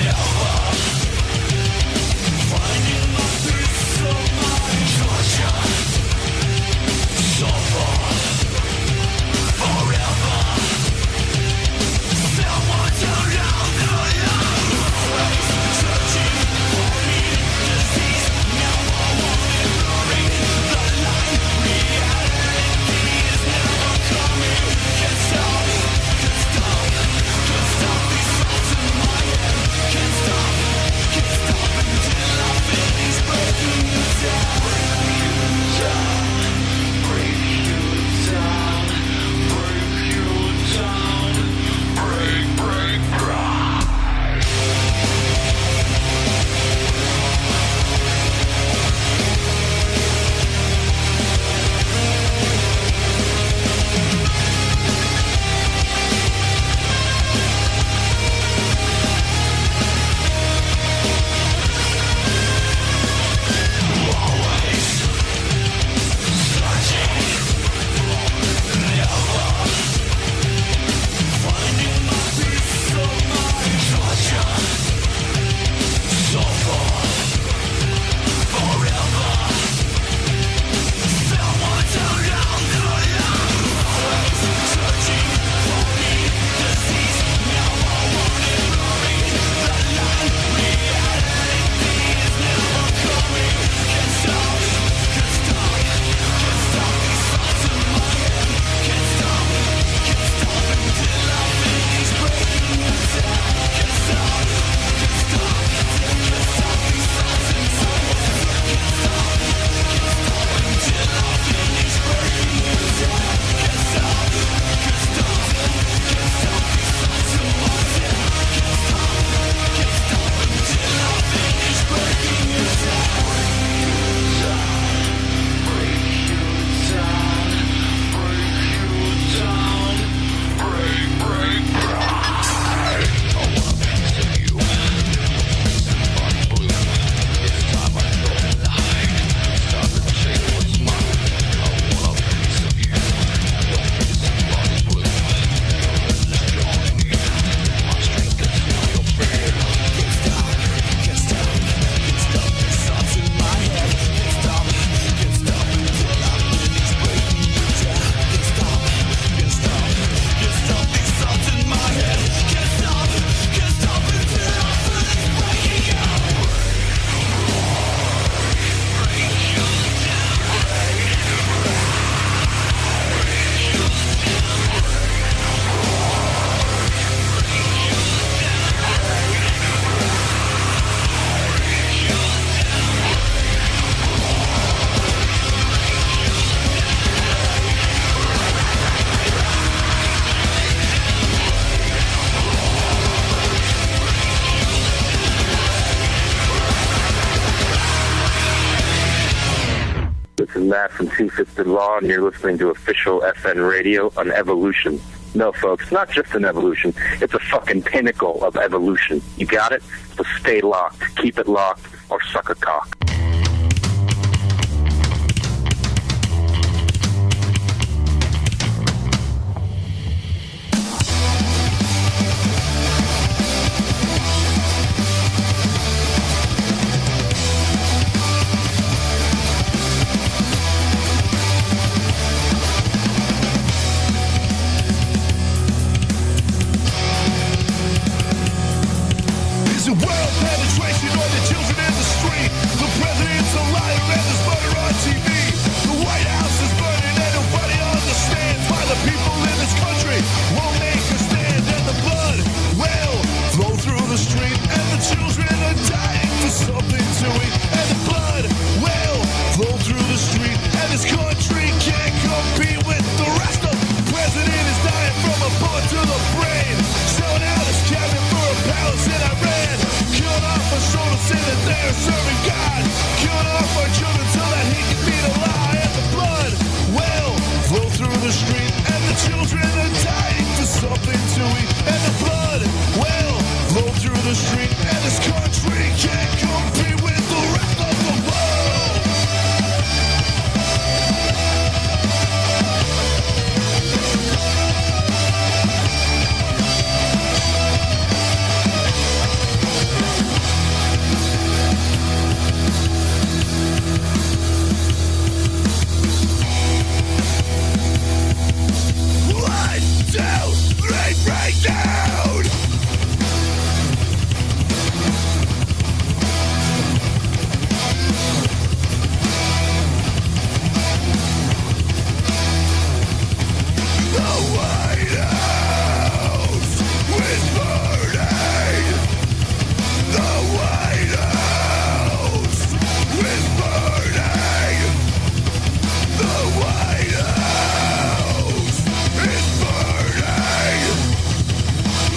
Never Glass and Two-Fisted Law, and you're listening to Official FN Radio on evolution. No, folks, not just an evolution. It's a fucking pinnacle of evolution. You got it? So stay locked, keep it locked, or suck a cock. Is it world penetration or the children in the street? The president's a liar and there's murder on TV. The White House is burning and nobody understands why the people in this country won't make a stand. And the blood will flow through the street and the children are dying for something to eat. And the blood will flow through the street and this country can't compete with the rest of the president is dying from a bullet to the brain. Selling out his cabinet for a palace in Iran. Cut off our shoulders, say that they're serving God. Cut off our children so that he can be the lie. And the blood will flow through the street and the children are dying for something to eat. And the blood will flow through the street and this country can't compete with the rest of the world. One, two, three, break down! The White House is burning! The White House is burning! The White House is burning!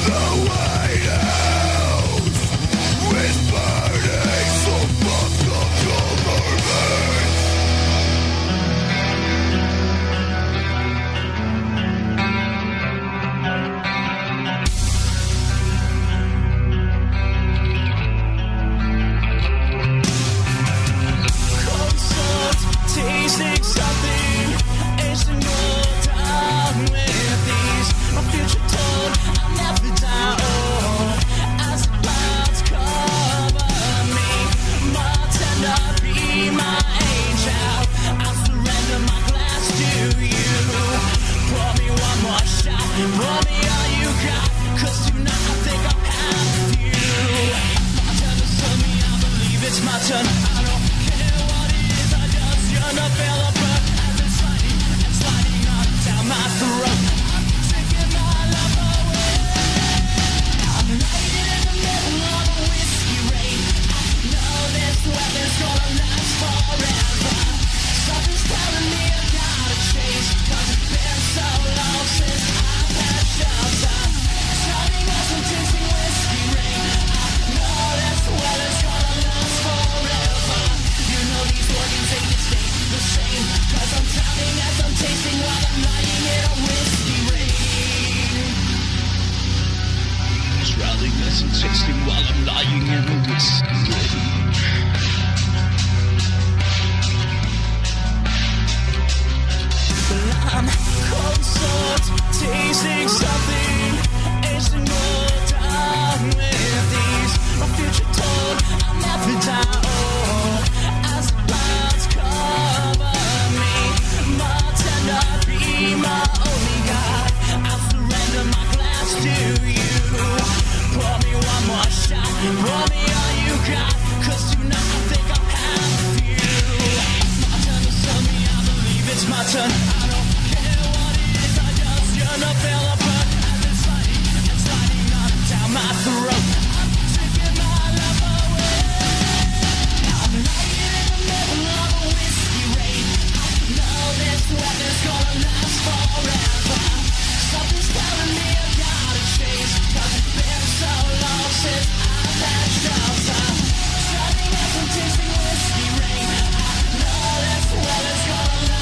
The White House is burning! So fuck the government! Tasting something, isn't your time with these. My future told I'll never die. Oh, as the clouds cover me, my tender be my angel. I'll surrender my glass to you. Pour me one more shot, pour me all you got. 'Cause tonight I think I'll have you. My turn to serve me, I believe it's my turn. I don't care what it is, I just yearn to feel a burn as it's sliding and sliding on down my throat. I'm taking my love away. I'm lying in the middle of a whiskey rain. I know this weather's gonna last forever. Something's telling me I gotta change, 'cause it's been so long since I've had shelter. Starting as I'm tasting whiskey rain. I know this weather's gonna last forever. You know these organs ain't gonna stay the same, 'cause I'm drowning as I'm tasting while I'm lying in a whiskey rain. Drowning as I'm tasting while I'm lying in a whiskey rain. I'm cold salt, tasting something. Isn't more time with these. My future told I'll never die. Oh, as the clouds cover me, my tender be my only God. I'll surrender my glass to you. Pour me one more shot, pour me all you got. 'Cause tonight I think I'll have you. My turn to serve me, I believe it's my turn. I don't care what it is, I just yearn to feel a burn as it's sliding and sliding on down my throat. I'm taking my love away. I'm lying in the middle of a whiskey rain. I know this weather's gonna last forever. Something's telling me I gotta change, 'cause it's been so long since I've had shelter. Starting as I'm tasting whiskey rain. I know this weather's gonna last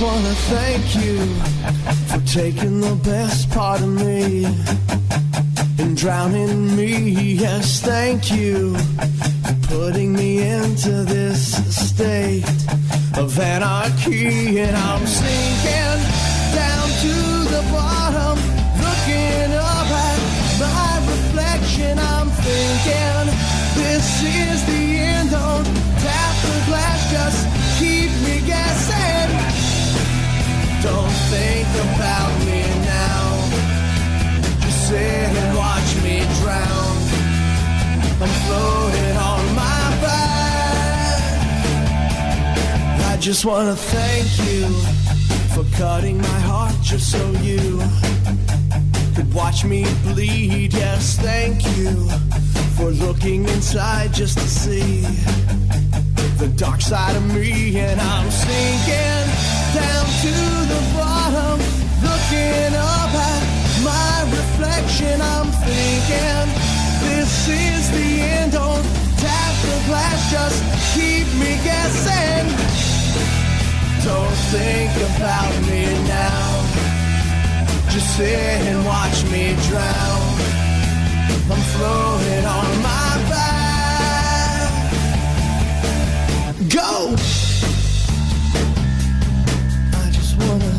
wanna thank you for taking the best part of me and drowning me. Yes, thank you for putting me into this state of anarchy. And I'm sinking down to the bottom, looking up at my reflection. I'm thinking this is the end. Don't tap the glass, just keep me guessing. Don't think about me now, just sit and watch me drown. I'm floating on my back. I just wanna thank you for cutting my heart just so you could watch me bleed. Yes, thank you for looking inside just to see the dark side of me. And I'm sinking down to the bottom, looking up at my reflection. I'm thinking this is the end. Don't tap the glass, just keep me guessing. Don't think about me now, just sit and watch me drown. I'm floating on my back. Go! I just wanna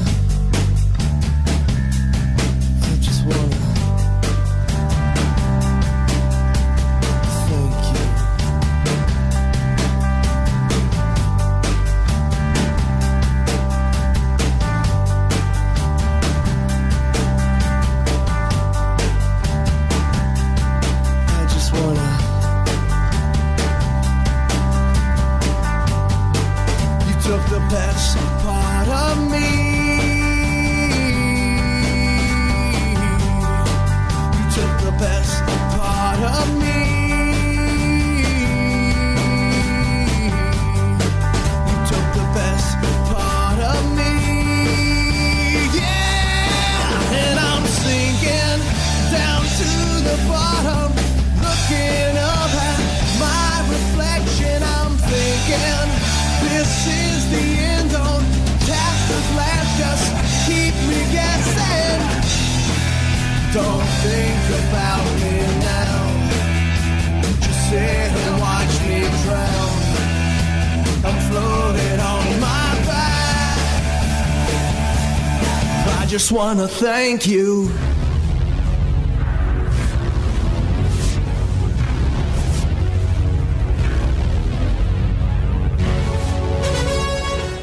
just wanna thank you.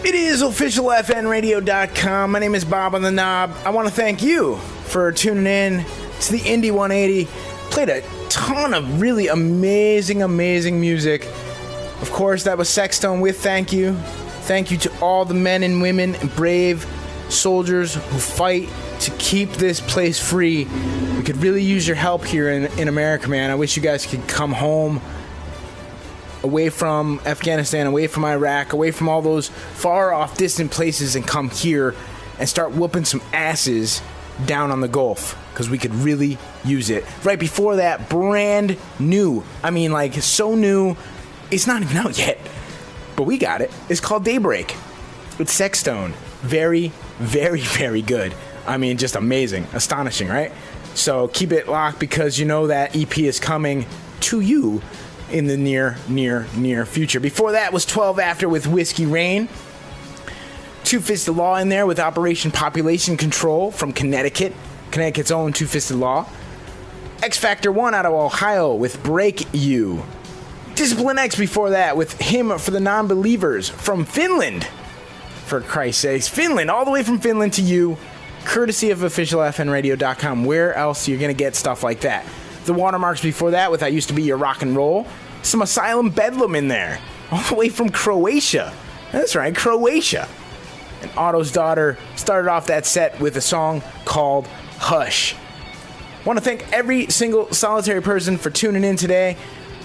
It is officialfnradio.com. My name is Bob on the Knob. I want to thank you for tuning in to the Indie 180. Played a ton of really amazing music. Of course, that was Sextone with Thank You. Thank you to all the men and women and brave soldiers who fight to keep this place free. We could really use your help here in America, man. I wish you guys could come home away from Afghanistan, away from Iraq, away from all those far off distant places and come here and start whooping some asses down on the Gulf, because we could really use it. Right before that, brand new. I mean, like, so new, it's not even out yet, but we got it. It's called Daybreak. It's Sextone. Very, very, very good. I mean, just amazing. Astonishing, right? So keep it locked, because you know that EP is coming to you in the near future. Before that was 12 After with Whiskey Rain. Two-Fisted Law in there with Operation Population Control from Connecticut. Connecticut's own Two-Fisted Law. X Factor 1 out of Ohio with Break You. Discipline X before that with Hymn for the Non-Believers from Finland. For Christ's sakes. Finland, all the way from Finland to you. Courtesy of officialfnradio.com. Where else are you going to get stuff like that? The Watermarks before that with I Used to Be Your Rock and Roll. Some Asylum Bedlam in there. All the way from Croatia. That's right, Croatia. And Otto's Daughter started off that set with a song called Hush. Want to thank every single solitary person for tuning in today.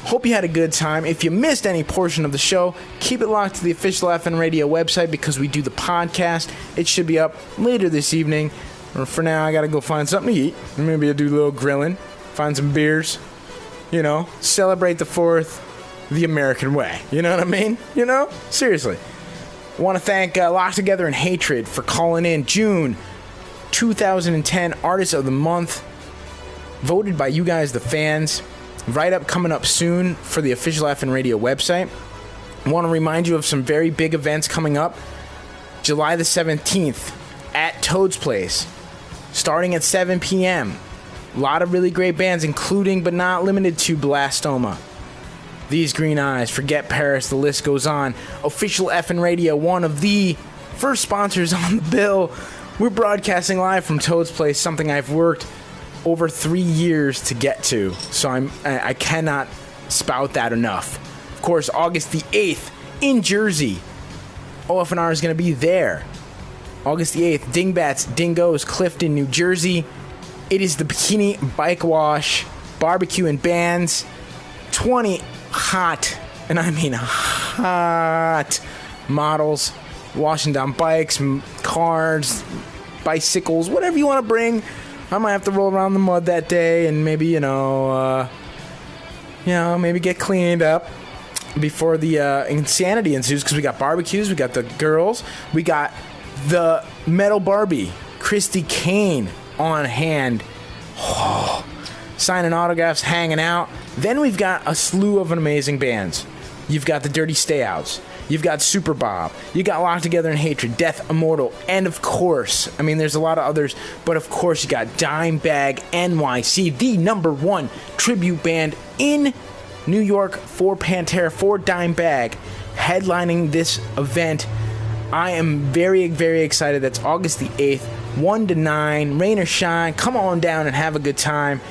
Hope you had a good time. If you missed any portion of the show, keep it locked to the official FN Radio website, because we do the podcast. It should be up later this evening. Or for now, I got to go find something to eat. Maybe I'll do a little grilling. Find some beers, you know, celebrate the 4th the American way. You know what I mean? You know? Seriously. I want to thank Locked Together in Hatred for calling in June 2010 Artist of the Month. Voted by you guys, the fans. Write-up coming up soon for the official FN Radio website. I want to remind you of some very big events coming up. July the 17th at Toad's Place, starting at 7 p.m., a lot of really great bands, including but not limited to Blastoma, These Green Eyes, Forget Paris, the list goes on. Official FN Radio, one of the first sponsors on the bill. We're broadcasting live from Toad's Place, something I've worked over 3 years to get to, so I cannot spout that enough. Of course, August the 8th in Jersey, OFNR is going to be there. August the 8th, Dingbats Dingoes, Clifton, New Jersey. It is the Bikini Bike Wash Barbecue and Bands. 20 hot, and I mean hot, models washing down bikes, cars, bicycles, whatever you want to bring. I might have to roll around the mud that day and maybe, maybe get cleaned up before the insanity ensues, because we got barbecues, we got the girls, we got the Metal Barbie, Christy Kane, on hand. Oh, signing autographs, hanging out. Then we've got a slew of amazing bands. You've got the Dirty Stayouts. You've got Super Bob. You got Locked Together in Hatred, Death Immortal, and of course, I mean, there's a lot of others, but of course you got Dimebag NYC, the #1 tribute band in New York for Pantera, for Dimebag, headlining this event. I am very, very excited. That's August the 8th, 1 to 9, rain or shine. Come on down and have a good time.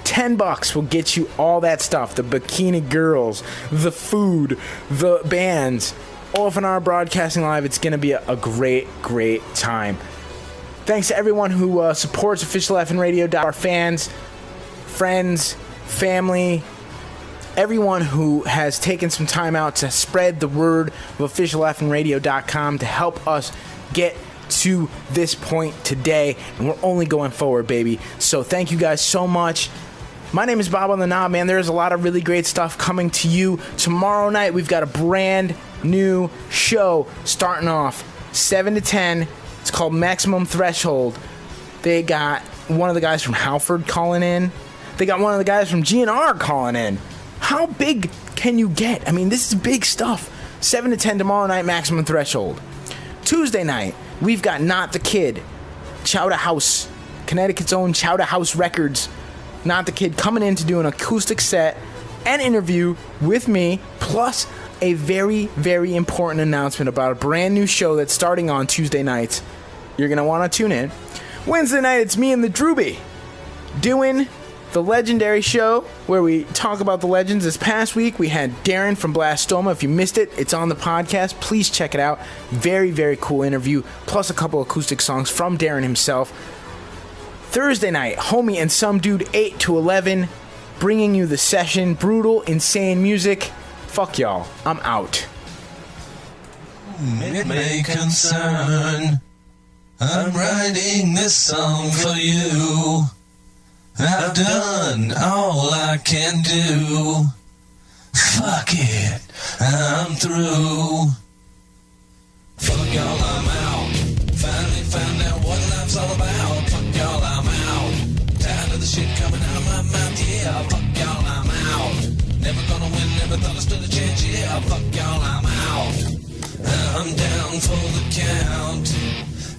$10 will get you all that stuff. The bikini girls, the food, the bands. OFNR broadcasting live. It's going to be a great, great time. Thanks to everyone who supports Official FN Radio. Our fans, friends, family, everyone who has taken some time out to spread the word of officialfnradio.com to help us get to this point today. And we're only going forward, baby. So thank you guys so much. My name is Bob on the Knob, man. There's a lot of really great stuff coming to you. Tomorrow night, we've got a brand new show starting off 7 to 10. It's called Maximum Threshold. They got one of the guys from Halford calling in. They got one of the guys from GNR calling in. How big can you get? I mean, this is big stuff. 7 to 10 tomorrow night, Maximum Threshold. Tuesday night, we've got Not the Kid. Chowder House, Connecticut's own Chowder House Records. Not the Kid coming in to do an acoustic set and interview with me, plus a very, very important announcement about a brand new show that's starting on Tuesday nights. You're going to want to tune in. Wednesday night, it's me and the Drooby doing the legendary show where we talk about the legends. This past week, we had Darren from Blastoma. If you missed it, it's on the podcast. Please check it out. Very, very cool interview, plus a couple acoustic songs from Darren himself. Thursday night, Homie and Some Dude 8 to 11, bringing you the session. Brutal, insane music. Fuck y'all. I'm out. It may concern. I'm writing this song for you. I've done all I can do. Fuck it, I'm through. Fuck y'all, I'm out. Finally found out what life's all about. Fuck y'all, I'm out. Tired of the shit coming out of my mouth, yeah. Fuck y'all, I'm out. Never gonna win, never thought I stood a chance, yeah. Fuck y'all, I'm out. I'm down for the count.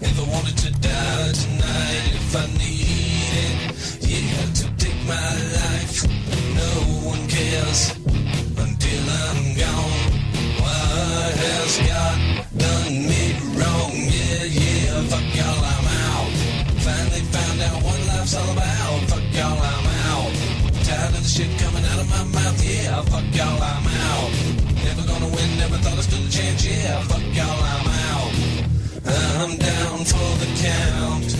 If I wanted to die tonight, if I needed, yeah, to take my life, no one cares until I'm gone. What has God done me wrong? Yeah, yeah, fuck y'all, I'm out. Finally found out what life's all about. Fuck y'all, I'm out. Tired of the shit coming out of my mouth, yeah. Fuck y'all, I'm out. Never gonna win, never thought I stood a chance, yeah. Fuck y'all, I'm out. I'm down for the count.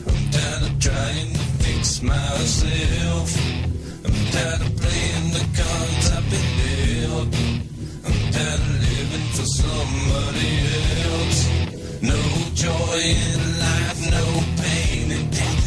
I'm tired of trying to fix myself. I'm tired of playing the cards I've been dealt. I'm tired of living for somebody else. No joy in life, no pain in death.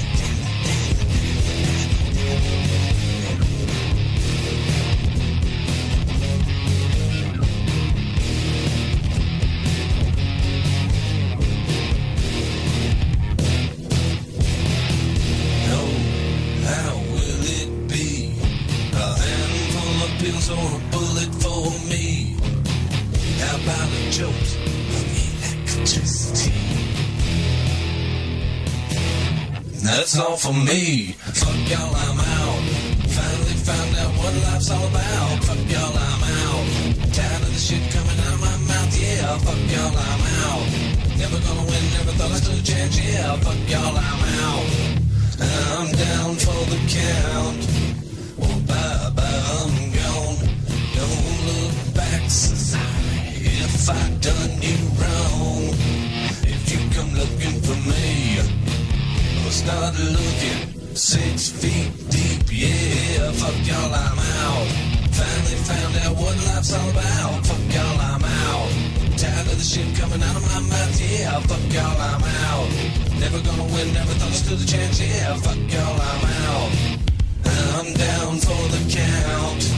Pills or a bullet for me. How about a jolt of electricity? That's all for me. Fuck y'all, I'm out. Finally found out what life's all about. Fuck y'all, I'm out. Tired of the shit coming out of my mouth, yeah. Fuck y'all, I'm out. Never gonna win, never thought I stood a chance, yeah. Fuck y'all, I'm out. I'm down for the count. Oh, bye-bye, I'm gone. Don't look back, society, if I done you wrong. If you come looking for me, I'll start looking 6 feet deep, yeah. Fuck y'all, I'm out. Finally found out what life's all about. Fuck y'all, I'm out. Tired of the shit coming out of my mouth, yeah. Fuck y'all, I'm out. Never gonna win, never thought I stood a chance, yeah. Fuck y'all, I'm out. I'm down for the count.